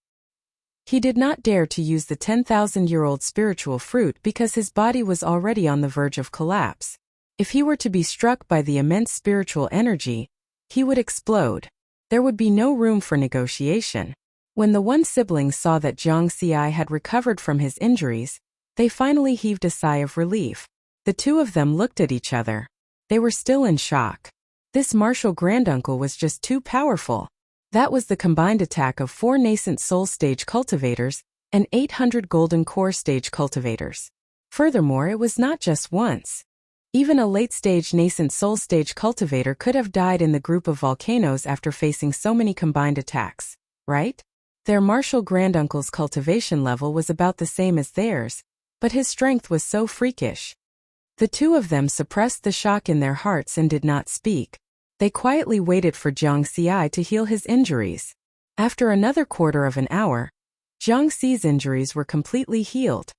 He did not dare to use the 10,000-year-old spiritual fruit because his body was already on the verge of collapse. If he were to be struck by the immense spiritual energy, he would explode. There would be no room for negotiation. When the one sibling saw that Jiang Xi had recovered from his injuries, they finally heaved a sigh of relief. The two of them looked at each other. They were still in shock. This martial granduncle was just too powerful. That was the combined attack of 4 nascent soul stage cultivators and 800 golden core stage cultivators. Furthermore, it was not just once. Even a late-stage nascent soul stage cultivator could have died in the group of volcanoes after facing so many combined attacks, right? Their martial granduncle's cultivation level was about the same as theirs, but his strength was so freakish. The two of them suppressed the shock in their hearts and did not speak. They quietly waited for Jiang Xi to heal his injuries. After another quarter of an hour, Jiang Xi's injuries were completely healed.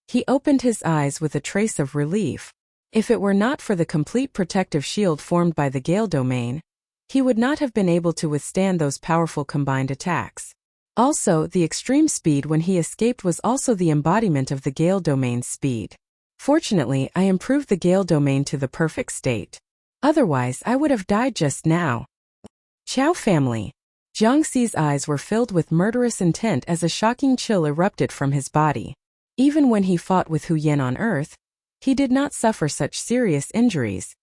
He opened his eyes with a trace of relief. If it were not for the complete protective shield formed by the Gale domain, he would not have been able to withstand those powerful combined attacks. Also, the extreme speed when he escaped was also the embodiment of the Gale domain's speed. Fortunately, I improved the Gale domain to the perfect state. Otherwise, I would have died just now. Chow family. Jiang Xi's eyes were filled with murderous intent as a shocking chill erupted from his body. Even when he fought with Hu Yen on Earth, he did not suffer such serious injuries.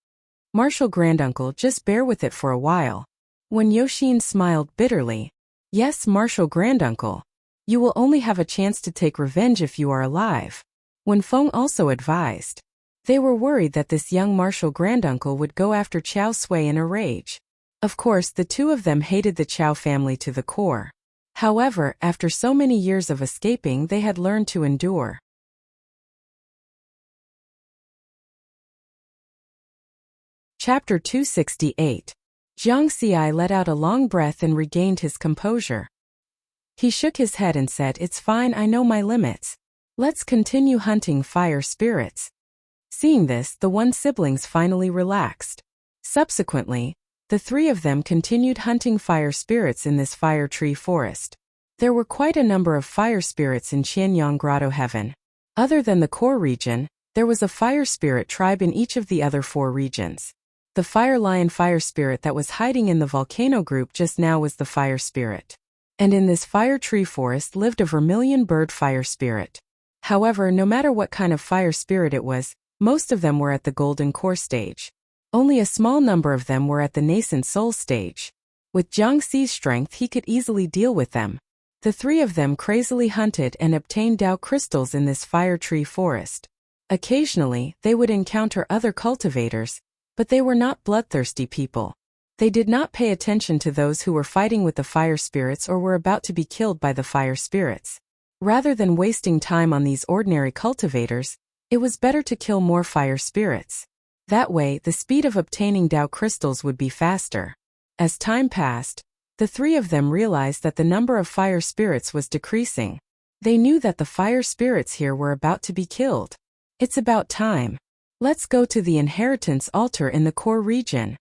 Martial granduncle, just bear with it for a while. When Yoshine smiled bitterly, yes, martial granduncle, you will only have a chance to take revenge if you are alive. When Feng also advised. They were worried that this young martial granduncle would go after Chao Sui in a rage. Of course, the two of them hated the Chao family to the core. However, after so many years of escaping, they had learned to endure. Chapter 268. Jiang Xi let out a long breath and regained his composure. He shook his head and said, "It's fine, I know my limits. Let's continue hunting fire spirits." Seeing this, the one siblings finally relaxed. Subsequently, the three of them continued hunting fire spirits in this fire tree forest. There were quite a number of fire spirits in Qianyang Grotto Heaven. Other than the core region, there was a fire spirit tribe in each of the other 4 regions. The fire lion fire spirit that was hiding in the volcano group just now was the fire spirit. And in this fire tree forest lived a vermilion bird fire spirit. However, no matter what kind of fire spirit it was, most of them were at the golden core stage. Only a small number of them were at the nascent soul stage. With Jiang Xi's strength, he could easily deal with them. The three of them crazily hunted and obtained Dao crystals in this fire tree forest. Occasionally, they would encounter other cultivators, but they were not bloodthirsty people. They did not pay attention to those who were fighting with the fire spirits or were about to be killed by the fire spirits. Rather than wasting time on these ordinary cultivators, it was better to kill more fire spirits. That way, the speed of obtaining Dao crystals would be faster. As time passed, the three of them realized that the number of fire spirits was decreasing. They knew that the fire spirits here were about to be killed. It's about time. Let's go to the inheritance altar in the core region.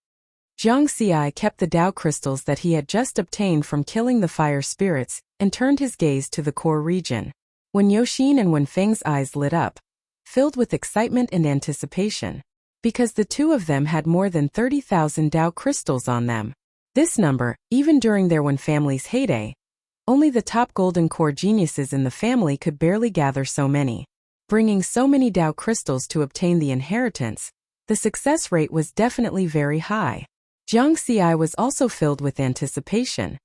Jiang Xi kept the Dao crystals that he had just obtained from killing the fire spirits and turned his gaze to the core region. When Yoshine and Wenfeng's eyes lit up, filled with excitement and anticipation, because the two of them had more than 30,000 Dao crystals on them. This number, even during their Wen family's heyday, only the top golden core geniuses in the family could barely gather so many. Bringing so many Dao crystals to obtain the inheritance, the success rate was definitely very high. Jiang Xi was also filled with anticipation.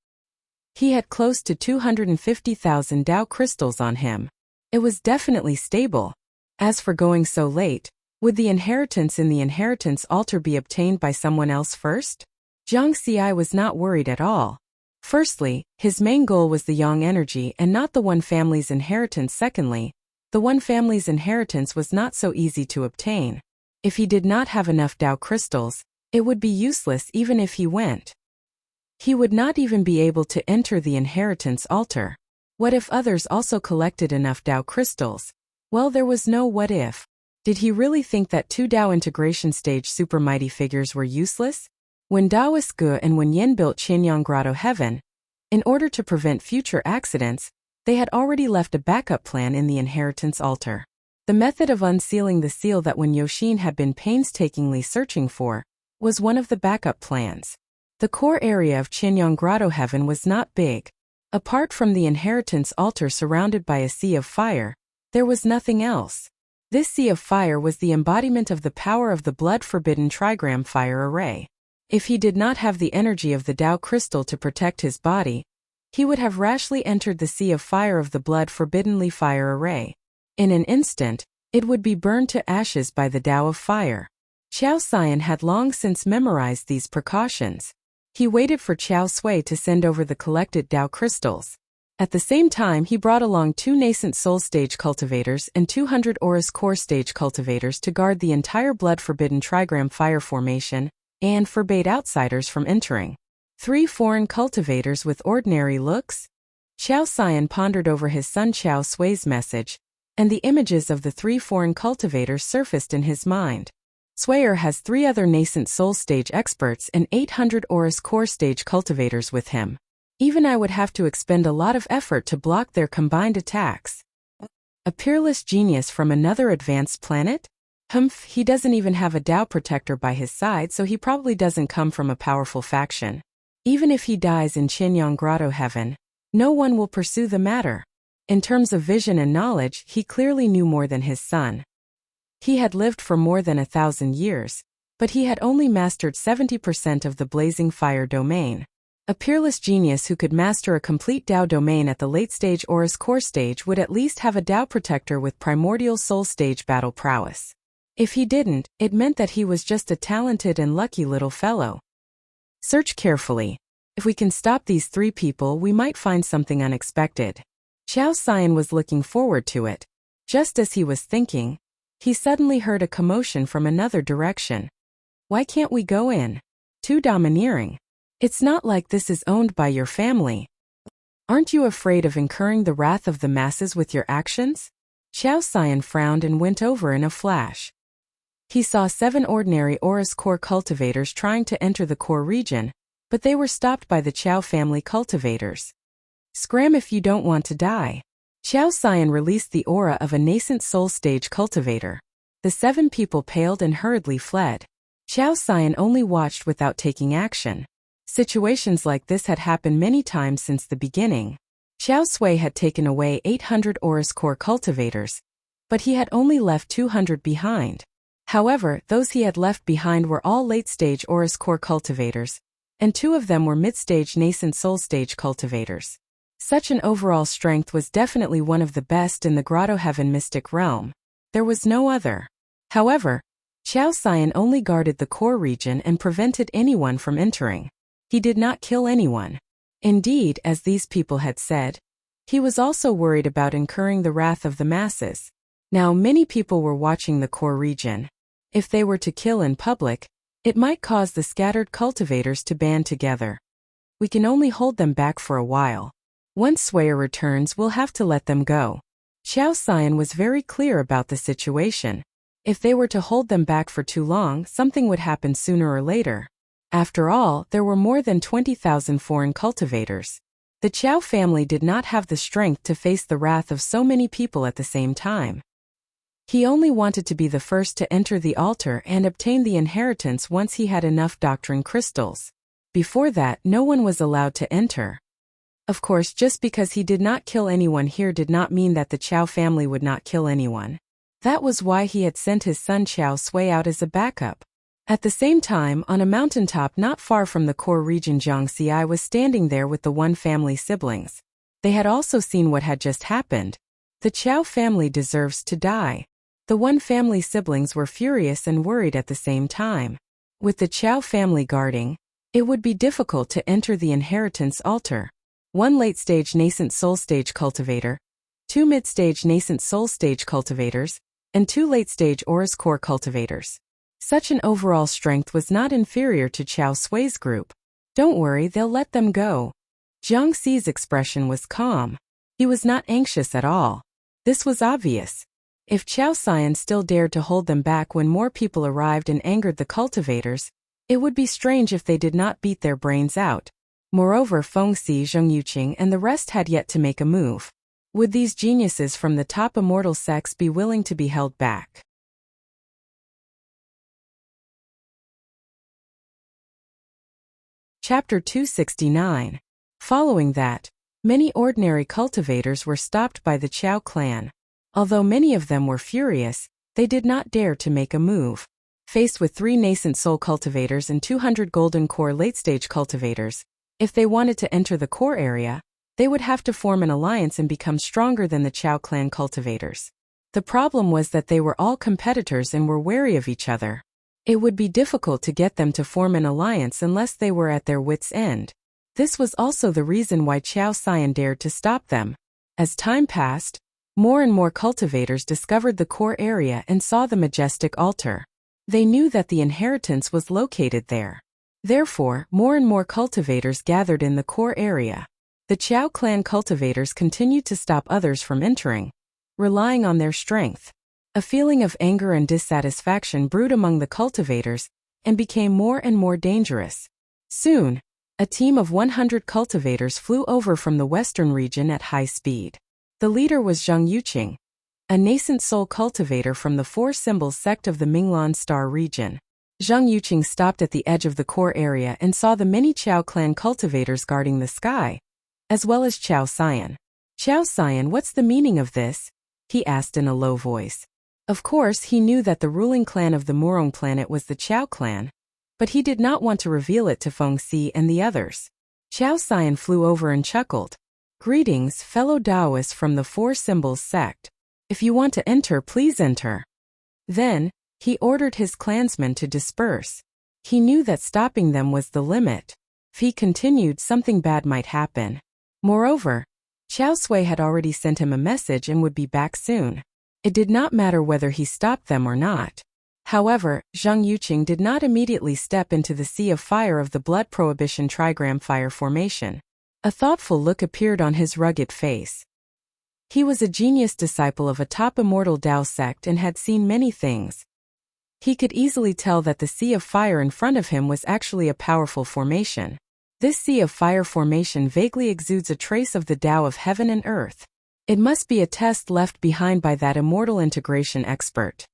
He had close to 250,000 Dao crystals on him. It was definitely stable. As for going so late, would the inheritance in the inheritance altar be obtained by someone else first? Jiang Xi was not worried at all. Firstly, his main goal was the Yang energy and not the One family's inheritance. Secondly, the One family's inheritance was not so easy to obtain. If he did not have enough Dao crystals, it would be useless even if he went. He would not even be able to enter the inheritance altar. What if others also collected enough Dao crystals? Well, there was no what if. Did he really think that 2 Dao integration stage super mighty figures were useless? When Daoist Ge and Wen Yin built Qianyang Grotto Heaven, in order to prevent future accidents, they had already left a backup plan in the inheritance altar. The method of unsealing the seal that Wen Yoxin had been painstakingly searching for was one of the backup plans. The core area of Qinyang Grotto Heaven was not big. Apart from the inheritance altar surrounded by a sea of fire, there was nothing else. This sea of fire was the embodiment of the power of the blood-forbidden trigram fire array. If he did not have the energy of the Tao crystal to protect his body, he would have rashly entered the sea of fire of the blood-forbiddenly fire array. In an instant, it would be burned to ashes by the Tao of fire. Qiao Xian had long since memorized these precautions. He waited for Qiao Sui to send over the collected Tao crystals. At the same time, he brought along 2 nascent soul stage cultivators and 200 Aurus core stage cultivators to guard the entire blood-forbidden trigram fire formation and forbade outsiders from entering. 3 foreign cultivators with ordinary looks? Qiao Xian pondered over his son Qiao Sui's message, and the images of the 3 foreign cultivators surfaced in his mind. Suier has 3 other nascent soul stage experts and 800 Aurus core stage cultivators with him. Even I would have to expend a lot of effort to block their combined attacks. A peerless genius from another advanced planet? Humph, he doesn't even have a Tao protector by his side, so he probably doesn't come from a powerful faction. Even if he dies in Qinyang Grotto Heaven, no one will pursue the matter. In terms of vision and knowledge, he clearly knew more than his son. He had lived for more than 1,000 years, but he had only mastered 70% of the blazing fire domain. A peerless genius who could master a complete Tao domain at the late-stage Aurus core stage would at least have a Tao protector with primordial soul stage battle prowess. If he didn't, it meant that he was just a talented and lucky little fellow. Search carefully. If we can stop these 3 people, we might find something unexpected. Qiao Xian was looking forward to it. Just as he was thinking, he suddenly heard a commotion from another direction. Why can't we go in? Too domineering. It's not like this is owned by your family. Aren't you afraid of incurring the wrath of the masses with your actions? Qiao Xian frowned and went over in a flash. He saw 7 ordinary Aurus core cultivators trying to enter the core region, but they were stopped by the Qiao family cultivators. Scram if you don't want to die. Qiao Xian released the aura of a nascent soul stage cultivator. The 7 people paled and hurriedly fled. Qiao Xian only watched without taking action. Situations like this had happened many times since the beginning. Qiao Sui had taken away 800 Aurus core cultivators, but he had only left 200 behind. However, those he had left behind were all late-stage Aurus core cultivators, and 2 of them were mid-stage nascent soul stage cultivators. Such an overall strength was definitely one of the best in the Grotto Heaven mystic realm. There was no other. However, Qiao Xian only guarded the core region and prevented anyone from entering. He did not kill anyone. Indeed, as these people had said, he was also worried about incurring the wrath of the masses. Now many people were watching the core region. If they were to kill in public, it might cause the scattered cultivators to band together. We can only hold them back for a while. Once Suier returns, we'll have to let them go. Qiao Xian was very clear about the situation. If they were to hold them back for too long, something would happen sooner or later. After all, there were more than 20,000 foreign cultivators. The Qiao family did not have the strength to face the wrath of so many people at the same time. He only wanted to be the first to enter the altar and obtain the inheritance once he had enough doctrine crystals. Before that, no one was allowed to enter. Of course, just because he did not kill anyone here did not mean that the Qiao family would not kill anyone. That was why he had sent his son Qiao Sui out as a backup. At the same time, on a mountaintop not far from the core region, Zhang Xi was standing there with the One family siblings. They had also seen what had just happened. The Qiao family deserves to die. The One family siblings were furious and worried at the same time. With the Qiao family guarding, it would be difficult to enter the inheritance altar. 1 late-stage nascent soul stage cultivator, 2 mid-stage nascent soul stage cultivators, and 2 late-stage Aurus core cultivators. Such an overall strength was not inferior to Qiao Sui's group. Don't worry, they'll let them go. Zhang Xi's expression was calm. He was not anxious at all. This was obvious. If Qiao Xian still dared to hold them back when more people arrived and angered the cultivators, it would be strange if they did not beat their brains out. Moreover, Feng Xi, Zheng Yuqing and the rest had yet to make a move. Would these geniuses from the top immortal sects be willing to be held back? Chapter 269. Following that, many ordinary cultivators were stopped by the Chao clan. Although many of them were furious, they did not dare to make a move. Faced with 3 nascent soul cultivators and 200 golden core late-stage cultivators, if they wanted to enter the core area, they would have to form an alliance and become stronger than the Chao clan cultivators. The problem was that they were all competitors and were wary of each other. It would be difficult to get them to form an alliance unless they were at their wits' end. This was also the reason why Chao Xian dared to stop them. As time passed, more and more cultivators discovered the core area and saw the majestic altar. They knew that the inheritance was located there. Therefore, more and more cultivators gathered in the core area. The Chao clan cultivators continued to stop others from entering, relying on their strength. A feeling of anger and dissatisfaction brewed among the cultivators and became more and more dangerous. Soon, a team of 100 cultivators flew over from the western region at high speed. The leader was Zhang Yuqing, a nascent soul cultivator from the Four Symbols sect of the Minglan Star region. Zhang Yuqing stopped at the edge of the core area and saw the many Chao clan cultivators guarding the sky, as well as Chao Xian. "Chao Xian, what's the meaning of this?" he asked in a low voice. Of course, he knew that the ruling clan of the Murong planet was the Chao clan, but he did not want to reveal it to Feng Si and the others. Chao Xian flew over and chuckled. "Greetings, fellow Taoists from the Four Symbols sect. If you want to enter, please enter." Then, he ordered his clansmen to disperse. He knew that stopping them was the limit. If he continued, something bad might happen. Moreover, Chao Sui had already sent him a message and would be back soon. It did not matter whether he stopped them or not. However, Zhang Yuqing did not immediately step into the sea of fire of the Blood Prohibition Trigram Fire Formation. A thoughtful look appeared on his rugged face. He was a genius disciple of a top immortal Tao sect and had seen many things. He could easily tell that the sea of fire in front of him was actually a powerful formation. This sea of fire formation vaguely exudes a trace of the Tao of heaven and earth. It must be a test left behind by that immortal integration expert.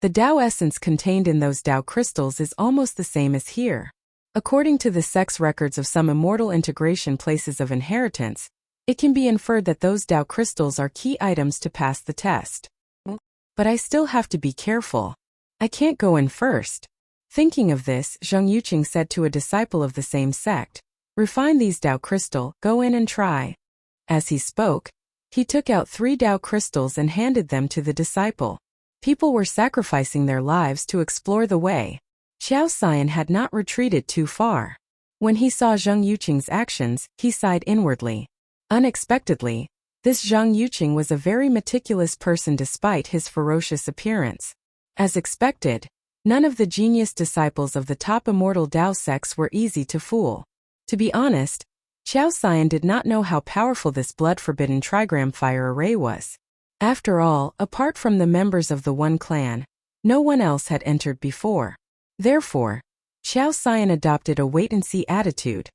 The Tao essence contained in those Tao crystals is almost the same as here. According to the sex records of some immortal integration places of inheritance, it can be inferred that those Tao crystals are key items to pass the test. But I still have to be careful. I can't go in first. Thinking of this, Zhang Yuqing said to a disciple of the same sect, "Refine these Tao crystal, go in and try." As he spoke, he took out 3 Tao crystals and handed them to the disciple. People were sacrificing their lives to explore the way. Chao Xian had not retreated too far. When he saw Zhang Yuqing's actions, he sighed inwardly. Unexpectedly, this Zhang Yuqing was a very meticulous person despite his ferocious appearance. As expected, none of the genius disciples of the top immortal Tao sects were easy to fool. To be honest, Chao Xian did not know how powerful this blood-forbidden trigram fire array was. After all, apart from the members of the One clan, no one else had entered before. Therefore, Chao Xian adopted a wait-and-see attitude.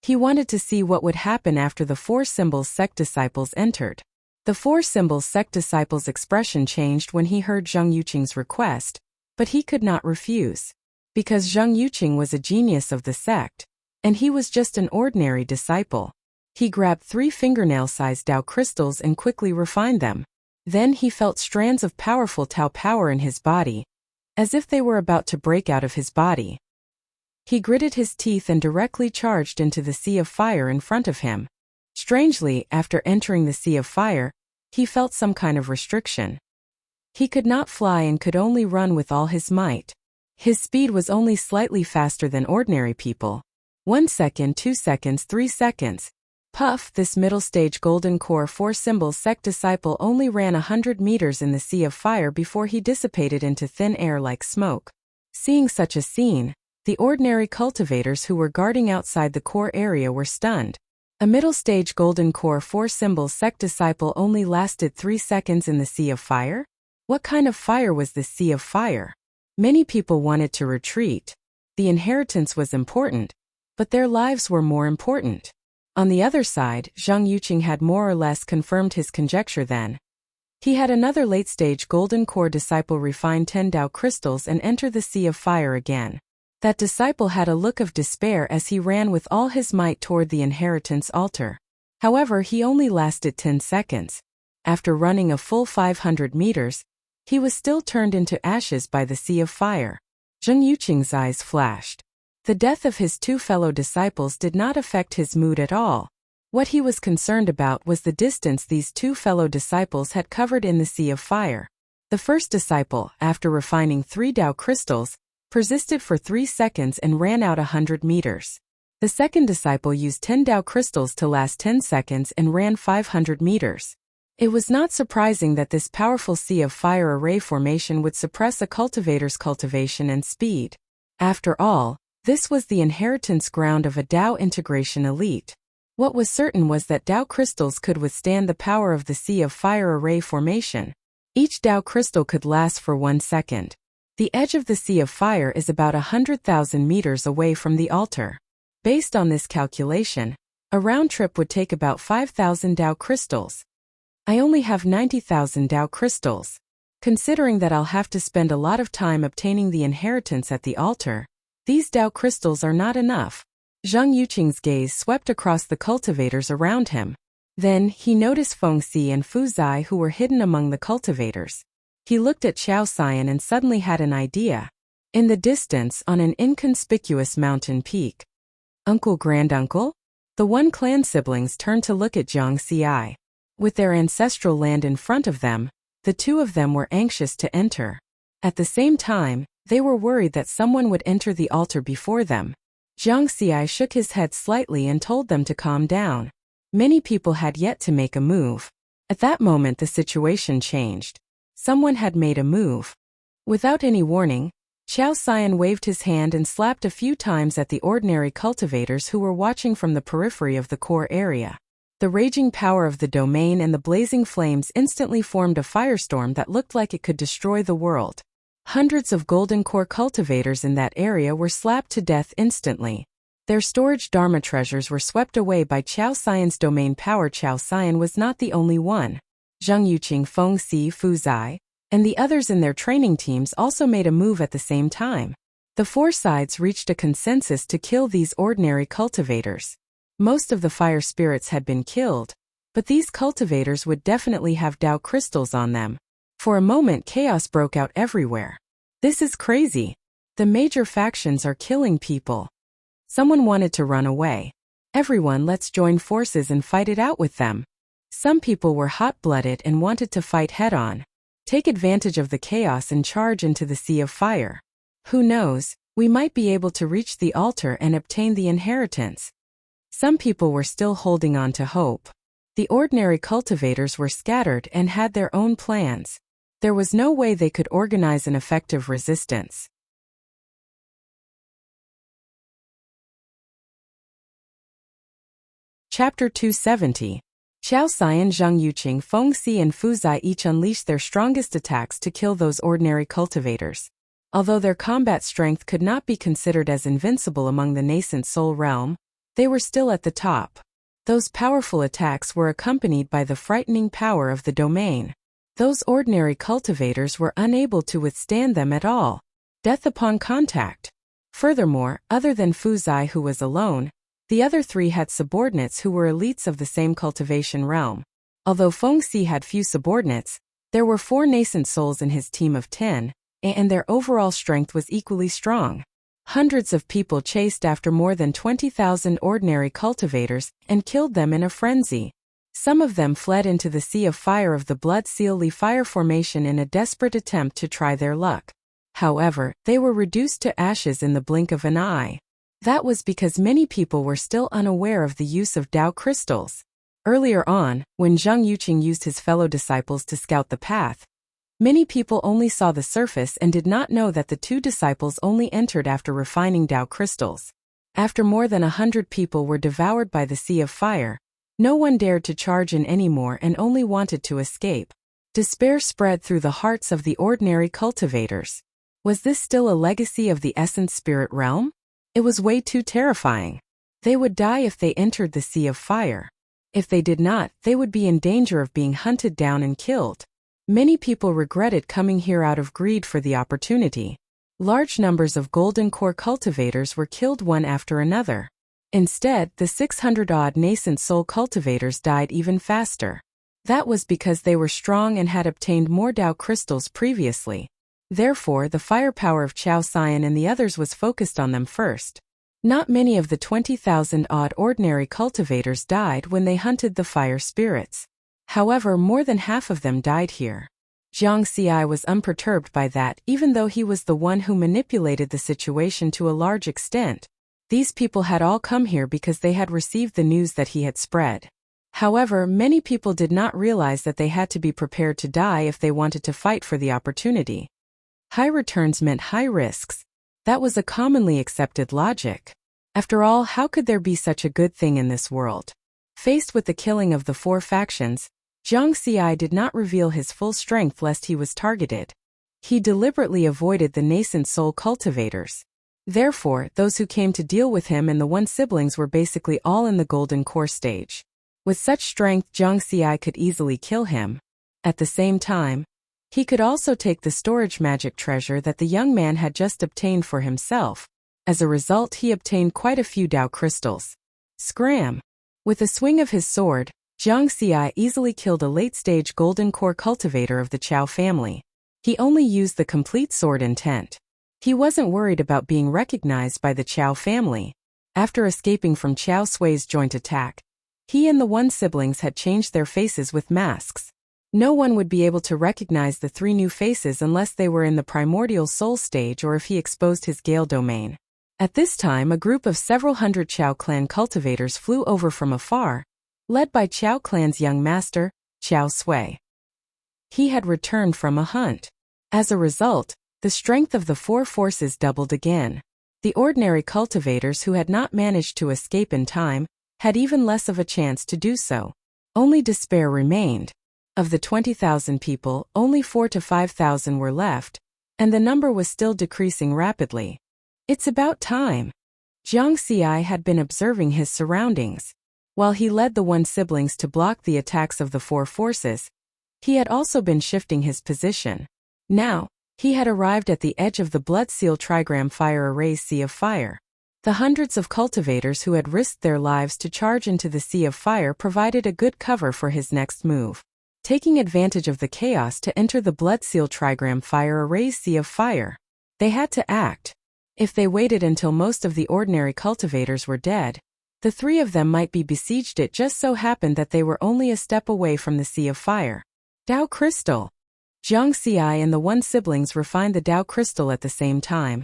He wanted to see what would happen after the Four Symbols sect disciples entered. The Four Symbols sect disciples' expression changed when he heard Zhang Yuqing's request, but he could not refuse. Because Zhang Yuqing was a genius of the sect, and he was just an ordinary disciple. He grabbed 3 fingernail-sized Tao crystals and quickly refined them. Then he felt strands of powerful Tao power in his body, as if they were about to break out of his body. He gritted his teeth and directly charged into the sea of fire in front of him. Strangely, after entering the sea of fire, he felt some kind of restriction. He could not fly and could only run with all his might. His speed was only slightly faster than ordinary people. 1 second, 2 seconds, 3 seconds. Puff, this middle-stage golden core Four Symbols sect disciple only ran 100 meters in the sea of fire before he dissipated into thin air like smoke. Seeing such a scene, the ordinary cultivators who were guarding outside the core area were stunned. A middle-stage golden core Four Symbols sect disciple only lasted 3 seconds in the sea of fire? What kind of fire was this sea of fire? Many people wanted to retreat. The inheritance was important, but their lives were more important. On the other side, Zhang Yuqing had more or less confirmed his conjecture then. He had another late-stage golden core disciple refine 10 Dao crystals and enter the Sea of Fire again. That disciple had a look of despair as he ran with all his might toward the inheritance altar. However, he only lasted 10 seconds. After running a full 500 meters, he was still turned into ashes by the Sea of Fire. Zhang Yuqing's eyes flashed. The death of his 2 fellow disciples did not affect his mood at all. What he was concerned about was the distance these 2 fellow disciples had covered in the Sea of Fire. The first disciple, after refining 3 Dao crystals, persisted for 3 seconds and ran out 100 meters. The second disciple used 10 Dao crystals to last 10 seconds and ran 500 meters. It was not surprising that this powerful Sea of Fire array formation would suppress a cultivator's cultivation and speed. After all, this was the inheritance ground of a Dao integration elite. What was certain was that Dao crystals could withstand the power of the Sea of Fire array formation. Each Dao crystal could last for 1 second. The edge of the Sea of Fire is about 100,000 meters away from the altar. Based on this calculation, a round trip would take about 5,000 Dao crystals. I only have 90,000 Dao crystals. Considering that I'll have to spend a lot of time obtaining the inheritance at the altar, these Dao crystals are not enough. Zhang Yuqing's gaze swept across the cultivators around him. Then, he noticed Feng Si and Fu Zai who were hidden among the cultivators. He looked at Qiao Xian and suddenly had an idea. In the distance, on an inconspicuous mountain peak. Uncle Granduncle? The One Clan siblings turned to look at Jiang Xi. With their ancestral land in front of them, the 2 of them were anxious to enter. At the same time, they were worried that someone would enter the altar before them. Jiang Xi shook his head slightly and told them to calm down. Many people had yet to make a move. At that moment the situation changed. Someone had made a move. Without any warning, Qiao Xian waved his hand and slapped a few times at the ordinary cultivators who were watching from the periphery of the core area. The raging power of the domain and the blazing flames instantly formed a firestorm that looked like it could destroy the world. Hundreds of golden core cultivators in that area were slapped to death instantly. Their storage Dharma treasures were swept away by Qiao Xian's domain power. Qiao Xian was not the only one. Zhang Yuqing, Feng Si, Fu Zai, and the others in their training teams also made a move at the same time. The 4 sides reached a consensus to kill these ordinary cultivators. Most of the fire spirits had been killed, but these cultivators would definitely have Dao crystals on them. For a moment chaos broke out everywhere. This is crazy. The major factions are killing people. Someone wanted to run away. Everyone, let's join forces and fight it out with them. Some people were hot-blooded and wanted to fight head-on. Take advantage of the chaos and charge into the Sea of Fire. Who knows, we might be able to reach the altar and obtain the inheritance. Some people were still holding on to hope. The ordinary cultivators were scattered and had their own plans. There was no way they could organize an effective resistance. Chapter 270. Qiao Xian, Zhang Yuqing, Feng Si and Fu Zai each unleashed their strongest attacks to kill those ordinary cultivators. Although their combat strength could not be considered as invincible among the nascent soul realm, they were still at the top. Those powerful attacks were accompanied by the frightening power of the domain. Those ordinary cultivators were unable to withstand them at all. Death upon contact. Furthermore, other than Fu Zai, who was alone, the other 3 had subordinates who were elites of the same cultivation realm. Although Feng Si had few subordinates, there were 4 nascent souls in his team of 10, and their overall strength was equally strong. Hundreds of people chased after more than 20,000 ordinary cultivators and killed them in a frenzy. Some of them fled into the Sea of Fire of the Blood Seal Li Fire Formation in a desperate attempt to try their luck. However, they were reduced to ashes in the blink of an eye. That was because many people were still unaware of the use of Dao crystals. Earlier on, when Zhang Yuqing used his fellow disciples to scout the path, many people only saw the surface and did not know that the 2 disciples only entered after refining Dao crystals. After more than 100 people were devoured by the Sea of Fire, no one dared to charge in anymore and only wanted to escape. Despair spread through the hearts of the ordinary cultivators. Was this still a legacy of the essence spirit realm? It was way too terrifying. They would die if they entered the Sea of Fire. If they did not, they would be in danger of being hunted down and killed. Many people regretted coming here out of greed for the opportunity. Large numbers of golden core cultivators were killed one after another. Instead, the 600-odd nascent soul cultivators died even faster. That was because they were strong and had obtained more Dao crystals previously. Therefore, the firepower of Qiao Xian and the others was focused on them first. Not many of the 20,000-odd ordinary cultivators died when they hunted the fire spirits. However, more than half of them died here. Jiang Xi was unperturbed by that, even though he was the one who manipulated the situation to a large extent. These people had all come here because they had received the news that he had spread. However, many people did not realize that they had to be prepared to die if they wanted to fight for the opportunity. High returns meant high risks. That was a commonly accepted logic. After all, how could there be such a good thing in this world? Faced with the killing of the 4 factions, Jiang Xi did not reveal his full strength lest he was targeted. He deliberately avoided the nascent soul cultivators. Therefore, those who came to deal with him and the 1 siblings were basically all in the golden core stage. With such strength, Jiang Xi could easily kill him. At the same time, he could also take the storage magic treasure that the young man had just obtained for himself. As a result, he obtained quite a few Dao crystals. Scram! With a swing of his sword, Jiang Xi easily killed a late-stage golden core cultivator of the Qiao family. He only used the complete sword intent. He wasn't worried about being recognized by the Qiao family. After escaping from Qiao Sui's joint attack, he and the 1 siblings had changed their faces with masks. No one would be able to recognize the 3 new faces unless they were in the primordial soul stage or if he exposed his Gale domain. At this time, a group of several hundred Qiao clan cultivators flew over from afar, led by Qiao clan's young master, Qiao Sui. He had returned from a hunt. As a result, the strength of the 4 forces doubled again. The ordinary cultivators who had not managed to escape in time had even less of a chance to do so. Only despair remained. Of the 20,000 people, only 4,000 to 5,000 were left, and the number was still decreasing rapidly. It's about time. Jiang Xi had been observing his surroundings. While he led the 1 siblings to block the attacks of the 4 forces, he had also been shifting his position. Now, he had arrived at the edge of the Blood Seal Trigram Fire Array's Sea of Fire. The hundreds of cultivators who had risked their lives to charge into the Sea of Fire provided a good cover for his next move. Taking advantage of the chaos to enter the Blood Seal Trigram Fire Array's Sea of Fire. They had to act. If they waited until most of the ordinary cultivators were dead, the 3 of them might be besieged. It just so happened that they were only a step away from the Sea of Fire. Dao Crystal! Jiang Xi and the 1 siblings refined the Dao Crystal at the same time,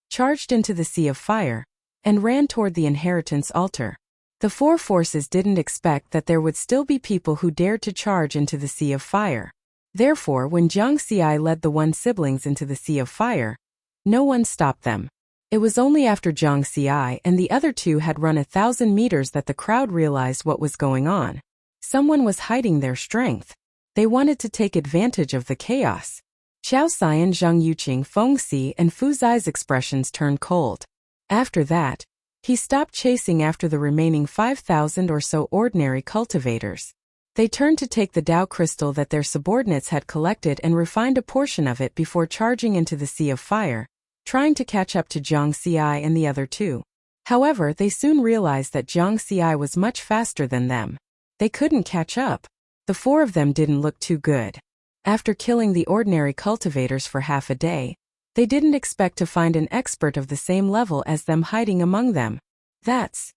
charged into the Sea of Fire, and ran toward the inheritance altar. The 4 forces didn't expect that there would still be people who dared to charge into the Sea of Fire. Therefore, when Jiang Xi led the 1 siblings into the Sea of Fire, no one stopped them. It was only after Jiang Xi and the other 2 had run 1,000 meters that the crowd realized what was going on. Someone was hiding their strength. They wanted to take advantage of the chaos. Qiao Xian, Zhang Yuqing, Feng Si, and Fu Zai's expressions turned cold. After that, he stopped chasing after the remaining 5,000 or so ordinary cultivators. They turned to take the Dao crystal that their subordinates had collected and refined a portion of it before charging into the Sea of Fire, trying to catch up to Jiang Xi and the other 2. However, they soon realized that Jiang Xi was much faster than them. They couldn't catch up. The 4 of them didn't look too good. After killing the ordinary cultivators for half a day, they didn't expect to find an expert of the same level as them hiding among them. That's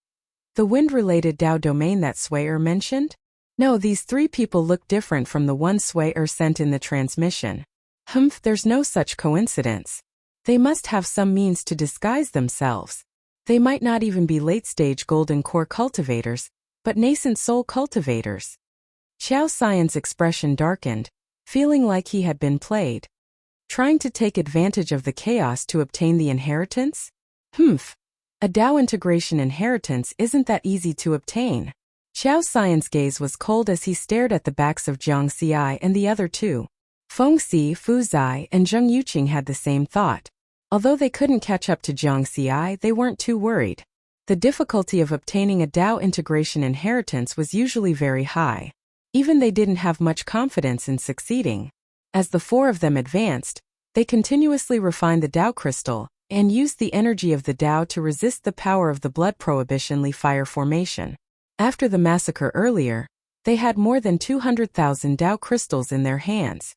the wind-related Dao domain that Sui mentioned? No, these 3 people look different from the one Sui sent in the transmission. There's no such coincidence. They must have some means to disguise themselves. They might not even be late-stage golden core cultivators, but nascent soul cultivators. Qiao Xian's expression darkened, feeling like he had been played. Trying to take advantage of the chaos to obtain the inheritance? A Dao integration inheritance isn't that easy to obtain. Qiao Xian's gaze was cold as he stared at the backs of Jiang Xi and the other 2. Feng Si, Fu Zai, and Zheng Yuqing had the same thought. Although they couldn't catch up to Jiang Xi, they weren't too worried. The difficulty of obtaining a Dao integration inheritance was usually very high. Even they didn't have much confidence in succeeding. As the four of them advanced, they continuously refined the Dao crystal and used the energy of the Dao to resist the power of the blood prohibition Li fire formation. After the massacre earlier, they had more than 200,000 Dao crystals in their hands.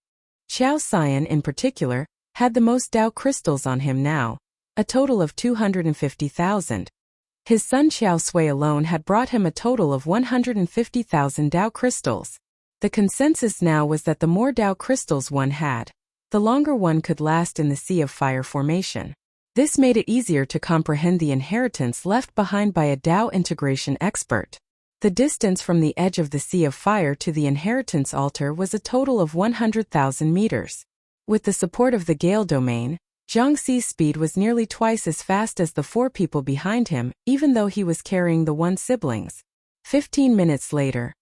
Xiao Xian in particular had the most Dao crystals on him now, a total of 250,000. His son Xiao Sui alone had brought him a total of 150,000 Dao crystals. The consensus now was that the more Dao crystals one had, the longer one could last in the Sea of Fire formation. This made it easier to comprehend the inheritance left behind by a Dao integration expert. The distance from the edge of the Sea of Fire to the inheritance altar was a total of 100,000 meters. With the support of the Gale domain, Zhang Xi's speed was nearly twice as fast as the four people behind him, even though he was carrying the one siblings. 15 minutes later,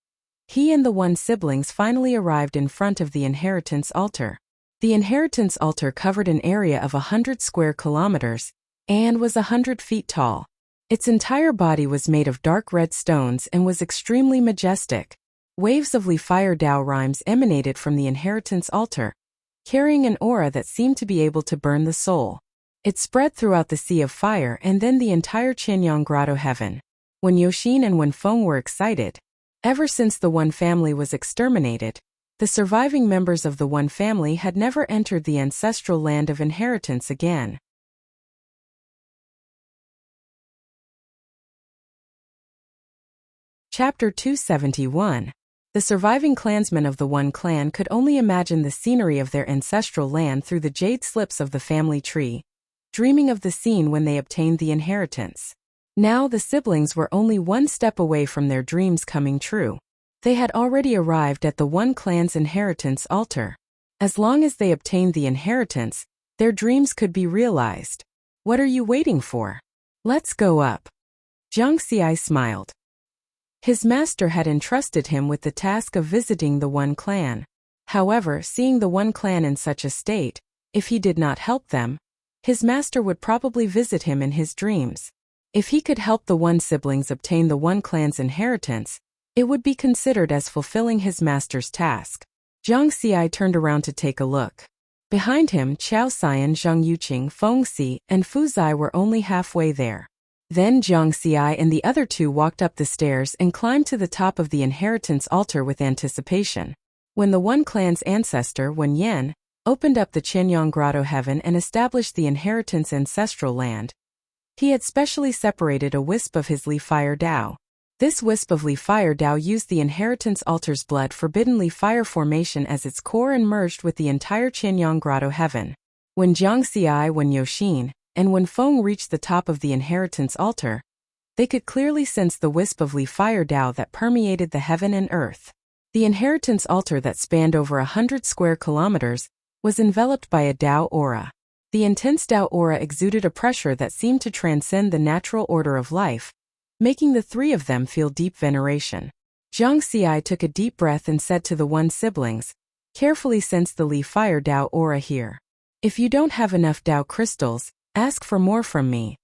he and the one siblings finally arrived in front of the inheritance altar. The inheritance altar covered an area of 100 square kilometers and was 100 feet tall. Its entire body was made of dark red stones and was extremely majestic. Waves of Li fire Dao rhymes emanated from the inheritance altar, carrying an aura that seemed to be able to burn the soul. It spread throughout the Sea of Fire and then the entire Qianyang Grotto heaven. When Yoxin and Wenfeng were excited, ever since the One family was exterminated, the surviving members of the One family had never entered the ancestral land of inheritance again. Chapter 271. The surviving clansmen of the One clan could only imagine the scenery of their ancestral land through the jade slips of the family tree, dreaming of the scene when they obtained the inheritance. Now the siblings were only one step away from their dreams coming true. They had already arrived at the One clan's inheritance altar. As long as they obtained the inheritance, their dreams could be realized. What are you waiting for? Let's go up. Zhang Xi smiled. His master had entrusted him with the task of visiting the One clan. However, seeing the One clan in such a state, if he did not help them, his master would probably visit him in his dreams. If he could help the One siblings obtain the One clan's inheritance, it would be considered as fulfilling his master's task. Zhang Xi turned around to take a look. Behind him, Qiao Xian, Zhang Yuqing, Feng Xi, and Fu Zai were only halfway there. Then Zhang Xi and the other two walked up the stairs and climbed to the top of the inheritance altar with anticipation. When the One clan's ancestor, Wen Yan, opened up the Qianyang Grotto heaven and established the inheritance ancestral land, he had specially separated a wisp of his Li fire Dao. This wisp of Li fire Dao used the inheritance altar's blood forbidden Li fire formation as its core and merged with the entire Qianyang Grotto heaven. When Zhang Xi, Wen Yoxin, and when Feng reached the top of the inheritance altar, they could clearly sense the wisp of Li fire Dao that permeated the heaven and earth. The inheritance altar that spanned over 100 square kilometers was enveloped by a Dao aura. The intense Dao aura exuded a pressure that seemed to transcend the natural order of life, making the three of them feel deep veneration. Zhang Xi took a deep breath and said to the One siblings, "Carefully sense the Li fire Dao aura here. If you don't have enough Dao crystals, ask for more from me."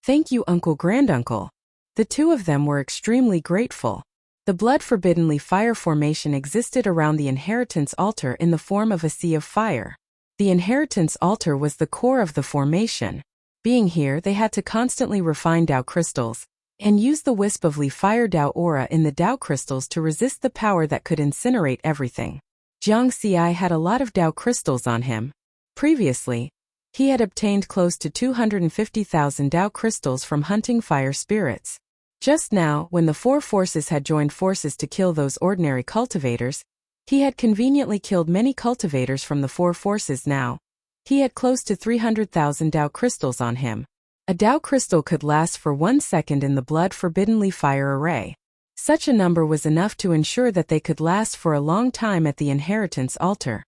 "Thank you, Uncle Granduncle." The two of them were extremely grateful. The blood-forbidden Li fire formation existed around the inheritance altar in the form of a sea of fire. The inheritance altar was the core of the formation. Being here, they had to constantly refine Dao crystals and use the wisp of Li fire Dao aura in the Dao crystals to resist the power that could incinerate everything. Zhang Xi had a lot of Dao crystals on him. Previously, he had obtained close to 250,000 Dao crystals from hunting fire spirits. Just now, when the four forces had joined forces to kill those ordinary cultivators, he had conveniently killed many cultivators from the four forces now. He had close to 300,000 Dao crystals on him. A Dao crystal could last for 1 second in the blood-forbidden Li fire array. Such a number was enough to ensure that they could last for a long time at the inheritance altar.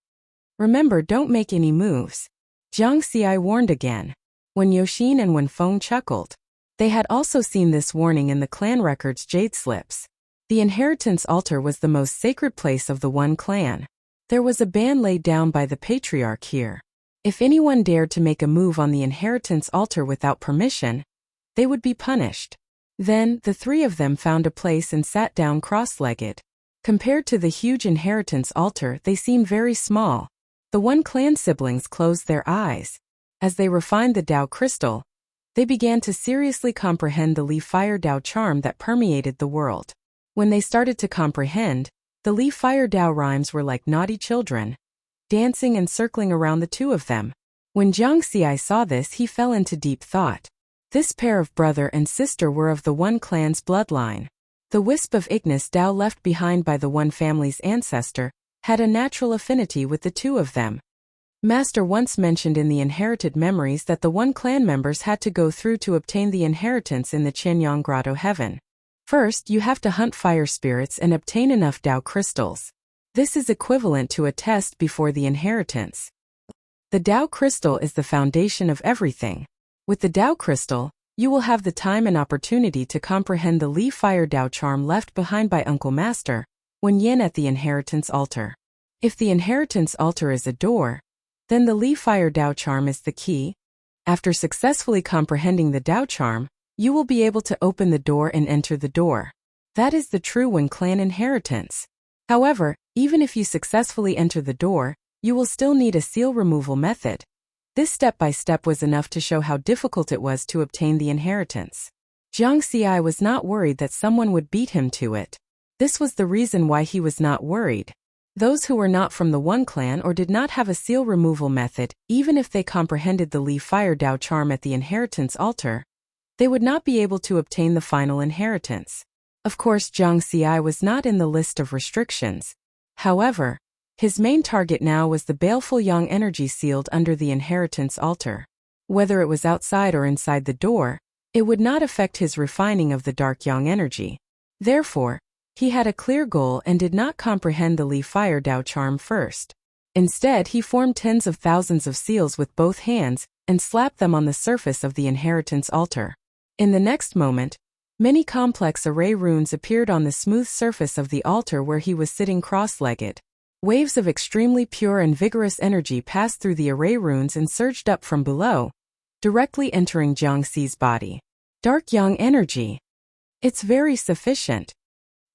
"Remember, don't make any moves," Zhang Xi warned again. When Yoxin and Wenfeng chuckled. They had also seen this warning in the clan record's jade slips. The inheritance altar was the most sacred place of the One clan. There was a ban laid down by the patriarch here. If anyone dared to make a move on the inheritance altar without permission, they would be punished. Then, the three of them found a place and sat down cross-legged. Compared to the huge inheritance altar, they seemed very small. The One Clan siblings closed their eyes. As they refined the Tao crystal, they began to seriously comprehend the Li Fire Tao charm that permeated the world. When they started to comprehend, the Li Fire Tao rhymes were like naughty children, dancing and circling around the two of them. When Jiang Xi saw this, he fell into deep thought. This pair of brother and sister were of the One Clan's bloodline. The wisp of Ignis Tao left behind by the One family's ancestor had a natural affinity with the two of them. Master once mentioned in the inherited memories that the One Clan members had to go through to obtain the inheritance in the Qianyang Grotto heaven. First, you have to hunt fire spirits and obtain enough Tao crystals. This is equivalent to a test before the inheritance. The Tao crystal is the foundation of everything. With the Tao crystal, you will have the time and opportunity to comprehend the Li Fire Tao charm left behind by Uncle Master, Wen Yin at the inheritance altar. If the inheritance altar is a door, then the Li Fire Tao charm is the key. After successfully comprehending the Tao charm, you will be able to open the door and enter the door. That is the true Wen Clan inheritance. However, even if you successfully enter the door, you will still need a seal removal method. This step-by-step was enough to show how difficult it was to obtain the inheritance. Jiang Xi was not worried that someone would beat him to it. This was the reason why he was not worried. Those who were not from the One Clan or did not have a seal removal method, even if they comprehended the Li Fire Tao charm at the inheritance altar, they would not be able to obtain the final inheritance. Of course, Jiang Xi was not in the list of restrictions. However, his main target now was the baleful yang energy sealed under the inheritance altar. Whether it was outside or inside the door, it would not affect his refining of the dark yang energy. Therefore, he had a clear goal and did not comprehend the Li Fire Tao charm first. Instead, he formed tens of thousands of seals with both hands and slapped them on the surface of the inheritance altar. In the next moment, many complex array runes appeared on the smooth surface of the altar where he was sitting cross-legged. Waves of extremely pure and vigorous energy passed through the array runes and surged up from below, directly entering Jiang Xi's body. Dark yang energy. It's very sufficient.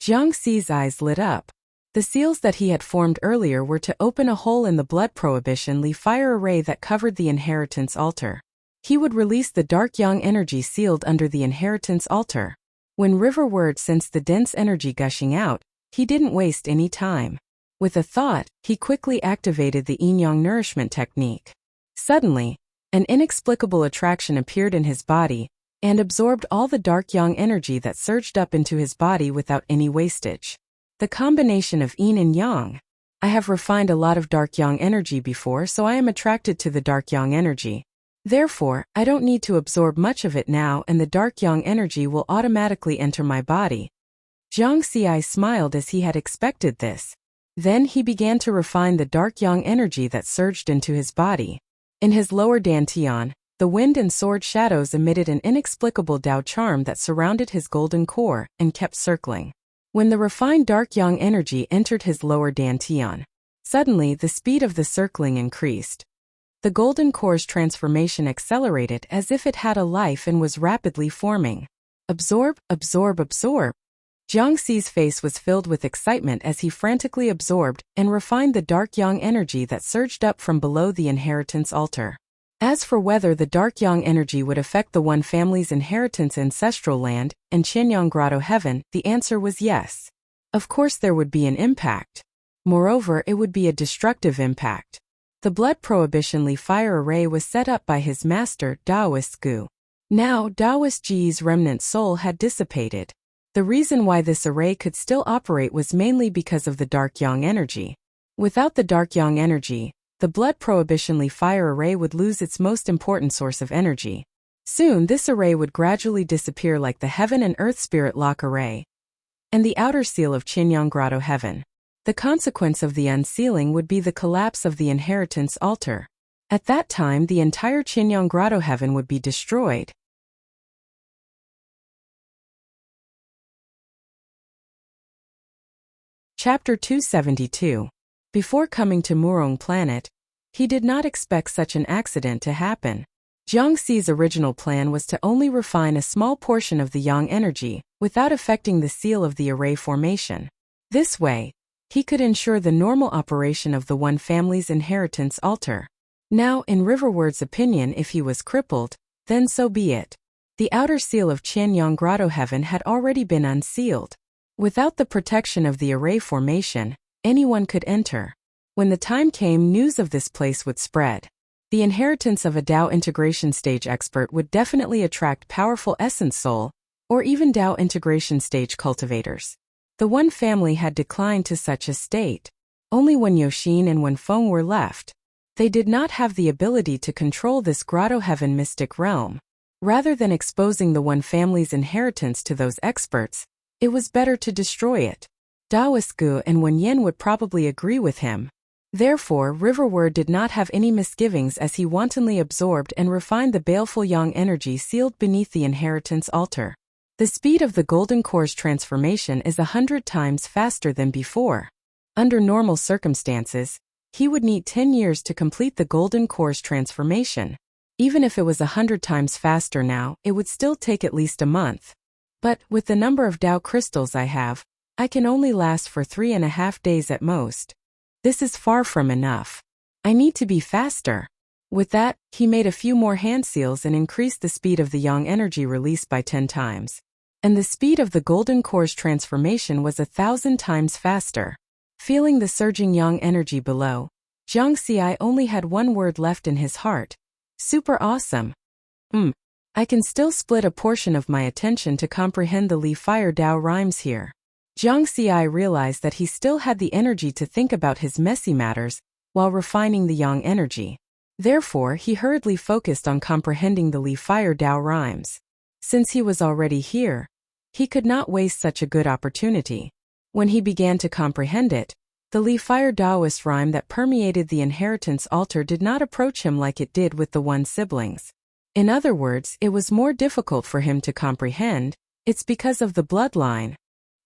Jiang Xi's eyes lit up. The seals that he had formed earlier were to open a hole in the blood prohibition Li Fire array that covered the inheritance altar. He would release the dark yang energy sealed under the inheritance altar. When River Word sensed the dense energy gushing out, he didn't waste any time. With a thought, he quickly activated the yin-yang nourishment technique. Suddenly, an inexplicable attraction appeared in his body and absorbed all the dark yang energy that surged up into his body without any wastage. The combination of yin and yang. I have refined a lot of dark yang energy before, so I am attracted to the dark yang energy. Therefore, I don't need to absorb much of it now, and the dark yang energy will automatically enter my body. Jiang Xi smiled as he had expected this. Then he began to refine the dark yang energy that surged into his body. In his lower dantian, the wind and sword shadows emitted an inexplicable Tao charm that surrounded his golden core and kept circling. When the refined dark yang energy entered his lower dantian, suddenly the speed of the circling increased. The golden core's transformation accelerated as if it had a life and was rapidly forming. Absorb, absorb, absorb. Jiang Xi's face was filled with excitement as he frantically absorbed and refined the dark yang energy that surged up from below the inheritance altar. As for whether the dark yang energy would affect the One family's inheritance ancestral land and Qianyang Grotto heaven, the answer was yes. Of course there would be an impact. Moreover, it would be a destructive impact. The blood prohibition Li Fire array was set up by his master, Taoist Gu. Now, Taoist Ji's remnant soul had dissipated. The reason why this array could still operate was mainly because of the dark yang energy. Without the dark yang energy, the blood prohibition Li Fire array would lose its most important source of energy. Soon this array would gradually disappear like the Heaven and Earth Spirit Lock array and the outer seal of Qianyang Grotto heaven. The consequence of the unsealing would be the collapse of the inheritance altar. At that time the entire Qianyang Grotto heaven would be destroyed. Chapter 272. Before coming to Murong planet, he did not expect such an accident to happen. Jiang Xi's original plan was to only refine a small portion of the yang energy, without affecting the seal of the array formation. This way, he could ensure the normal operation of the one family's inheritance altar. Now, in Riverward's opinion, if he was crippled, then so be it. The outer seal of Qianyang Grotto Heaven had already been unsealed. Without the protection of the array formation, anyone could enter. When the time came, news of this place would spread. The inheritance of a Dao integration stage expert would definitely attract powerful essence soul, or even Dao integration stage cultivators. The one family had declined to such a state. Only Wen Yoxin and Wen Feng were left. They did not have the ability to control this Grotto Heaven mystic realm. Rather than exposing the one family's inheritance to those experts, it was better to destroy it. Daoist Gu and Wen Yin would probably agree with him. Therefore, Riverward did not have any misgivings as he wantonly absorbed and refined the baleful yang energy sealed beneath the inheritance altar. The speed of the golden core's transformation is 100 times faster than before. Under normal circumstances, he would need 10 years to complete the golden core's transformation. Even if it was 100 times faster now, it would still take at least a month. But, with the number of Dao crystals I have, I can only last for 3.5 days at most. This is far from enough. I need to be faster. With that, he made a few more hand seals and increased the speed of the yang energy release by 10 times. And the speed of the golden core's transformation was 1,000 times faster. Feeling the surging yang energy below, Jiang Xi only had one word left in his heart. Super awesome. I can still split a portion of my attention to comprehend the Li Fire Dao rhymes here. Jiang Xi realized that he still had the energy to think about his messy matters, while refining the yang energy. Therefore, he hurriedly focused on comprehending the Li Fire Dao rhymes. Since he was already here, he could not waste such a good opportunity. When he began to comprehend it, the Li Fire Daoist rhyme that permeated the inheritance altar did not approach him like it did with the one siblings. In other words, it was more difficult for him to comprehend. It's because of the bloodline.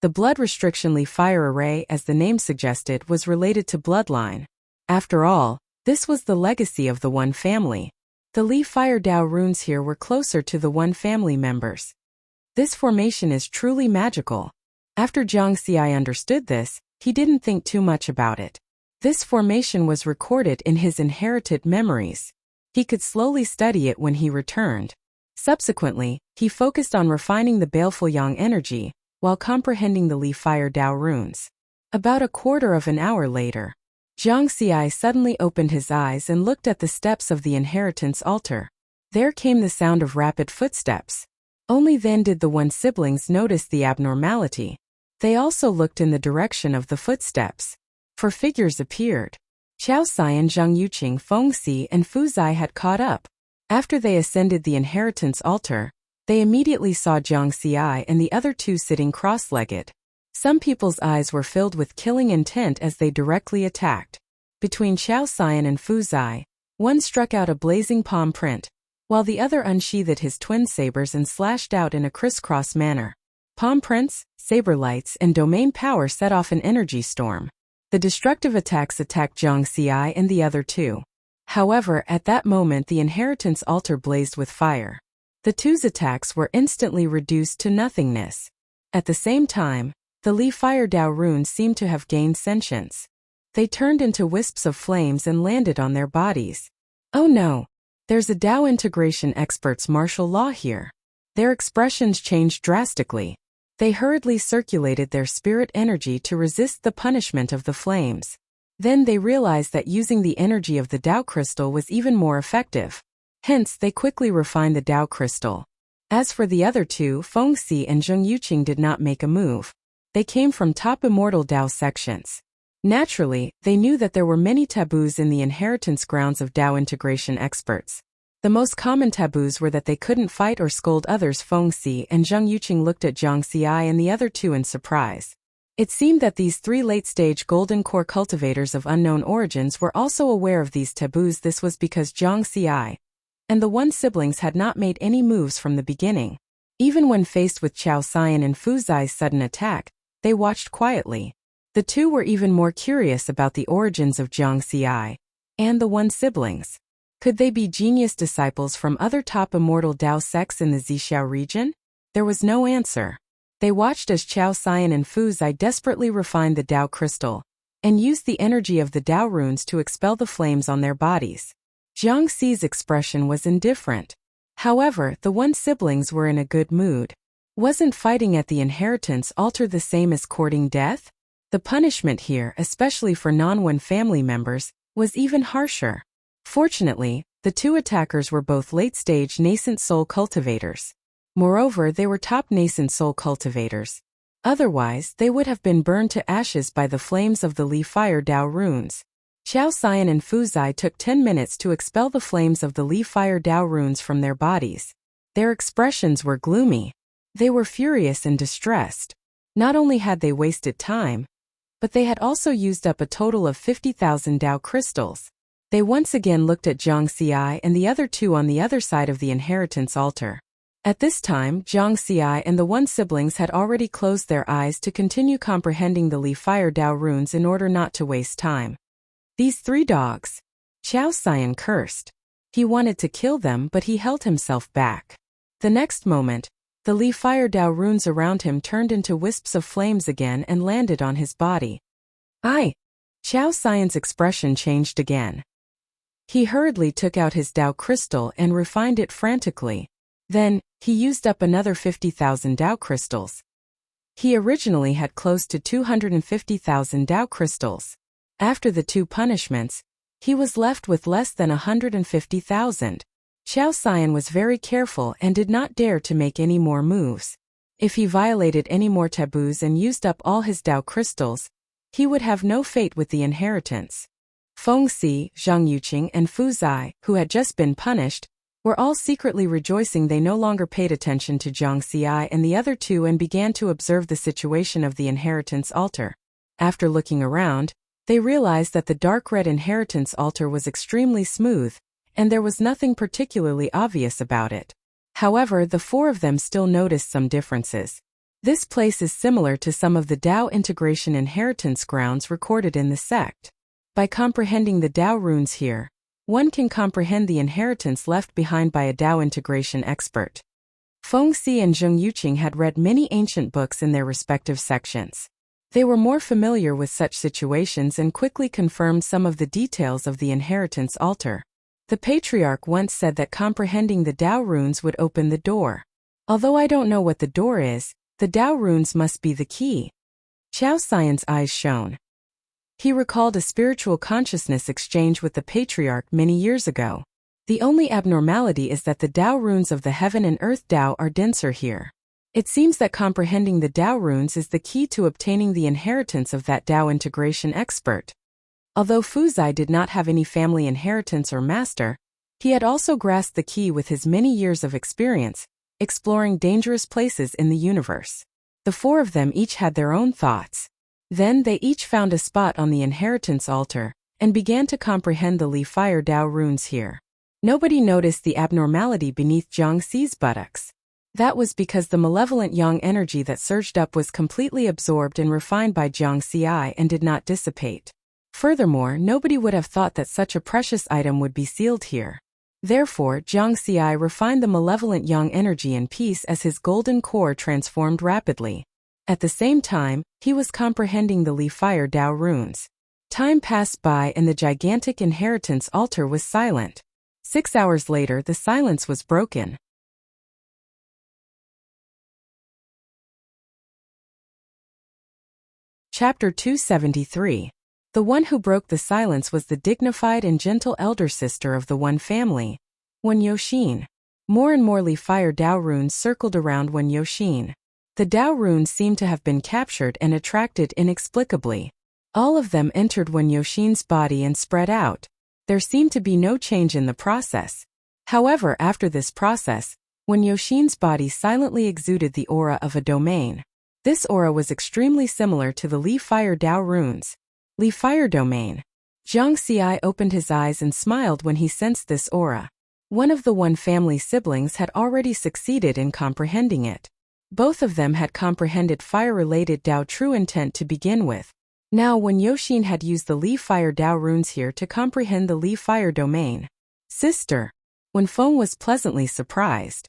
The blood restriction Li Fire array, as the name suggested, was related to bloodline. After all, this was the legacy of the one family. The Li Fire Dao runes here were closer to the one family members. This formation is truly magical. After Jiang Xi understood this, he didn't think too much about it. This formation was recorded in his inherited memories. He could slowly study it when he returned. Subsequently, he focused on refining the baleful yang energy, while comprehending the Li Fire Dao runes. About a quarter of an hour later, Jiang Xi suddenly opened his eyes and looked at the steps of the inheritance altar. There came the sound of rapid footsteps. Only then did the one siblings notice the abnormality. They also looked in the direction of the footsteps. For figures appeared. Qiao Xian, Zhang Yuqing, Feng Si, and Fu Zai had caught up. After they ascended the inheritance altar, they immediately saw Jiang Xi and the other two sitting cross-legged. Some people's eyes were filled with killing intent as they directly attacked. Between Qiao Xian and Fu Zai, one struck out a blazing palm print, while the other unsheathed his twin sabers and slashed out in a crisscross manner. Palm prints, saber lights, and domain power set off an energy storm. The destructive attacks attacked Jiang Xi and the other two. However, at that moment the inheritance altar blazed with fire. The two's attacks were instantly reduced to nothingness. At the same time, the Li Fire Dao runes seemed to have gained sentience. They turned into wisps of flames and landed on their bodies. Oh no! There's a Dao integration expert's martial law here. Their expressions changed drastically. They hurriedly circulated their spirit energy to resist the punishment of the flames. Then they realized that using the energy of the Dao crystal was even more effective. Hence, they quickly refined the Dao crystal. As for the other two, Feng Si and Zheng Yuqing did not make a move. They came from top immortal Dao sections. Naturally, they knew that there were many taboos in the inheritance grounds of Dao integration experts. The most common taboos were that they couldn't fight or scold others. Feng Si and Zheng Yuqing looked at Jiang Xi and the other two in surprise. It seemed that these three late-stage golden core cultivators of unknown origins were also aware of these taboos. This was because Jiang Xi and the one siblings had not made any moves from the beginning. Even when faced with Qiao Xian and Fu Zai's sudden attack, they watched quietly. The two were even more curious about the origins of Jiang Xi and the one siblings. Could they be genius disciples from other top immortal Dao sects in the Zixiao region? There was no answer. They watched as Qiao Xian and Fu Zai desperately refined the Dao crystal and used the energy of the Dao runes to expel the flames on their bodies. Jiang Xi's expression was indifferent. However, the Wen siblings were in a good mood. Wasn't fighting at the inheritance altar the same as courting death? The punishment here, especially for non-Wen family members, was even harsher. Fortunately, the two attackers were both late-stage nascent soul cultivators. Moreover, they were top nascent soul cultivators. Otherwise, they would have been burned to ashes by the flames of the Li Fire Dao runes. Qiao Xian and Fu Zai took 10 minutes to expel the flames of the Li Fire Dao runes from their bodies. Their expressions were gloomy. They were furious and distressed. Not only had they wasted time, but they had also used up a total of 50,000 Dao crystals. They once again looked at Jiang Xi and the other two on the other side of the inheritance altar. At this time, Jiang Xi and the Wen siblings had already closed their eyes to continue comprehending the Li Fire Dao runes in order not to waste time. These three dogs. Qiao Xian cursed. He wanted to kill them, but he held himself back. The next moment, the Li Fire Dao runes around him turned into wisps of flames again and landed on his body. Qiao Xian's expression changed again. He hurriedly took out his Dao crystal and refined it frantically. Then, he used up another 50,000 Dao crystals. He originally had close to 250,000 Dao crystals. After the two punishments, he was left with less than 150,000. Qiao Xian was very careful and did not dare to make any more moves. If he violated any more taboos and used up all his Dao crystals, he would have no fate with the inheritance. Feng Si, Zhang Yuqing and Fu Zai, who had just been punished, were all secretly rejoicing. They no longer paid attention to Jiang Xi and the other two and began to observe the situation of the inheritance altar. After looking around, they realized that the dark red inheritance altar was extremely smooth, and there was nothing particularly obvious about it. However, the four of them still noticed some differences. This place is similar to some of the Dao integration inheritance grounds recorded in the sect. By comprehending the Dao runes here, one can comprehend the inheritance left behind by a Dao integration expert. Feng Si and Zhang Yuqing had read many ancient books in their respective sections. They were more familiar with such situations and quickly confirmed some of the details of the inheritance altar. The patriarch once said that comprehending the Dao runes would open the door. Although I don't know what the door is, the Dao runes must be the key. Qiao Xian's eyes shone. He recalled a spiritual consciousness exchange with the patriarch many years ago. The only abnormality is that the Dao runes of the heaven and earth Dao are denser here. It seems that comprehending the Dao runes is the key to obtaining the inheritance of that Dao integration expert. Although Fu Zai did not have any family inheritance or master, he had also grasped the key with his many years of experience, exploring dangerous places in the universe. The four of them each had their own thoughts. Then they each found a spot on the inheritance altar, and began to comprehend the Li Fire Dao runes here. Nobody noticed the abnormality beneath Jiang Xi's buttocks. That was because the malevolent yang energy that surged up was completely absorbed and refined by Jiang Xi and did not dissipate. Furthermore, nobody would have thought that such a precious item would be sealed here. Therefore, Jiang Xi refined the malevolent yang energy in peace as his golden core transformed rapidly. At the same time, he was comprehending the Li Fire Dao runes. Time passed by and the gigantic inheritance altar was silent. 6 hours later, the silence was broken. Chapter 273. The one who broke the silence was the dignified and gentle elder sister of the Wen family, Wen Yoxin. More and more Li Fire Dao runes circled around Wen Yoxin. The Dao runes seemed to have been captured and attracted inexplicably. All of them entered Wen Yoxin's body and spread out. There seemed to be no change in the process. However, after this process, Wen Yoxin's body silently exuded the aura of a domain. This aura was extremely similar to the Li Fire Dao runes. Li Fire Domain. Jiang Xi opened his eyes and smiled when he sensed this aura. One of the Wen family siblings had already succeeded in comprehending it. Both of them had comprehended fire-related Dao true intent to begin with. Now Wen Yoxin had used the Li Fire Dao runes here to comprehend the Li Fire Domain. Sister. Wenfeng was pleasantly surprised.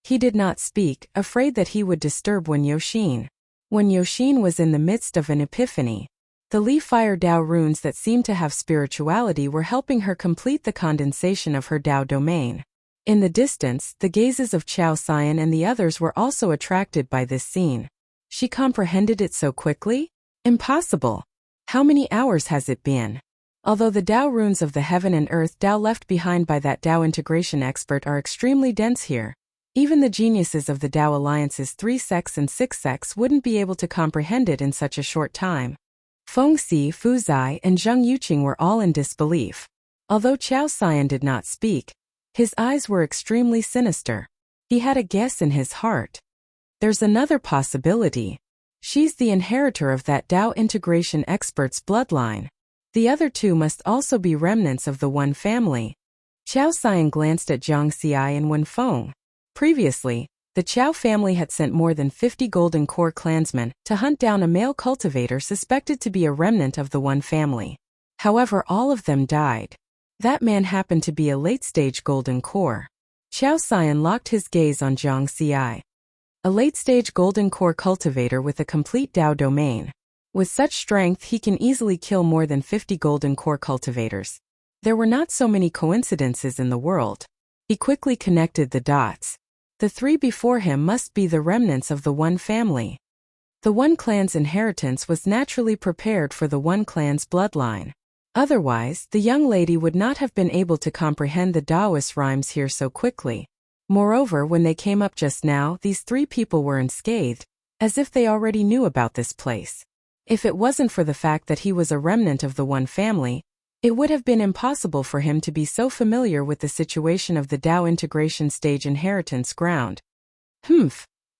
He did not speak, afraid that he would disturb Wen Yoxin. Wen Yoxin was in the midst of an epiphany. The Li Fire Dao runes that seemed to have spirituality were helping her complete the condensation of her Dao domain. In the distance, the gazes of Chao Xian and the others were also attracted by this scene. She comprehended it so quickly? Impossible. How many hours has it been? Although the Dao runes of the heaven and earth Dao left behind by that Dao integration expert are extremely dense here, even the geniuses of the Dao Alliance's 3 sects and 6 sects wouldn't be able to comprehend it in such a short time. Feng Si, Fu Zai, and Zheng Yuqing were all in disbelief. Although Chao Xian did not speak, his eyes were extremely sinister. He had a guess in his heart. There's another possibility. She's the inheritor of that Dao integration expert's bloodline. The other two must also be remnants of the one family. Chao Xian glanced at Zhang Xi and Wenfeng. Previously, the Chao family had sent more than 50 Golden Core clansmen to hunt down a male cultivator suspected to be a remnant of the one family. However, all of them died. That man happened to be a late-stage Golden Core. Chao Xian locked his gaze on Zhang Xi. A late-stage Golden Core cultivator with a complete Dao domain. With such strength he can easily kill more than 50 Golden Core cultivators. There were not so many coincidences in the world. He quickly connected the dots. The 3 before him must be the remnants of the one family. The one clan's inheritance was naturally prepared for the one clan's bloodline. Otherwise, the young lady would not have been able to comprehend the Taoist rhymes here so quickly. Moreover, when they came up just now, these 3 people were unscathed, as if they already knew about this place. If it wasn't for the fact that he was a remnant of the one family, it would have been impossible for him to be so familiar with the situation of the Dao integration stage inheritance ground.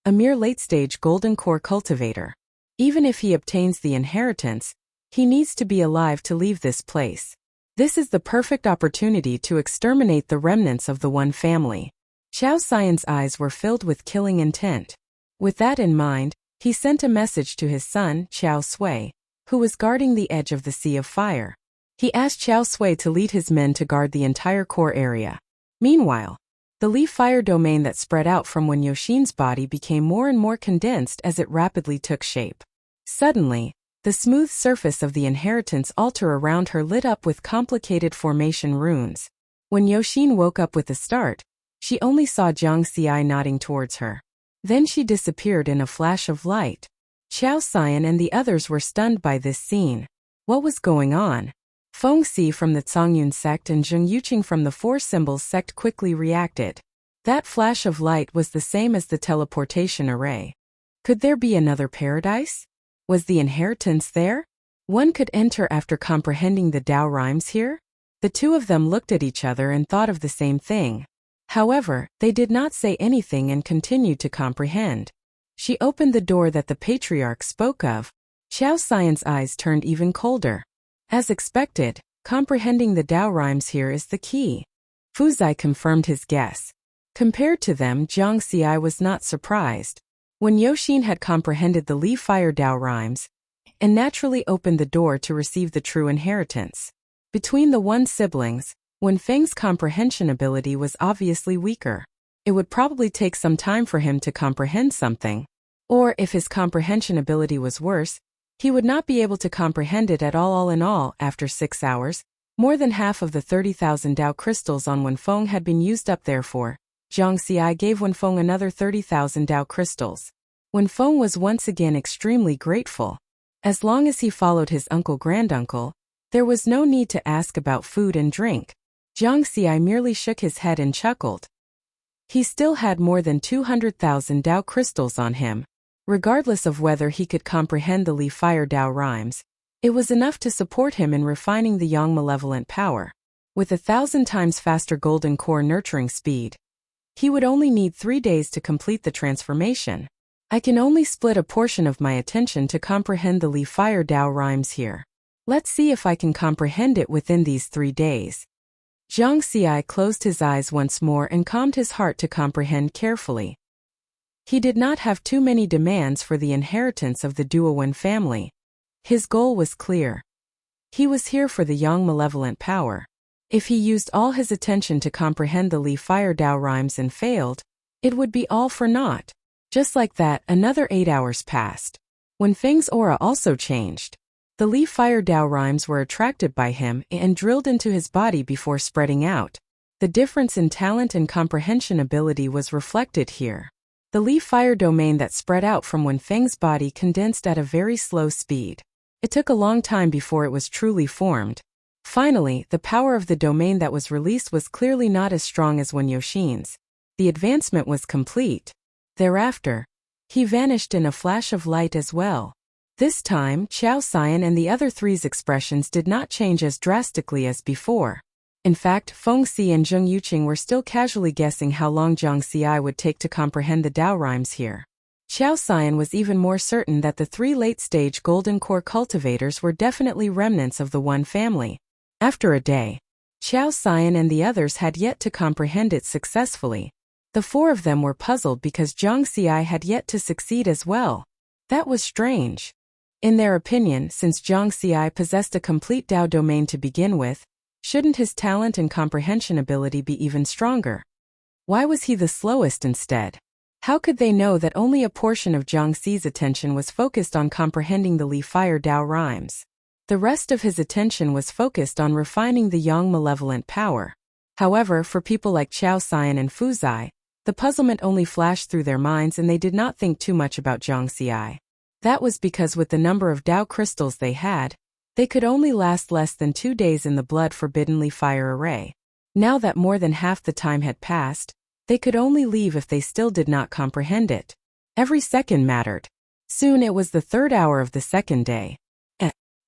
A mere late-stage Golden Core cultivator. Even if he obtains the inheritance, he needs to be alive to leave this place. This is the perfect opportunity to exterminate the remnants of the one family. Chao Xian's eyes were filled with killing intent. With that in mind, he sent a message to his son, Chao Sui, who was guarding the edge of the Sea of Fire. He asked Chao Sui to lead his men to guard the entire core area. Meanwhile, the Li Fire domain that spread out from Wen Yoxin's body became more and more condensed as it rapidly took shape. Suddenly, the smooth surface of the inheritance altar around her lit up with complicated formation runes. When Yoxin woke up with a start, she only saw Zhang Xi nodding towards her. Then she disappeared in a flash of light. Chao Xian and the others were stunned by this scene. What was going on? Feng Si from the Zongyun sect and Zheng Yuqing from the Four Symbols sect quickly reacted. That flash of light was the same as the teleportation array. Could there be another paradise? Was the inheritance there? One could enter after comprehending the Dao rhymes here? The two of them looked at each other and thought of the same thing. However, they did not say anything and continued to comprehend. She opened the door that the patriarch spoke of. Chao Xian's eyes turned even colder. As expected, comprehending the Dao rhymes here is the key. Fu Zai confirmed his guess. Compared to them, Zhang Xi was not surprised. When Yoxin had comprehended the Li Fire Dao rhymes, and naturally opened the door to receive the true inheritance. Between the one siblings, Wenfeng's comprehension ability was obviously weaker. It would probably take some time for him to comprehend something. Or if his comprehension ability was worse, he would not be able to comprehend it at all. All in all, after 6 hours, more than half of the 30,000 Dao crystals on Wenfeng had been used up. Therefore, Zhang Xi gave Wenfeng another 30,000 Dao crystals. Wenfeng was once again extremely grateful. As long as he followed his uncle-granduncle, there was no need to ask about food and drink. Zhang Xi merely shook his head and chuckled. He still had more than 200,000 Dao crystals on him. Regardless of whether he could comprehend the Li Fire Dao rhymes, it was enough to support him in refining the Yang malevolent power. With 1,000 times faster Golden Core nurturing speed, he would only need 3 days to complete the transformation. I can only split a portion of my attention to comprehend the Li Fire Dao rhymes here. Let's see if I can comprehend it within these 3 days. Zhang Xi closed his eyes once more and calmed his heart to comprehend carefully. He did not have too many demands for the inheritance of the Duowen family. His goal was clear. He was here for the Yang malevolent power. If he used all his attention to comprehend the Li Fire Dao rhymes and failed, it would be all for naught. Just like that, another 8 hours passed. When Feng's aura also changed. The Li Fire Dao rhymes were attracted by him and drilled into his body before spreading out. The difference in talent and comprehension ability was reflected here. The Li Fire domain that spread out from Wen Feng's body condensed at a very slow speed. It took a long time before it was truly formed. Finally, the power of the domain that was released was clearly not as strong as Wen Yoxin's. The advancement was complete. Thereafter, he vanished in a flash of light as well. This time, Qiao Xian and the other three's expressions did not change as drastically as before. In fact, Feng Si and Zheng Yuqing were still casually guessing how long Zhang Xi would take to comprehend the Dao rhymes here. Qiao Xian was even more certain that the three late-stage Golden Core cultivators were definitely remnants of the one family. After a day, Qiao Xian and the others had yet to comprehend it successfully. The four of them were puzzled because Zhang Xi had yet to succeed as well. That was strange. In their opinion, since Zhang Xi possessed a complete Dao domain to begin with, shouldn't his talent and comprehension ability be even stronger? Why was he the slowest instead? How could they know that only a portion of Zhang Xi's attention was focused on comprehending the Li Fire Dao rhymes? The rest of his attention was focused on refining the Yang malevolent power. However, for people like Qiao Xian and Fu Zai, the puzzlement only flashed through their minds and they did not think too much about Zhang Xi. That was because with the number of Dao crystals they had, they could only last less than 2 days in the blood forbidden Li Fire array. Now that more than half the time had passed, they could only leave if they still did not comprehend it. Every second mattered. Soon it was the 3rd hour of the 2nd day.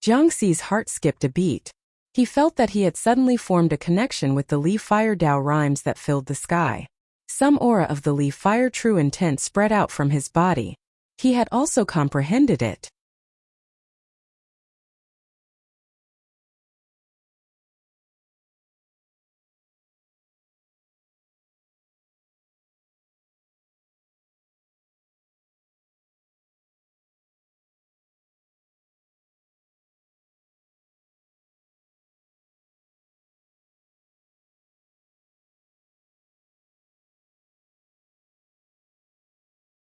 Zhang Xi's heart skipped a beat. He felt that he had suddenly formed a connection with the Li Fire Dao rhymes that filled the sky. Some aura of the Li Fire true intent spread out from his body. He had also comprehended it.